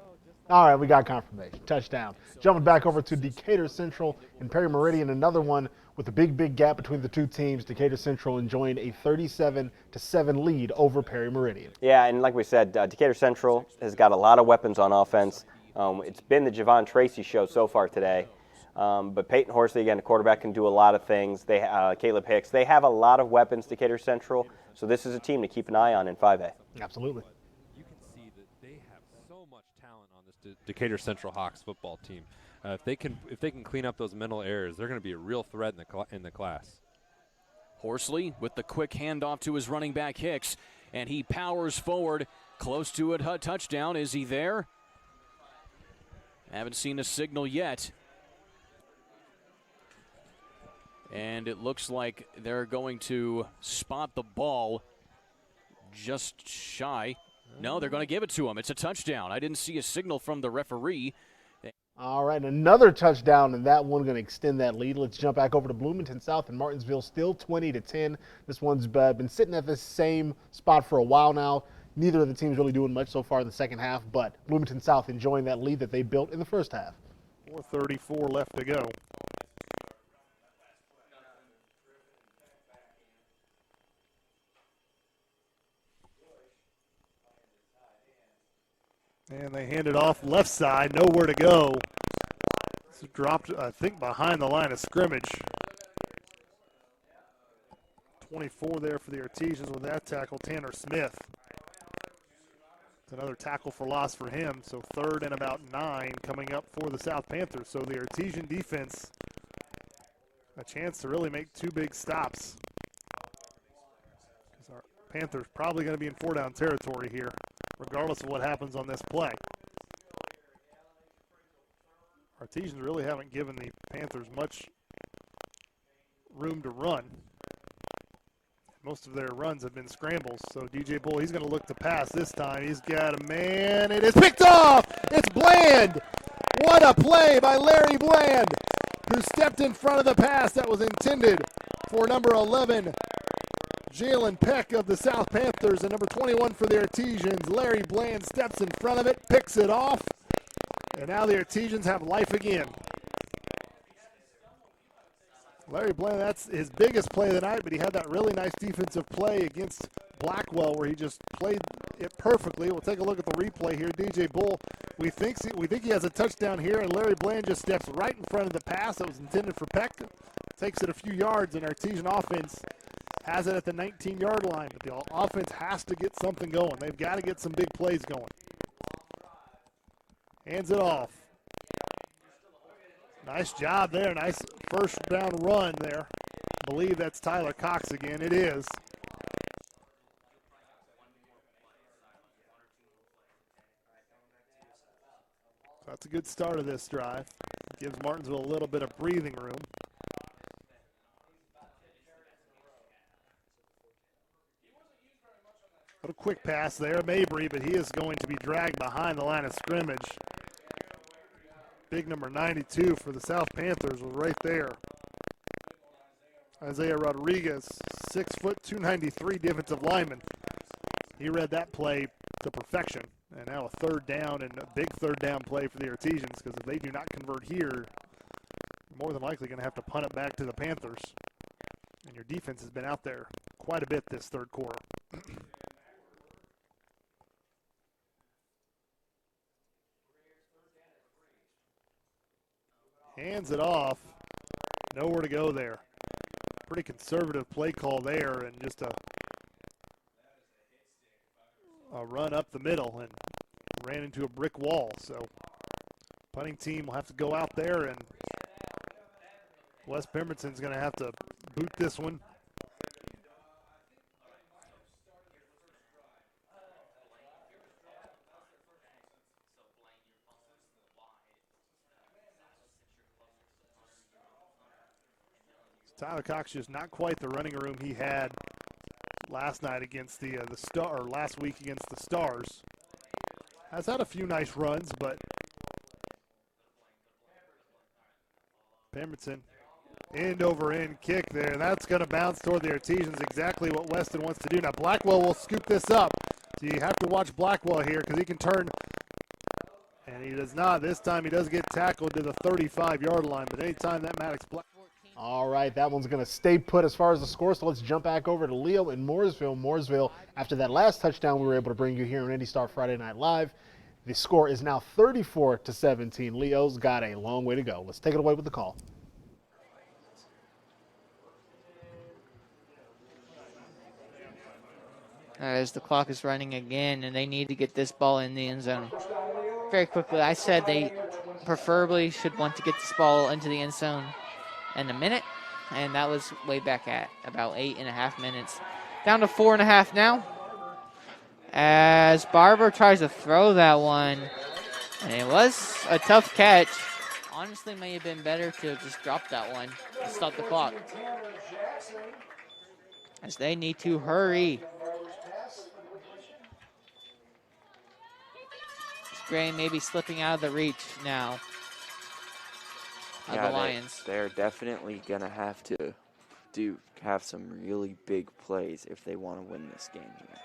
All right, we got confirmation. Touchdown. Jumping back over to Decatur Central and Perry Meridian, another one with a big gap between the two teams. Decatur Central enjoying a 37-7 lead over Perry Meridian. Yeah, and like we said, Decatur Central has got a lot of weapons on offense. It's been the Javon Tracy show so far today. But Peyton Horsley, again, the quarterback, can do a lot of things. Caleb Hicks, they have a lot of weapons, Decatur Central. So this is a team to keep an eye on in 5A. Absolutely. You can see that they have so much talent on this Decatur Central Hawks football team. If they can clean up those mental errors, they're going to be a real threat in the class. Horsley with the quick handoff to his running back Hicks, and he powers forward, close to a touchdown. Is he there? Haven't seen a signal yet. And it looks like they're going to spot the ball just shy. No, they're going to give it to him. It's a touchdown. I didn't see a signal from the referee. All right, another touchdown, and that one going to extend that lead. Let's jump back over to Bloomington South and Martinsville, still 20-10. This one's been sitting at the same spot for a while now. Neither of the teams really doing much so far in the second half, but Bloomington South enjoying that lead that they built in the first half. 4:34 left to go. And they hand it off left side, nowhere to go. It's dropped, I think, behind the line of scrimmage. 24 there for the Artesians with that tackle, Tanner Smith. It's another tackle for loss for him, so 3rd and about 9 coming up for the South Panthers. So the Artesian defense, a chance to really make 2 big stops. Because our Panthers probably going to be in 4-down territory here, regardless of what happens on this play. Artesians really haven't given the Panthers much room to run. Most of their runs have been scrambles. So DJ Bull, he's going to look to pass this time. He's got a man. It is picked off. It's Bland. What a play by Larry Bland, who stepped in front of the pass that was intended for number 11, Jalen Peck of the South Panthers, and number 21 for the Artesians. Larry Bland steps in front of it, picks it off, and now the Artesians have life again. Larry Bland, that's his biggest play of the night, but he had that really nice defensive play against Blackwell where he just played it perfectly. We'll take a look at the replay here. DJ Bull, we think he has a touchdown here, and Larry Bland just steps right in front of the pass that was intended for Peck. Takes it a few yards, and Artesian offense has it at the 19-yard line, but the offense has to get something going. They've got to get some big plays going. Hands it off. Nice job there. Nice first down run there. I believe that's Tyler Cox again. It is. So that's a good start of this drive. Gives Martinsville a little bit of breathing room. What a quick pass there, Mabry, but he is going to be dragged behind the line of scrimmage. Big number 92 for the South Panthers was right there. Isaiah Rodriguez, 6 foot, 293 defensive lineman. He read that play to perfection. And now a 3rd down and a big 3rd down play for the Artesians, because if they do not convert here, more than likely going to have to punt it back to the Panthers. And your defense has been out there quite a bit this 3rd quarter. Hands it off. Nowhere to go there. Pretty conservative play call there, and just a run up the middle and ran into a brick wall. So punting team will have to go out there, and Wes Pemberton's going to have to boot this one. Tyler Cox just not quite the running room he had last night against the Star, or last week against the Stars. Has had a few nice runs, but Pemberton end over end kick there, and that's going to bounce toward the Artesians, exactly what Weston wants to do. Now Blackwell will scoop this up, so you have to watch Blackwell here because he can turn, and he does not. This time he does get tackled to the 35-yard line, but anytime that Maddox Black. All right, that one's going to stay put as far as the score, so let's jump back over to Leo in Mooresville. Mooresville, after that last touchdown we were able to bring you here on IndyStar Friday Night Live, the score is now 34-17. Leo's got a long way to go. Let's take it away with the call. As the clock is running again, and they need to get this ball in the end zone very quickly. I said they preferably should want to get this ball into the end zone in a minute, and that was way back at about 8.5 minutes. Down to 4.5 now. As Barber tries to throw that one, and it was a tough catch. Honestly, may have been better to just drop that one and stop the clock, as they need to hurry. Gray maybe slipping out of the reach now of the Lions. They're definitely going to have to have some really big plays if they want to win this game here.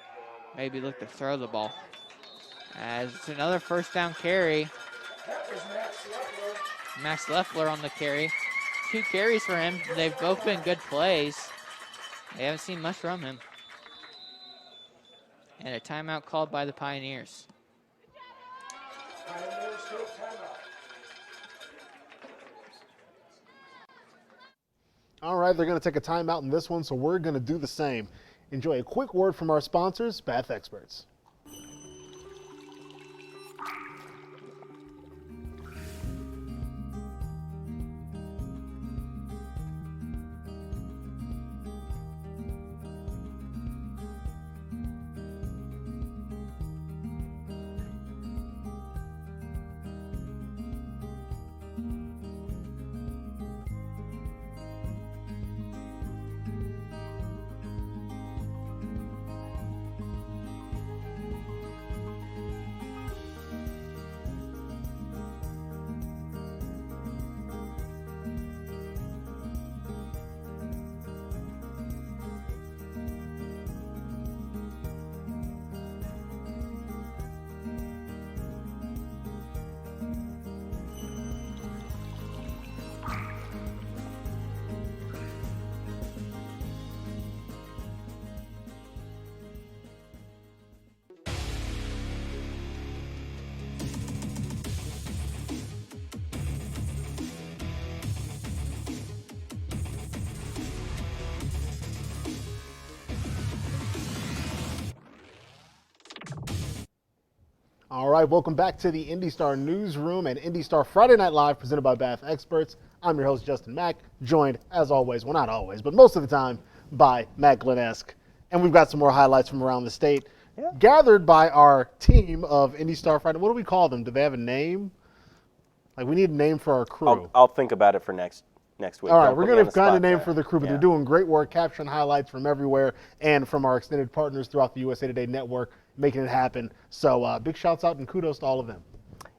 Maybe look to throw the ball. As it's another first down carry. Max Leffler on the carry. 2 carries for him. They've both been good plays. They haven't seen much from him. And a timeout called by the Pioneers. All right, they're going to take a timeout in this one, so we're going to do the same. Enjoy a quick word from our sponsors, Bath Experts. All right, welcome back to the IndyStar Newsroom and IndyStar Friday Night Live presented by Bath Experts. I'm your host, Justin Mack, joined, as always, well, not always, but most of the time, by Matt Glennesk. And we've got some more highlights from around the state, gathered by our team of IndyStar Friday. What do we call them? Do they have a name? Like, we need a name for our crew. I'll think about it for next week. All right, we're going to find a name for the crew, but they're doing great work, capturing highlights from everywhere and from our extended partners throughout the USA Today network, making it happen. So big shouts out and kudos to all of them.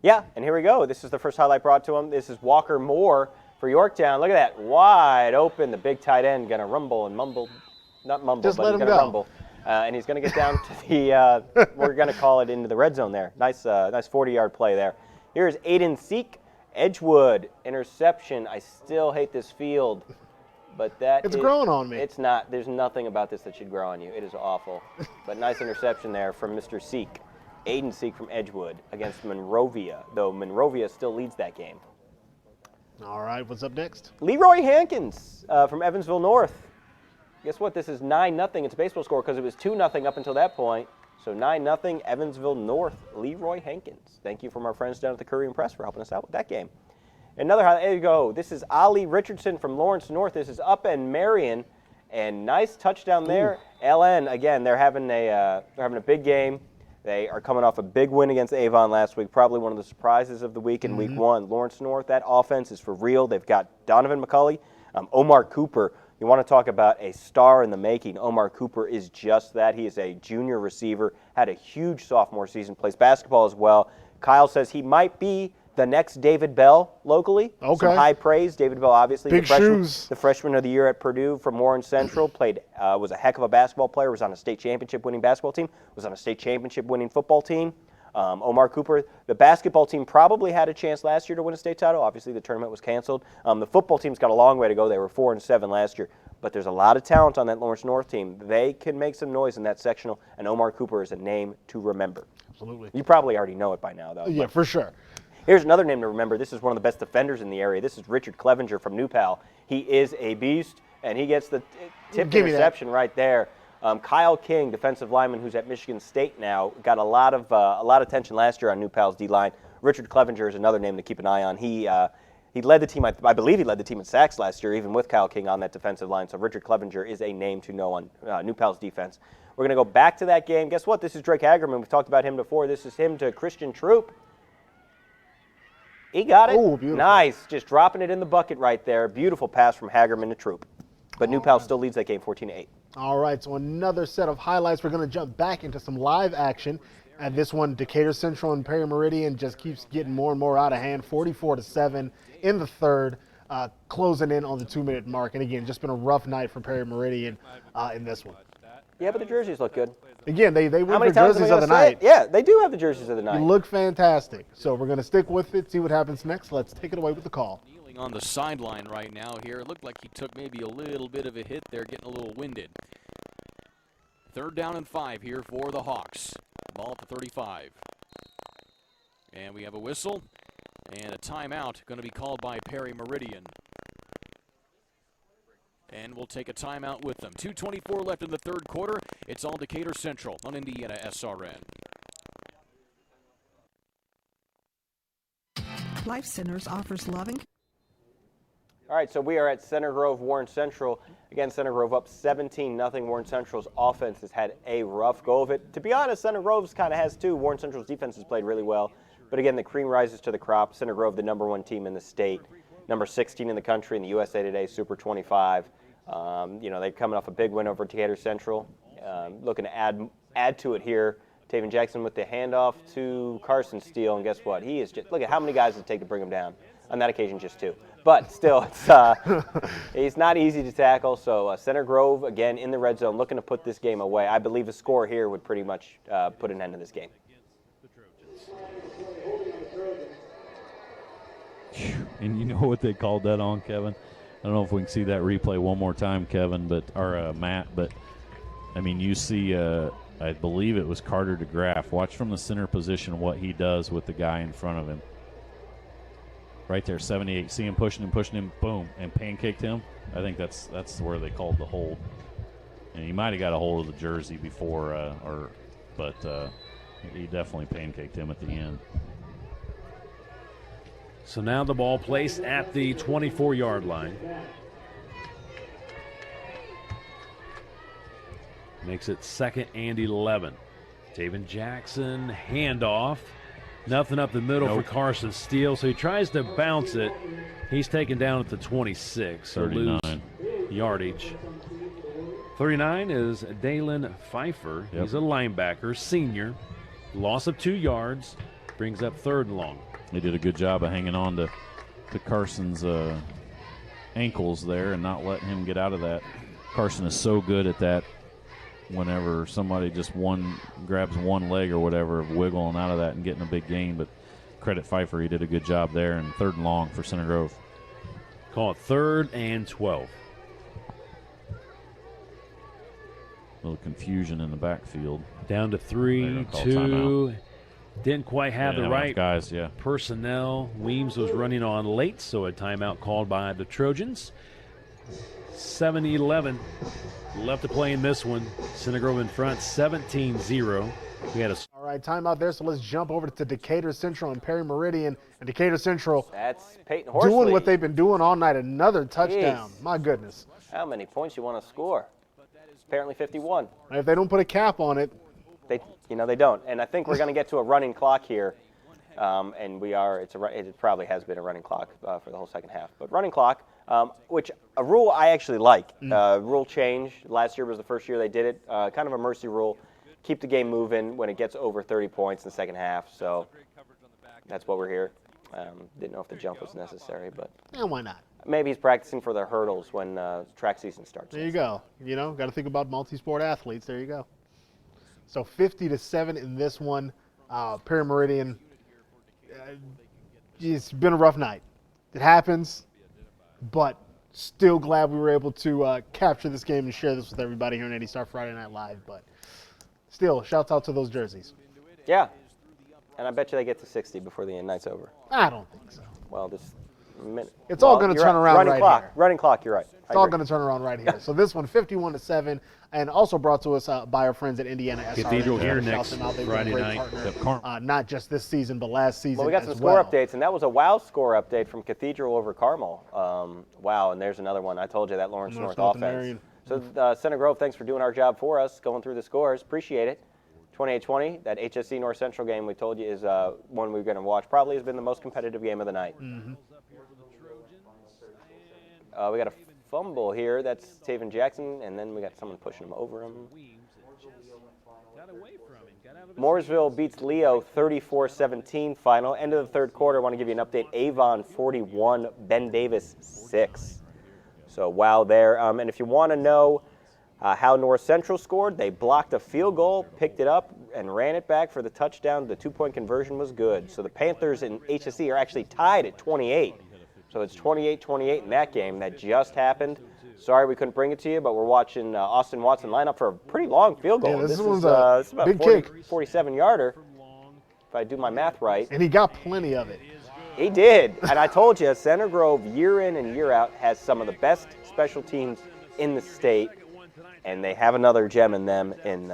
Yeah, and here we go. This is the first highlight brought to him. This is Walker Moore for Yorktown. Look at that, wide open. The big tight end going to rumble and mumble. Not mumble, just but let he's him going to go. rumble. And he's going to get down to the, we're going to call it into the red zone there. Nice 40-yard play there. Here's Aiden Seek. Edgewood, interception. I still hate this field, but it's growing on me. It's not. There's nothing about this that should grow on you. It is awful. But nice interception there from Mr. Seek. Aiden Seek from Edgewood against Monrovia, though Monrovia still leads that game. All right, what's up next? Leroy Hankins from Evansville North. Guess what? This is 9-0. It's a baseball score because it was 2-0 up until that point. So 9-0, Evansville North, Leroy Hankins. Thank you from our friends down at the Courier Press for helping us out with that game. Another highlight, there you go. This is Ollie Richardson from Lawrence North. This is Up and Marion, and nice touchdown there. Ooh. LN, again, they're having a big game. They are coming off a big win against Avon last week, probably one of the surprises of the week in week one. Lawrence North, that offense is for real. They've got Donovan McCulley, Omar Cooper, you want to talk about a star in the making. Omar Cooper is just that. He is a junior receiver, had a huge sophomore season, plays basketball as well. Kyle says he might be the next David Bell locally. Okay. Some high praise. David Bell, obviously, Big shoes. The freshman of the year at Purdue from Warren Central, was a heck of a basketball player, was on a state championship winning basketball team, was on a state championship winning football team. Omar Cooper, the basketball team probably had a chance last year to win a state title. Obviously, the tournament was canceled. The football team's got a long way to go. They were 4-7 last year. But there's a lot of talent on that Lawrence North team. They can make some noise in that sectional, and Omar Cooper is a name to remember. Absolutely. You probably already know it by now, though. Yeah, for sure. Here's another name to remember. This is one of the best defenders in the area. This is Richard Clevenger from New Pal. He is a beast, and he gets the tip interception right there. Kyle King, defensive lineman who's at Michigan State now, got a lot of attention last year on New Pal's D-line. Richard Clevenger is another name to keep an eye on. He led the team, I believe he led the team in sacks last year, even with Kyle King on that defensive line. So Richard Clevenger is a name to know on New Pal's defense. We're going to go back to that game. Guess what? This is Drake Hagerman. We've talked about him before. This is him to Christian Troop. He got it. Oh, beautiful. Nice. Just dropping it in the bucket right there. Beautiful pass from Hagerman to Troop. But New Pal still leads that game 14-8. All right, so another set of highlights. We're going to jump back into some live action. And this one, Decatur Central and Perry Meridian just keeps getting more and more out of hand. 44-7 in the third, closing in on the 2-minute mark. And again, just been a rough night for Perry Meridian in this one. Yeah, but the jerseys look good. Again, they How win many the times am I jerseys of gonna the say night. it? Yeah, they do have the jerseys of the night. You look fantastic. So we're going to stick with it, see what happens next. Let's take it away with the call. Kneeling on the sideline right now here. It looked like he took maybe a little bit of a hit there, getting a little winded. 3rd down and 5 here for the Hawks. Ball at the 35. And we have a whistle and a timeout going to be called by Perry Meridian. And we'll take a timeout with them. 2:24 left in the third quarter. It's all Decatur Central on Indiana SRN. Life Centers offers loving. All right, so we are at Center Grove, Warren Central. Again, Center Grove up 17-0. Warren Central's offense has had a rough go of it. To be honest, Center Grove's kind of has too. Warren Central's defense has played really well. But again, the cream rises to the crop. Center Grove, the #1 team in the state, number 16 in the country in the USA Today Super 25. They're coming off a big win over Decatur Central. Looking to add to it here. Taven Jackson with the handoff to Carson Steele, and guess what? He is just, look at how many guys it take to bring him down. On that occasion, just 2. But still, he's not easy to tackle. So Center Grove, again, in the red zone, looking to put this game away. I believe a score here would pretty much put an end to this game. And you know what they called that on, Kevin? I don't know if we can see that replay one more time, Kevin, or Matt, but, I mean, you see, I believe it was Carter DeGraff. Watch from the center position what he does with the guy in front of him. Right there, 78. See him pushing him, boom, and pancaked him. I think that's where they called the hold. And he might have got a hold of the jersey before, but he definitely pancaked him at the end. So now the ball placed at the 24-yard line. Makes it 2nd and 11. Taven Jackson, handoff. Nothing up the middle for Carson Steele, so he tries to bounce it. He's taken down at the 26, so 39. lose yardage. 39 is Dalen Pfeiffer. Yep. He's a linebacker, senior. Loss of 2 yards, brings up 3rd and long. They did a good job of hanging on to Carson's ankles there and not letting him get out of that. Carson is so good at that. Whenever somebody just grabs one leg or whatever, of wiggling out of that and getting a big gain. But credit Pfeiffer, he did a good job there. And 3rd and long for Center Grove. Call it 3rd and 12. A little confusion in the backfield. Down to 3, 2. Didn't quite have the right guys, personnel. Weems was running on late, so a timeout called by the Trojans. 7-11 left to play in this one. Center Grove in front, 17-0. We had All right, timeout there, so let's jump over to Decatur Central and Perry Meridian. And Decatur Central That's Peyton Horsley. doing what they've been doing all night. Another touchdown. Jeez. My goodness. How many points you want to score? Apparently 51. And if they don't put a cap on it, they don't. And I think we're going to get to a running clock here. And we are. It probably has been a running clock for the whole second half. But running clock. which a rule I actually like. Rule change. Last year was the first year they did it. Kind of a mercy rule. Keep the game moving when it gets over 30 points in the second half. So that's what we're here. Didn't know if the jump was necessary, but Yeah, why not? maybe he's practicing for the hurdles when track season starts. There you go. You know, got to think about multi-sport athletes. There you go. So 50-7 in this one. Perry Meridian, it's been a rough night. It happens, but still glad we were able to capture this game and share this with everybody here on IndyStar Friday Night Live. But still, shouts out to those jerseys. Yeah, and I bet you they get to 60 before the night's over. I don't think so. Well, just a minute. It's all going to turn around running right clock. here. Running clock, you're right. It's all going to turn around right here. So this one, 51-7, and also brought to us by our friends at Indiana SRN. Cathedral here Shout next them out. They've been a Friday great night. partner, not just this season, but last season. Well, we got some score updates, and that was a WOW score update from Cathedral over Carmel. Wow, and there's another one. I told you that Lawrence North offense. Marion. So Center Grove, thanks for doing our job for us, going through the scores. Appreciate it. 28-20, that HSC North Central game we told you is one we're going to watch. Probably has been the most competitive game of the night. We got a fumble here. That's Taven Jackson, and then we got someone pushing him over him. Mooresville beats Leo 34-17 final. End of the third quarter. I want to give you an update. Avon 41, Ben Davis 6. So wow there. And if you want to know how North Central scored, they blocked a field goal, picked it up, and ran it back for the touchdown. The two-point conversion was good. So the Panthers and HSC are actually tied at 28. So it's 28-28 in that game that just happened. Sorry we couldn't bring it to you, but we're watching Austin Watson line up for a pretty long field goal. Yeah, this is one's a about big 47-yarder, if I do my math right. And he got plenty of it. He did. And I told you, Center Grove, year in and year out, has some of the best special teams in the state. And they have another gem in them in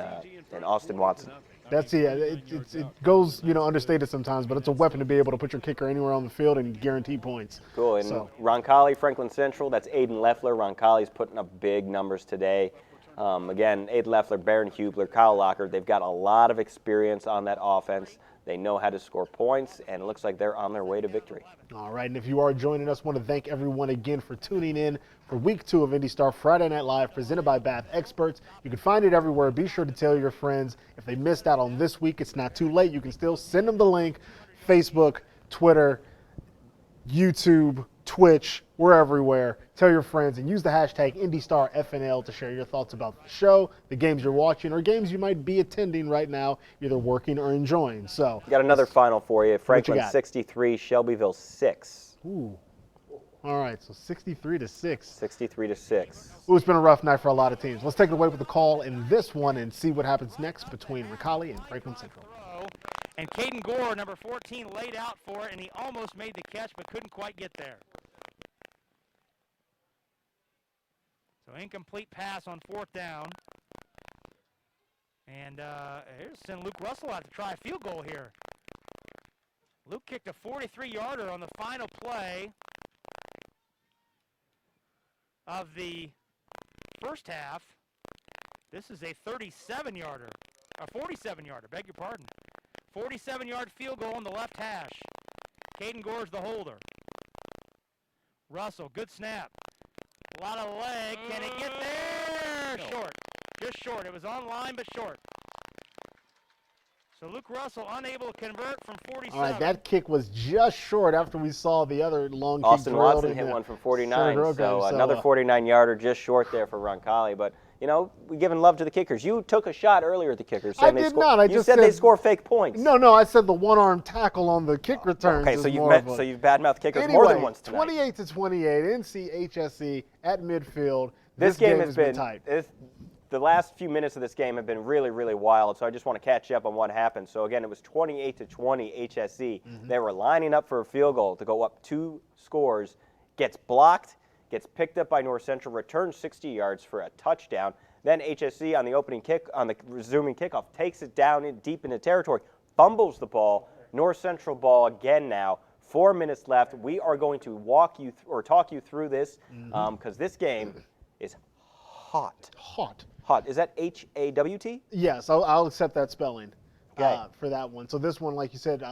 Austin Watson. That's it goes understated sometimes, but it's a weapon to be able to put your kicker anywhere on the field and guarantee points. Cool. And Roncalli, Franklin Central, that's Aiden Leffler. Roncalli's putting up big numbers today. Again, Aiden Leffler, Baron Hubler, Kyle Locker, they've got a lot of experience on that offense. They know how to score points, and it looks like they're on their way to victory. All right, and if you are joining us, I want to thank everyone again for tuning in for Week 2 of IndyStar Friday Night Live, presented by Bath Experts. You can find it everywhere. Be sure to tell your friends. If they missed out on this week, it's not too late. You can still send them the link. Facebook, Twitter, YouTube, Twitch, we're everywhere. Tell your friends and use the hashtag IndyStarFNL to share your thoughts about the show, the games you're watching, or games you might be attending right now, either working or enjoying. So, got another final for you. Franklin 63, Shelbyville 6. Ooh. All right, so 63-6. 63-6. Ooh, it's been a rough night for a lot of teams. Let's take it away with the call in this one and see what happens next between Roncalli and Franklin Central. And Caden Gore, number 14, laid out for it, and he almost made the catch but couldn't quite get there. So incomplete pass on fourth down. And here's send Luke Russell out to try a field goal here. Luke kicked a 43-yarder on the final play of the first half. This is a 37-yarder, a 47-yarder, beg your pardon. 47-yard field goal on the left hash. Caden Gore's the holder. Russell, good snap. A lot of leg. Can he get there? Short. Just short. It was on line, but short. So Luke Russell unable to convert from 47. All right, that kick was just short after we saw the other long kick. Austin Watson hit one from 49, so another 49-yarder just short there for Roncalli. But, we're giving love to the kickers. You took a shot earlier at the kickers. I did not. You said they score fake points. No, I said the one-arm tackle on the kick returns. Okay, so you've badmouthed kickers more than once tonight. 28-28, NC HSC at midfield. This game has been tight. The last few minutes of this game have been really, really wild, so I just want to catch you up on what happened. So, again, it was 28-20 HSC. They were lining up for a field goal to go up 2 scores, gets blocked, gets picked up by North Central, returns 60 yards for a touchdown. Then HSC on the opening kick, on the resuming kickoff, takes it down deep into territory, fumbles the ball. North Central ball again now. 4 minutes left. We are going to talk you through this because this game is hot. Hot. Hot. Is that H-A-W-T? Yes, I'll accept that spelling. for that one. So this one, like you said,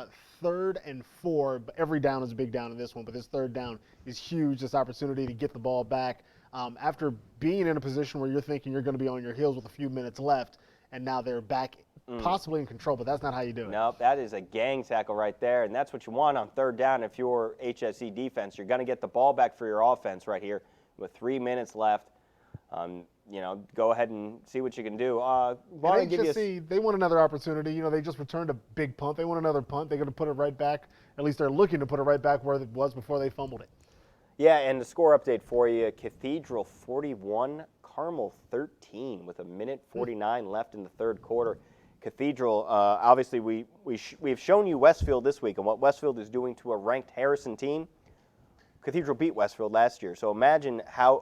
3rd and 4. But every down is a big down in this one, but this 3rd down is huge. This opportunity to get the ball back after being in a position where you're thinking you're going to be on your heels with a few minutes left, and now they're back possibly in control, but that's not how you do it. Nope, that is a gang tackle right there, and that's what you want on 3rd down if you're HSE defense. You're going to get the ball back for your offense right here with 3 minutes left. Go ahead and see what you can do. HSE, they want another opportunity. They just returned a big punt. They want another punt. They're going to put it right back. At least they're looking to put it right back where it was before they fumbled it. Yeah, and the score update for you, Cathedral 41, Carmel 13 with 1:49 left in the 3rd quarter. Cathedral, obviously we've shown you Westfield this week and what Westfield is doing to a ranked Harrison team. Cathedral beat Westfield last year, so imagine how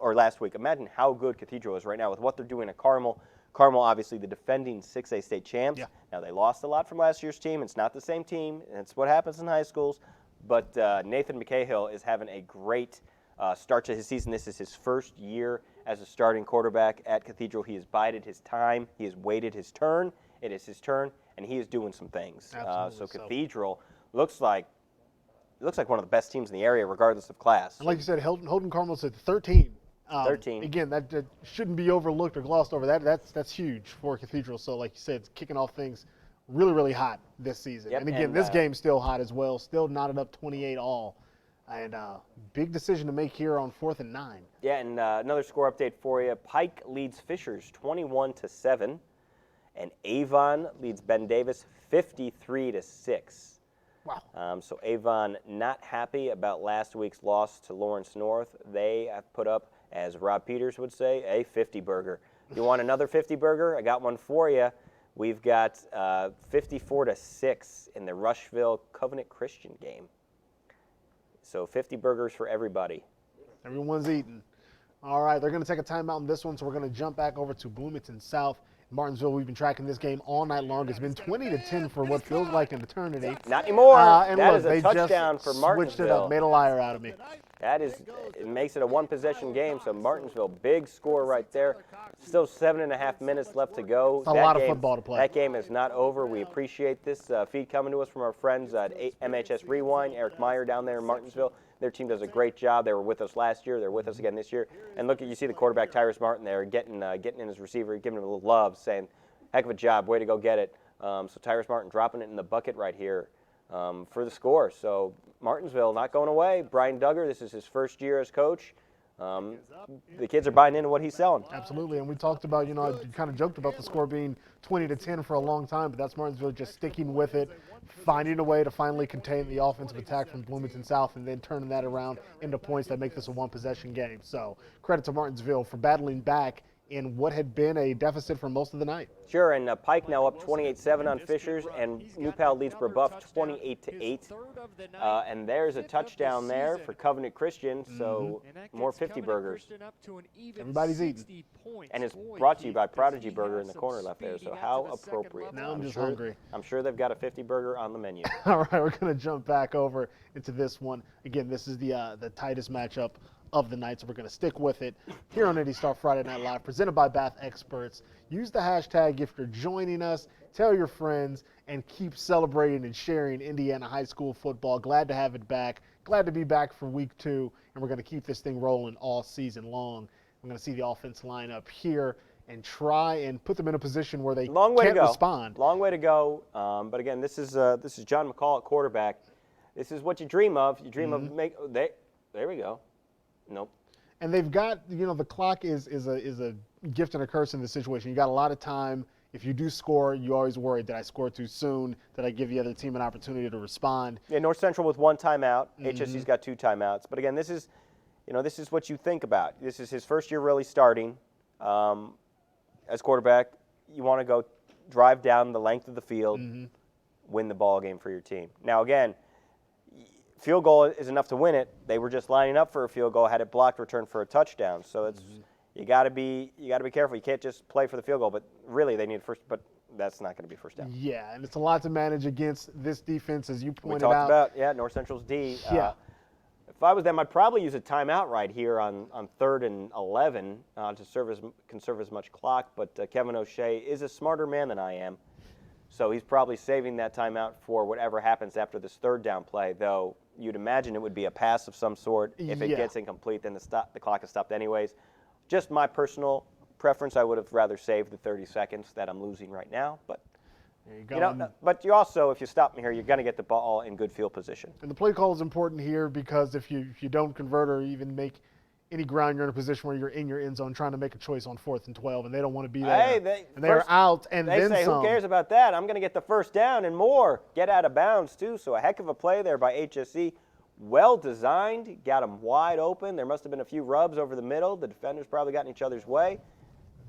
good Cathedral is right now with what they're doing at Carmel. Carmel, obviously the defending 6A state champs. Yeah. Now they lost a lot from last year's team. It's not the same team, and it's what happens in high schools. But Nathan McCahill is having a great start to his season. This is his first year as a starting quarterback at Cathedral. He has bided his time. He has waited his turn. It is his turn, and he is doing some things. So Cathedral looks like one of the best teams in the area, regardless of class. And like you said, Holden Carmel's at 13. 13. Again, that shouldn't be overlooked or glossed over. That's huge for Cathedral. So like you said, it's kicking off things really, really hot this season. Yep, and again, this game's still hot as well. Still knotted up 28 all. And big decision to make here on 4th and 9. Yeah, and another score update for you. Pike leads Fishers 21-7. And Avon leads Ben Davis 53-6. Wow. So Avon not happy about last week's loss to Lawrence North. They have put up, as Rob Peters would say, a 50-burger. You want another 50-burger? I got one for you. We've got 54-6 in the Rushville Covenant Christian game. So 50 burgers for everybody. Everyone's eating. All right, they're going to take a timeout in this one, so we're going to jump back over to Bloomington South. Martinsville, we've been tracking this game all night long. It's been 20-10 for what feels like an eternity. Not anymore. And that look, is a they touchdown just for Martinsville. Switched it up, made a liar out of me. It makes it a one-possession game, so Martinsville, big score right there. Still 7.5 minutes left to go. It's a lot of football to play. That game is not over. We appreciate this feed coming to us from our friends at MHS Rewind, Eric Meyer down there in Martinsville. Their team does a great job. They were with us last year. They're with us again this year. And look, you see the quarterback, Tyrus Martin, there getting in his receiver, giving him a little love, saying, heck of a job, way to go get it. So Tyrus Martin dropping it in the bucket right here for the score. So Martinsville not going away. Brian Duggar, this is his first year as coach. The kids are buying into what he's selling. Absolutely, and we talked about, I kind of joked about the score being 20-10 for a long time, but that's Martinsville just sticking with it, finding a way to finally contain the offensive attack from Bloomington South and then turning that around into points that make this a one-possession game. So credit to Martinsville for battling back in what had been a deficit for most of the night. Sure, and Pike now up 28-7 on Fishers, and New Pal leads Brebeuf 28-8. And there's a touchdown there for Covenant Christian, so more 50 burgers. Everybody's eating. And it's brought to you by Prodigy Burger in the corner left there, so how appropriate. Now I'm just hungry. I'm sure they've got a 50 burger on the menu. All right, we're going to jump back over into this one. Again, this is the tightest matchup of the night, so we're going to stick with it here on IndyStar Friday Night Live, presented by Bath Experts. Use the hashtag if you're joining us, tell your friends, and keep celebrating and sharing Indiana high school football. Glad to have it back. Glad to be back for week 2, and we're going to keep this thing rolling all season long. We're going to see the offense line up here and try and put them in a position where they can't respond. Long way to go. But again, this is John McCall at quarterback. This is what you dream of. You dream of there we go. Nope. And they've got, the clock is a gift and a curse in this situation. You got a lot of time. If you do score, you always worry, did I score too soon? Did I give the other team an opportunity to respond? Yeah, North Central with 1 timeout. HSC's got 2 timeouts. But again, this is what you think about. This is his first year really starting as quarterback. You want to go drive down the length of the field, win the ball game for your team. Now, again, field goal is enough to win it. They were just lining up for a field goal, had it blocked, returned for a touchdown. So it's you got to be careful. You can't just play for the field goal. But really, they need first. But that's not going to be first down. Yeah, and it's a lot to manage against this defense, as you pointed out. We talked about North Central's D. Yeah. If I was them, I'd probably use a timeout right here on 3rd and 11 to conserve as much clock. But Kevin O'Shea is a smarter man than I am. So he's probably saving that timeout for whatever happens after this third down play, though you'd imagine it would be a pass of some sort. If it gets incomplete, then the clock is stopped anyways. Just my personal preference, I would have rather saved the 30 seconds that I'm losing right now. But there you go. But you also, if you stop me here, you're going to get the ball in good field position. And the play call is important here because if you don't convert or even make any ground, you're in a position where you're in your end zone trying to make a choice on 4th and 12, and they don't want to be there. Hey, they're out, and they then say, some. who cares about that? I'm going to get the first down and more. Get out of bounds, too. So a heck of a play there by HSE. Well designed, got them wide open. There must have been a few rubs over the middle. The defenders probably got in each other's way,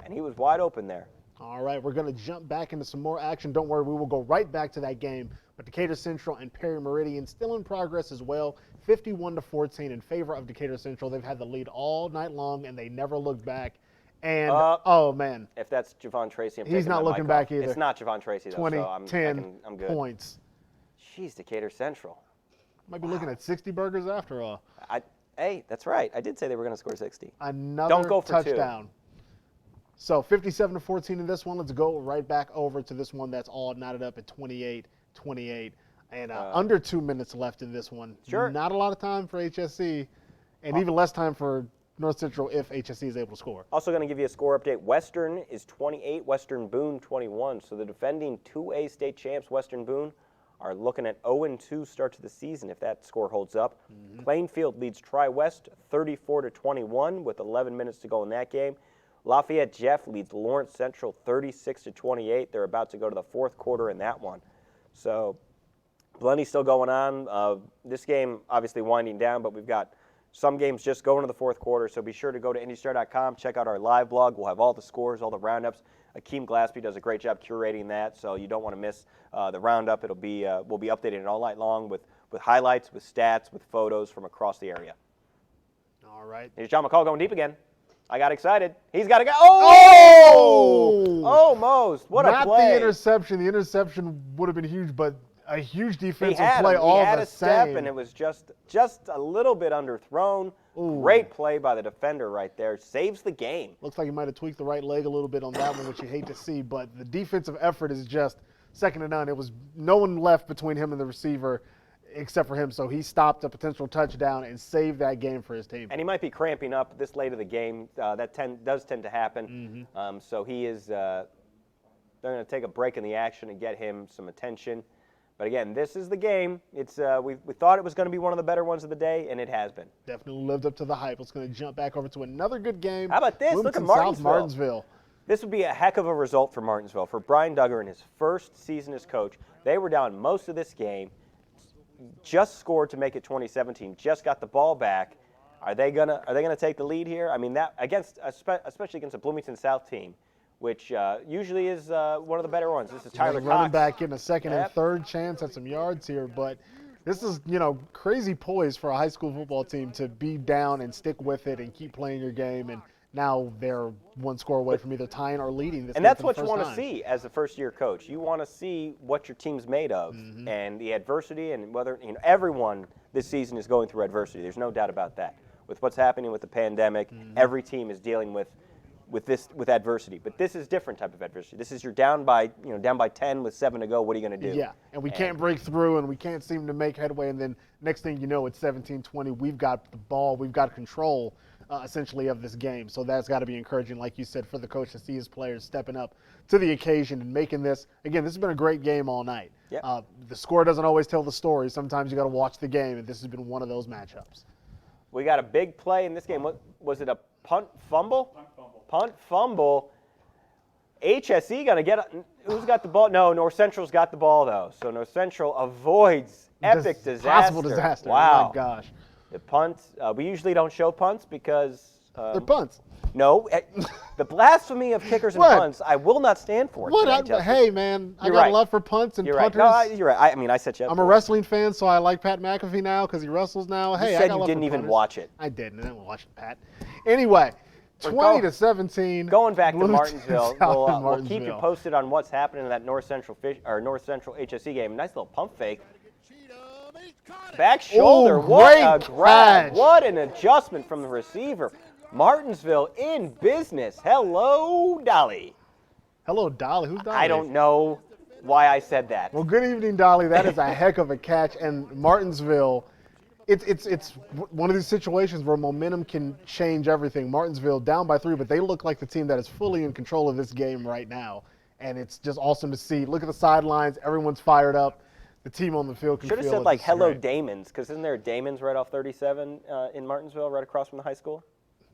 and he was wide open there. All right, we're going to jump back into some more action. Don't worry, we will go right back to that game. But Decatur Central and Perry Meridian still in progress as well, 51-14 in favor of Decatur Central. They've had the lead all night long, and they never looked back. And, oh, man. If that's Javon Tracy, he's not looking back either. It's not Javon Tracy, though, 20, so I'm 10 good. Points. Jeez, Decatur Central. Might be looking at 60 burgers after all. Hey, that's right. I did say they were going to score 60. Another Don't go for touchdown. So 57-14 in this one. Let's go right back over to this one that's all knotted up at 28-28. And under 2 minutes left in this one. Sure. Not a lot of time for HSC, and even less time for North Central if HSC is able to score. Also going to give you a score update. Western is 28, Western Boone 21. So the defending 2A state champs, Western Boone, are looking at 0-2 start to the season if that score holds up. Plainfield leads Tri-West 34-21 with 11 minutes to go in that game. Lafayette Jeff leads Lawrence Central 36-28. They're about to go to the fourth quarter in that one. So plenty still going on. This game obviously winding down, but we've got some games just going to the fourth quarter. So be sure to go to IndyStar.com, check out our live blog. We'll have all the scores, all the roundups. Akeem Glaspie does a great job curating that, so you don't want to miss the roundup. It'll be we'll be updating it all night long with highlights, with stats, with photos from across the area. All right. Here's John McCall going deep again. I got excited. He's got to go. Oh! Almost. What a play. Not the interception. The interception would have been huge, but a huge defensive play all the same. He had a step, same. and it was just a little bit underthrown. Ooh. Great play by the defender right there. Saves the game. Looks like he might have tweaked the right leg a little bit on that one, which you hate to see, but the defensive effort is just second to none. It was no one left between him and the receiver except for him, so he stopped a potential touchdown and saved that game for his team. And he might be cramping up this late of the game. That does tend to happen. So he is they're going to take a break in the action and get him some attention. But again, this is the game. It's we thought it was going to be one of the better ones of the day, and it has been. Definitely lived up to the hype. It's going to jump back over to another good game. How about this? Look at Martinsville. South Martinsville. This would be a heck of a result for Martinsville. For Brian Duggar in his first season as coach, they were down most of this game, just scored to make it 2017, just got the ball back. Are they gonna take the lead here? I mean, that especially against a Bloomington South team, which usually is one of the better ones. This is Tyler Cox. Running back getting a second and third chance at some yards here, but this is, crazy poise for a high school football team to be down and stick with it and keep playing your game. And now they're one score away from either tying or leading this. And that's what you want to see as a first-year coach. You want to see what your team's made of and the adversity, and whether everyone this season is going through adversity. There's no doubt about that. With what's happening with the pandemic, every team is dealing with adversity. But this is different type of adversity. This is you're down by 10 with 7 to go. What are you going to do? Yeah, and we can't break through, and we can't seem to make headway. And then next thing you know, it's 17-20. We've got the ball. We've got control, essentially, of this game. So that's got to be encouraging, like you said, for the coach to see his players stepping up to the occasion and making this. Again, this has been a great game all night. Yep. The score doesn't always tell the story. Sometimes you got to watch the game, and this has been one of those matchups. We got a big play in this game. What was it? A punt fumble? Punt fumble. HSE going to get – who's got the ball? No, North Central's got the ball, though. So North Central avoids epic disaster. Possible disaster. Wow. Oh, my gosh. The punt, we usually don't show punts because they're punts. No. The blasphemy of kickers and punts, I will not stand for. Hey, man, I got right. love for punts and you're punters. Right. No, you're right. I set you up. I'm a wrestling fan, so I like Pat McAfee now because he wrestles now. Hey, you said you didn't even watch it. I didn't. I didn't watch it, Pat. Anyway. 20-17. Going back to Martinsville, we'll keep you Martinsville. Posted on what's happening in that North Central HSE game. Nice little pump fake. Back shoulder. What a grab. What an adjustment from the receiver. Martinsville in business. Hello, Dolly. Hello, Dolly. Who's Dolly? I don't know. why I said that. Well, good evening, Dolly. That is a heck of a catch. And Martinsville, it's one of these situations where momentum can change everything. Martinsville down by 3, but they look like the team that is fully in control of this game right now. And it's just awesome to see. Look at the sidelines. Everyone's fired up. The team on the field can Should have feel said it. like This is hello great. Damons, because isn't there a Damons right off 37 in Martinsville, right across from the high school?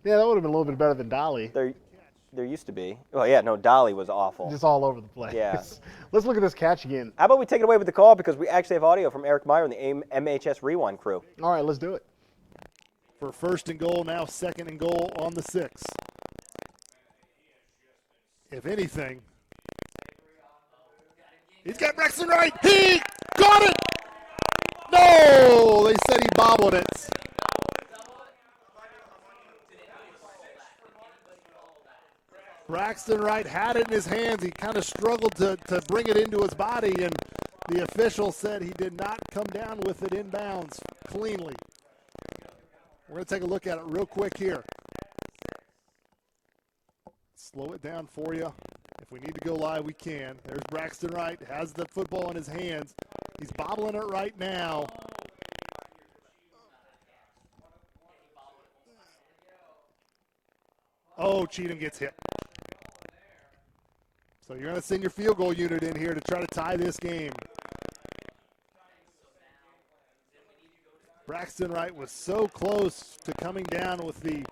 Yeah, that would have been a little bit better than Dolly. There used to be. Oh yeah, no, Dolly was awful. Just all over the place. Yeah. Let's look at this catch again. How about we take it away with the call, because we actually have audio from Eric Meyer and the MHS Rewind crew. All right, let's do it. For 1st and goal, now 2nd and goal on the 6. If anything, he's got Braxton Wright. He got it. No, they said he bobbled it. Braxton Wright had it in his hands. He kind of struggled to bring it into his body, and the official said he did not come down with it inbounds cleanly. We're going to take a look at it real quick here. Slow it down for you. If we need to go live, we can. There's Braxton Wright, has the football in his hands. He's bobbling it right now. Oh, Cheatham gets hit. So you're going to send your field goal unit in here to try to tie this game. Braxton Wright was so close to coming down with the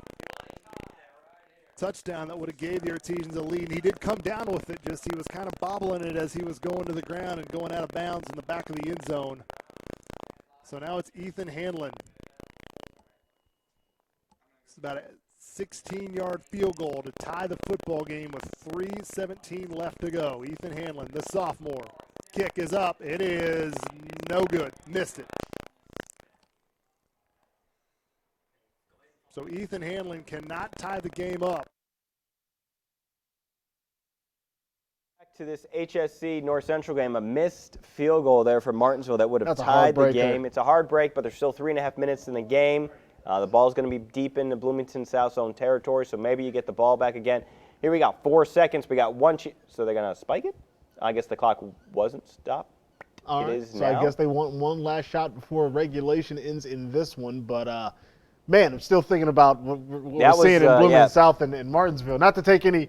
touchdown that would have gave the Artesians a lead. He did come down with it, just he was kind of bobbling it as he was going to the ground and going out of bounds in the back of the end zone. So now it's Ethan Hanlon. It's about a 16-yard field goal to tie the football game with 3:17 left to go. Ethan Hanlon, the sophomore. Kick is up. It is no good. Missed it. So Ethan Hanlon cannot tie the game up. Back to this HSC North Central game, a missed field goal there for Martinsville that would have That's a tied the heartbreaker. game. It's a hard break, but there's still 3.5 minutes in the game. The ball's going to be deep into Bloomington South Zone territory, so maybe you get the ball back again. Here we got 4 seconds. We got so they're going to spike it? I guess the clock wasn't stopped. All right, is so now. I guess they want one last shot before regulation ends in this one. But, man, I'm still thinking about what we're seeing in Bloomington South and Martinsville. Not to take any,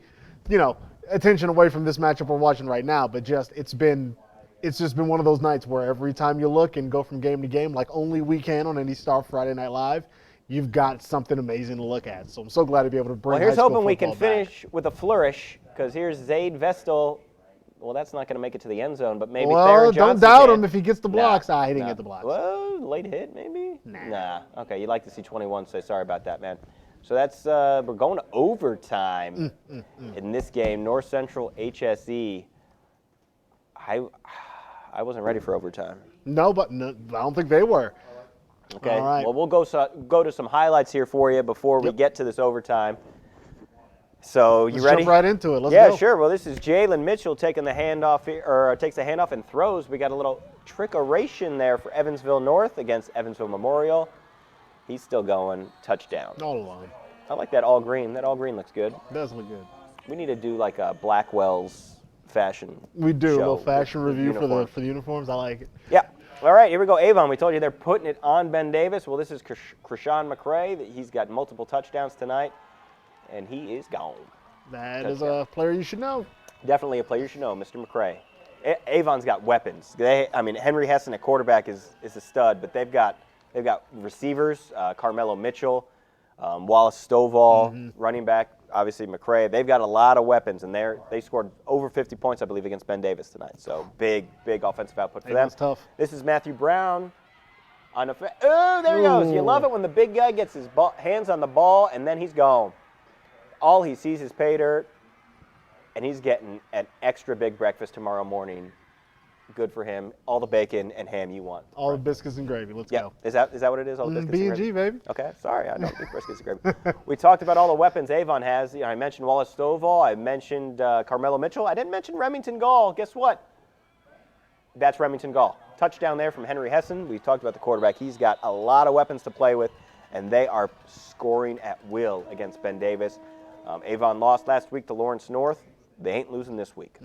attention away from this matchup we're watching right now, but just it's just been one of those nights where every time you look and go from game to game, like only we can on IndyStar Friday Night Live, you've got something amazing to look at. So I'm so glad to be able to bring Well, here's high school hoping we can football back. finish with a flourish, because here's Zaid Vestal. Well, that's not going to make it to the end zone, but maybe Well, Theron don't Johnson doubt can. him if he gets the blocks. He didn't get the blocks. Well, late hit maybe? Nah. Okay, you'd like to see 21, so sorry about that, man. So that's we're going to overtime in this game. North Central HSE. I wasn't ready for overtime. No, but I don't think they were. Okay. All right. Well, we'll go to some highlights here for you before we get to this overtime. So you Let's ready? jump right into it. Let's go. go. Sure. Well, this is Jalen Mitchell taking the handoff here, or takes the handoff and throws. We got a little trickeration there for Evansville North against Evansville Memorial. He's still going. Touchdown. All alone. I like that all green. That all green looks good. Does look good. We need to do like a Blackwell's fashion. We do a show little fashion with review uniforms. for the uniforms. I like it. Yeah. All right, here we go. Avon, we told you they're putting it on Ben Davis. Well, this is Krishan McCray. He's got multiple touchdowns tonight, and he is gone. That is a player you should know. Definitely a player you should know, Mr. McCray. Avon's got weapons. Henry Hessen at quarterback is a stud, but they've got receivers, Carmelo Mitchell, Wallace Stovall, running back, obviously McCray. They've got a lot of weapons, and they scored over 50 points, I believe, against Ben Davis tonight. So big offensive output for them. That's tough. This is Matthew Brown. Oh, there he goes. You love it when the big guy gets his hands on the ball, and then he's gone. All he sees is pay dirt, and he's getting an extra big breakfast tomorrow morning. Good for him. All the bacon and ham you want. All the biscuits and gravy. Let's go. Is that what it is? All the biscuits and B&G, gravy? baby. Okay, sorry. I don't think biscuits and gravy. We talked about all the weapons Avon has. I mentioned Wallace Stovall. I mentioned Carmelo Mitchell. I didn't mention Remington Gall. Guess what? That's Remington Gall. Touchdown there from Henry Hessen. We talked about the quarterback. He's got a lot of weapons to play with, and they are scoring at will against Ben Davis. Avon lost last week to Lawrence North. They ain't losing this week.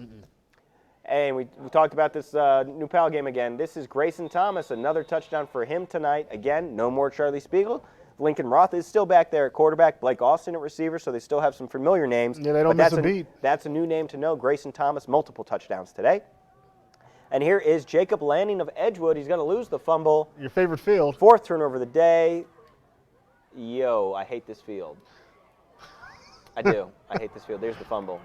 And we talked about this New Pal game again. This is Grayson Thomas, another touchdown for him tonight. Again, no more Charlie Spiegel. Lincoln Roth is still back there at quarterback. Blake Austin at receiver, so they still have some familiar names. Yeah, they don't miss a beat. That's a new name to know. Grayson Thomas, multiple touchdowns today. And here is Jacob Lanning of Edgewood. He's going to lose the fumble. Your favorite field. 4th turnover of the day. Yo, I hate this field. I do. I hate this field. There's the fumble.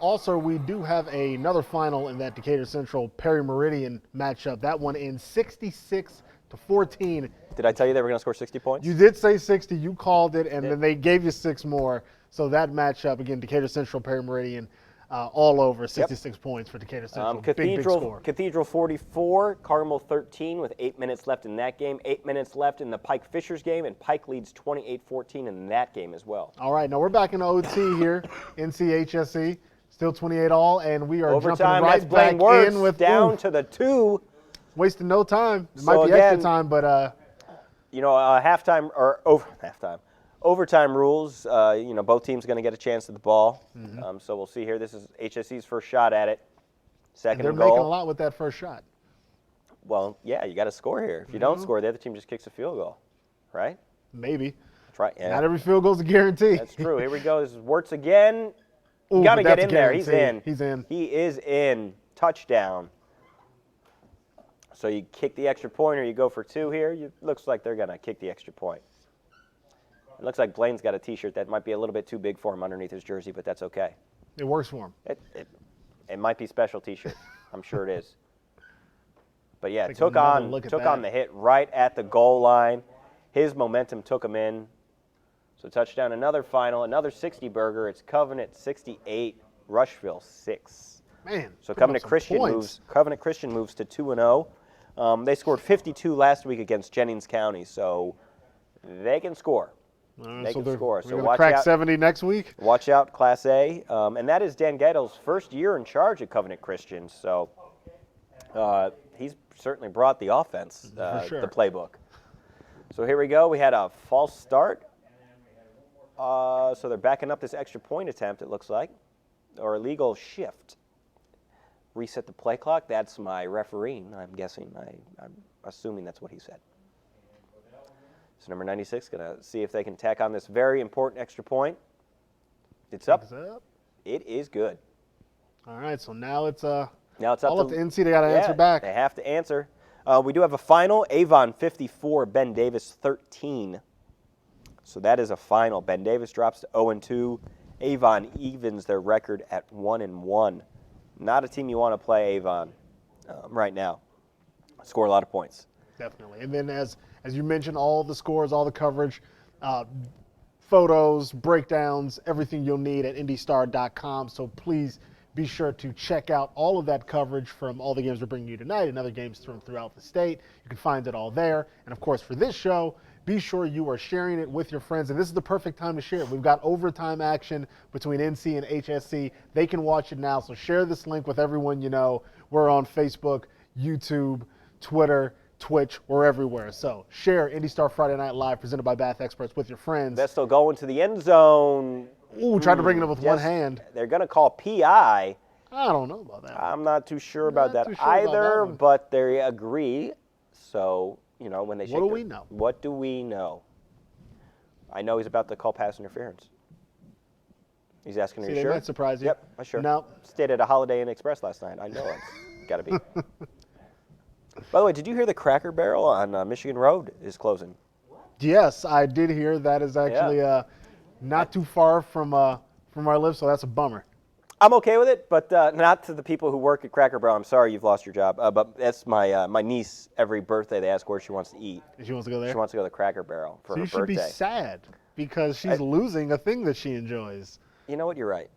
Also, we do have another final in that Decatur Central Perry Meridian matchup. That one in 66-14. Did I tell you they were going to score 60 points? You did say 60. You called it, and then they gave you 6 more. So that matchup, again, Decatur Central Perry Meridian, all over 66 points for Decatur Central. Big score. Cathedral 44, Carmel 13 with 8 minutes left in that game. 8 minutes left in the Pike Fishers game, and Pike leads 28-14 in that game as well. All right, now we're back in OT here, NCHSE. Still 28 all, and we are Overtime, jumping right back in with down to the 2. Wasting no time. It So might be again, extra time, but halftime or overtime rules. Both teams going to get a chance at the ball. So we'll see here. This is HSE's first shot at it. Second they're and goal. making a lot with that first shot. Well, yeah, you got to score here. If you don't score, the other team just kicks a field goal, right? Maybe. That's right. Yeah. Not every field goal's a guarantee. That's true. Here we go. This is Wirtz again. You Ooh, got to but get in that's a there. He's guarantee. in. He's in. He is in. Touchdown. So you kick the extra point or you go for 2 here. Looks like they're going to kick the extra point. It looks like Blaine's got a T-shirt that might be a little bit too big for him underneath his jersey, but that's okay. It works for him. It might be special T-shirt. I'm sure it is. But yeah, took on the hit right at the goal line. His momentum took him in. So touchdown, another final, another 60-burger. It's Covenant 68, Rushville 6. Man, so Covenant Christian moves to 2-0. They scored 52 last week against Jennings County, so they can score. They can score. So watch crack out. 70 next week. Watch out, Class A, and that is Dan Geidel's first year in charge at Covenant Christian. So he's certainly brought the offense, the playbook. So here we go. We had a false start. So they're backing up this extra point attempt, it looks like, or illegal shift. Reset the play clock. That's my refereeing, I'm guessing. I'm assuming that's what he said. So number 96 going to see if they can tack on this very important extra point. It's up. It is good. All right, so now it's up to NC. They got to answer back. They have to answer. We do have a final. Avon 54, Ben Davis 13. So that is a final. Ben Davis drops to 0-2. Avon evens their record at 1-1. Not a team you want to play, Avon, right now. Score a lot of points. Definitely. And then as you mentioned, all the scores, all the coverage, photos, breakdowns, everything you'll need at IndyStar.com. So please be sure to check out all of that coverage from all the games we're bringing you tonight and other games from throughout the state. You can find it all there. And, of course, for this show, be sure you are sharing it with your friends. And this is the perfect time to share it. We've got overtime action between NC and HSC. They can watch it now. So share this link with everyone you know. We're on Facebook, YouTube, Twitter, Twitch, we're everywhere. So share IndyStar Friday Night Live presented by Bath Experts with your friends. Vestal going to the end zone. Ooh, tried to bring it up with one hand. They're going to call PI. I don't know about that. I'm not too sure about that either, but they agree. So, when they shake What do we know? What do we know? I know he's about to call pass interference. He's asking, are you they sure? might surprise you. Yep, I'm sure. No. Stayed at a Holiday Inn Express last night. I know it's got to be. By the way, did you hear the Cracker Barrel on Michigan Road is closing? Yes, I did hear that is actually not too far from where I live, so that's a bummer. I'm okay with it, but not to the people who work at Cracker Barrel. I'm sorry you've lost your job. But that's my niece. Every birthday they ask where she wants to eat. She wants to go there? She wants to go to the Cracker Barrel for her birthday. You should be sad because she's losing a thing that she enjoys. You know what? You're right.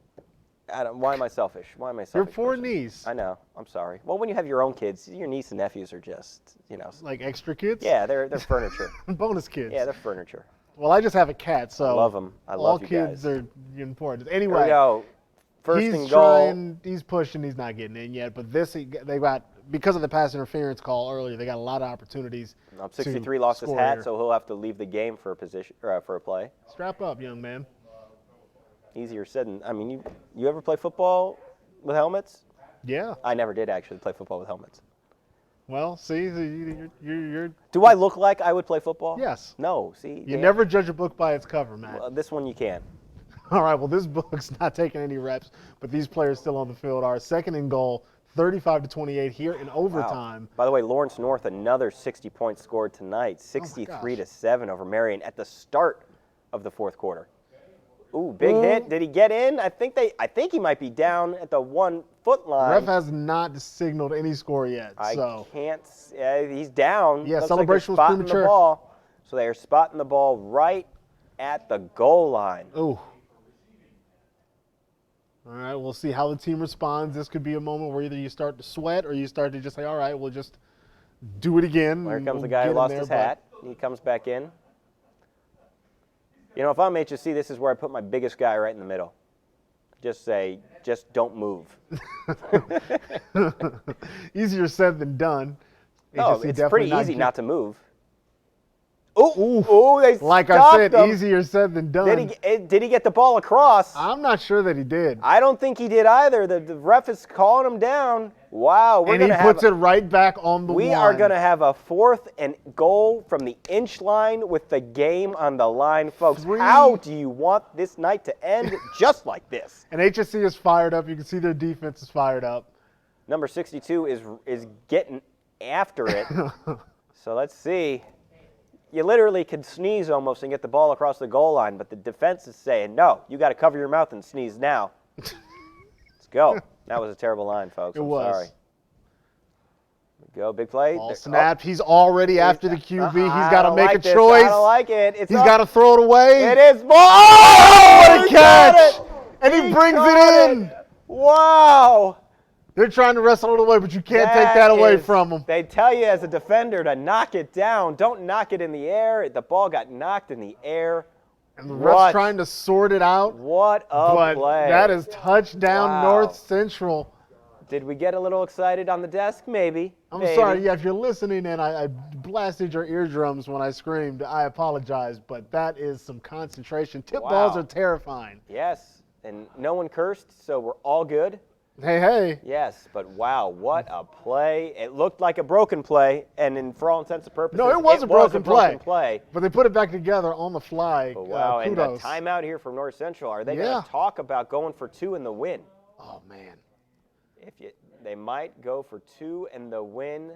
Why am I selfish? Why am I selfish? Your poor niece. I know. I'm sorry. Well, when you have your own kids, your niece and nephews are just, like extra kids? Yeah, they're furniture. Bonus kids. Yeah, they're furniture. Well, I just have a cat, so I love them. I love you guys. All kids are important. Anyway, here we go. First he's and goal. trying, he's pushing, he's not getting in yet. But they got, because of the pass interference call earlier, they got a lot of opportunities. 63 lost his hat, so he'll have to leave the game for a position for a play. Strap up, young man. Easier said than. I mean, you ever play football with helmets? Yeah. I never did actually play football with helmets. Well, see, you're Do I look like I would play football? Yes. No, see. You never judge a book by its cover, Matt. Well, this one you can. All right, well, this book's not taking any reps, but these players still on the field are. Second and goal, 35-28 here in overtime. Wow. By the way, Lawrence North, another 60 points scored tonight, 63-7 over Marion at the start of the fourth quarter. Ooh, big hit. Did he get in? I think he might be down at the 1 foot line. Ref has not signaled any score yet. I can't. He's down. Yeah, Looks celebration like was they're spotting premature. the ball. So they are spotting the ball right at the goal line. Ooh. All right, we'll see how the team responds. This could be a moment where either you start to sweat or you start to just say, all right, we'll just do it again. Here comes the guy who lost his hat. He comes back in. You know, if I'm HSC, this is where I put my biggest guy right in the middle. Just don't move. Easier said than done. No, HSC it's definitely pretty easy keep- not to move. Oh, they Like I stopped said, him. easier said than done. Did he get the ball across? I'm not sure that he did. I don't think he did either. The ref is calling him down. Wow, And he puts it right back on the We one. are going to have a 4th and goal from the inch line with the game on the line, folks. How do you want this night to end just like this? And HSC is fired up. You can see their defense is fired up. Number 62 is getting after it. So let's see. You literally could sneeze almost and get the ball across the goal line, but the defense is saying, no, you got to cover your mouth and sneeze now. Let's go. That was a terrible line, folks. I'm sorry. Go, big play. Ball snapped. He's already after the QB. He's got to make a this. choice. I don't like it. He's got to throw it away. It is ball. Oh, what a he catch! caught it. And he brings caught it in. Wow. They're trying to wrestle it away, but you can't take that away from them. They tell you as a defender to knock it down. Don't knock it in the air. The ball got knocked in the air. And the ref's trying to sort it out. What a play. That is touchdown Wow. North Central. Did we get a little excited on the desk? Maybe. I'm sorry. Yeah, if you're listening and I blasted your eardrums when I screamed, I apologize. But that is some concentration. Tip balls are terrifying. Yes, and no one cursed, so we're all good. Hey, hey. Yes, but wow, what a play. It looked like a broken play, and for all intents and purposes, No, it was a broken play. But they put it back together on the fly. But wow, and a kudos. timeout here from North Central. Are they going to talk about going for 2 in the win? Oh, man. They might go for 2 in the win,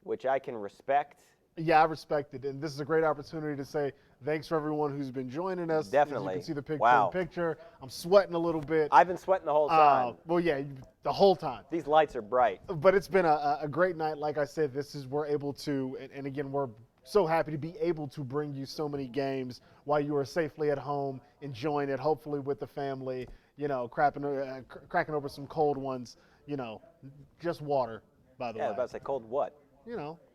which I can respect. Yeah, I respect it. And this is a great opportunity to say thanks for everyone who's been joining us. Definitely. As you can see the picture Wow. in picture. I'm sweating a little bit. I've been sweating the whole time. Well, yeah, the whole time. These lights are bright. But it's been a great night. Like I said, we're able to, and again, we're so happy to be able to bring you so many games while you are safely at home, enjoying it, hopefully with the family, cracking over some cold ones, just water, by the way. Yeah, I was about to say cold what?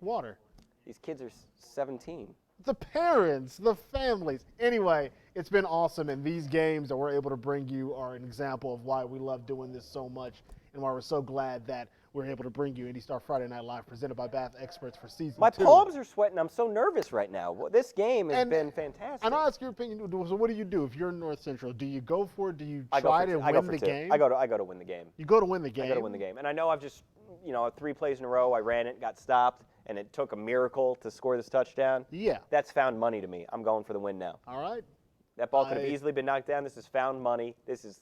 Water. These kids are 17. The parents, the families. Anyway, it's been awesome, and these games that we're able to bring you are an example of why we love doing this so much and why we're so glad that we're able to bring you IndyStar Friday Night Live presented by Bath Experts for Season 2. My palms are sweating. I'm so nervous right now. Well, this game has been fantastic. And I'll ask your opinion. So what do you do if you're in North Central? Do you go for it? Do you I try go to for win the 2. game? I go to win the game. You go to win the game? I go to win the game. And I know I've just, 3 plays in a row, I ran it, got stopped, and it took a miracle to score this touchdown. Yeah. That's found money to me. I'm going for the win now. All right. That ball could have easily been knocked down. This is found money. This is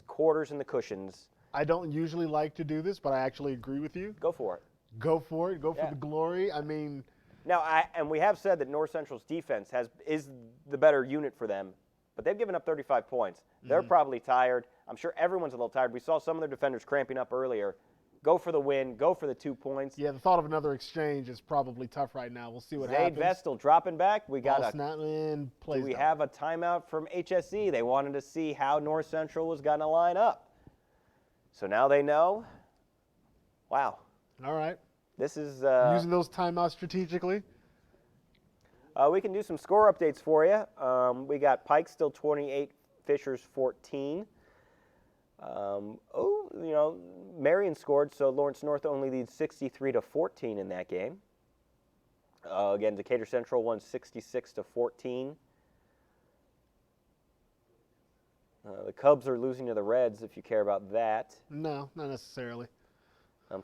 quarters in the cushions. I don't usually like to do this, but I actually agree with you. Go for it. Go for it. Go for the glory. I mean. Now, and we have said that North Central's defense is the better unit for them, but they've given up 35 points. They're probably tired. I'm sure everyone's a little tired. We saw some of their defenders cramping up earlier. Go for the win. Go for the 2 points. Yeah, the thought of another exchange is probably tough right now. We'll see what happens. Zaid Vestal dropping back. We got do we have a timeout from HSE? They wanted to see how North Central was going to line up. So now they know. Wow. All right. This is using those timeouts strategically. We can do some score updates for you. We got Pike still 28, Fishers 14. Marion scored, so Lawrence North only leads 63-14 in that game. Again, Decatur Central won 66-14. The Cubs are losing to the Reds, if you care about that. No, not necessarily.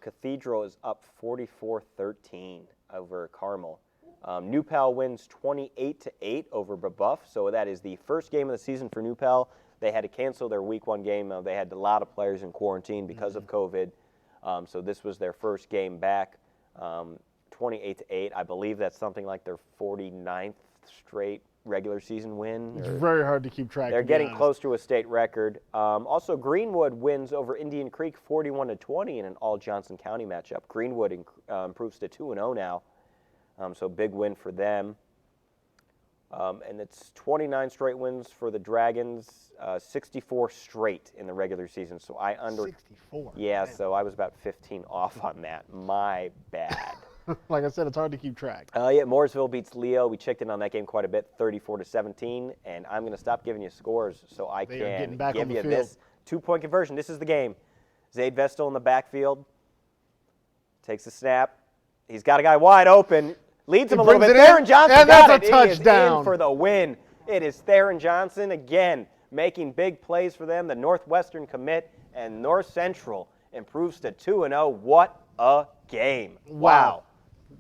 Cathedral is up 44-13 over Carmel. New Pal wins 28-8 over Brebeuf, so that is the first game of the season for New Pal. They had to cancel their Week 1 game. They had a lot of players in quarantine because of COVID, so this was their first game back. 28-8. I believe that's something like their 49th straight regular season win. It's very hard to keep track. They're getting close to a state record. Also, Greenwood wins over Indian Creek 41-20 in an all Johnson County matchup. Greenwood improves to 2-0 now, so big win for them. And it's 29 straight wins for the Dragons, 64 straight in the regular season. So 64. Yeah, Man. so I was about 15 off on that. My bad. Like I said, it's hard to keep track. Yeah, Mooresville beats Leo. We checked in on that game quite a bit, 34-17. And I'm going to stop giving you scores so I can give you this 2-point conversion. This is the game. Zaid Vestal in the backfield takes a snap. He's got a guy wide open. Leads him a little bit. Theron Johnson got it. Touchdown. He is in for the win. It is Theron Johnson again making big plays for them. The Northwestern commit, and North Central improves to 2-0. What a game! Wow.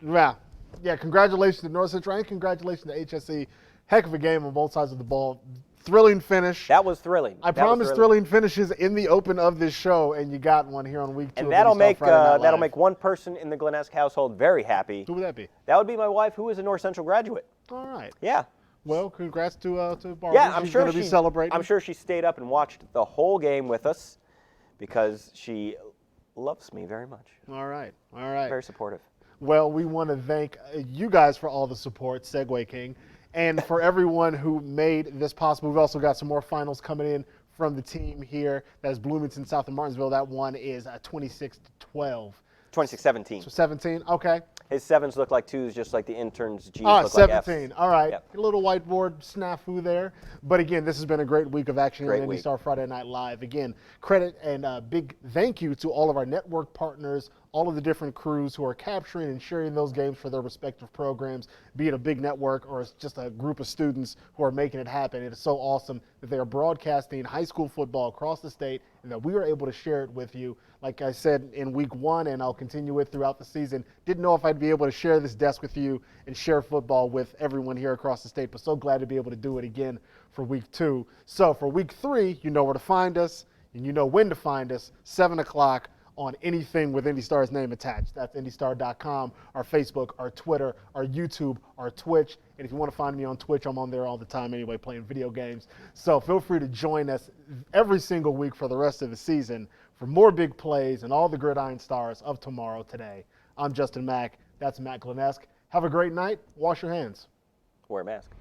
Yeah, congratulations to North Central and congratulations to HSE. Heck of a game on both sides of the ball. Thrilling finish. That was thrilling. I promised thrilling finishes in the open of this show, and you got one here on week 2. And that'll make one person in the Glennesk household very happy. Who would that be? That would be my wife, who is a North Central graduate. All right. Yeah. Well, congrats to Barbara. Yeah, I'm She's sure going to be celebrating. I'm sure she stayed up and watched the whole game with us because she loves me very much. All right. All right. Very supportive. Well, we want to thank you guys for all the support, Segway King, and for everyone who made this possible. We've also got some more finals coming in from the team here. That is Bloomington, South of Martinsville. That one is 26-12. 26-17. So 17, okay. His 7s look like 2s, just like the interns' G's Oh, look 17. like F's. All right. Yep. A little whiteboard snafu there. But again, this has been a great week of action Great on week. IndyStar Friday Night Live. Again, credit and big thank you to all of our network partners, all of the different crews who are capturing and sharing those games for their respective programs, be it a big network or it's just a group of students who are making it happen. It is so awesome that they are broadcasting high school football across the state and that we are able to share it with you. Like I said in week 1, and I'll continue it throughout the season, didn't know if I'd be able to share this desk with you and share football with everyone here across the state, but so glad to be able to do it again for week 2. So for week 3, you know where to find us, and you know when to find us, 7 o'clock on anything with IndyStar's name attached. That's IndyStar.com, our Facebook, our Twitter, our YouTube, our Twitch. And if you want to find me on Twitch, I'm on there all the time anyway, playing video games. So feel free to join us every single week for the rest of the season for more big plays and all the gridiron stars of tomorrow today. I'm Justin Mack. That's Matt Glennesk. Have a great night. Wash your hands. Wear a mask.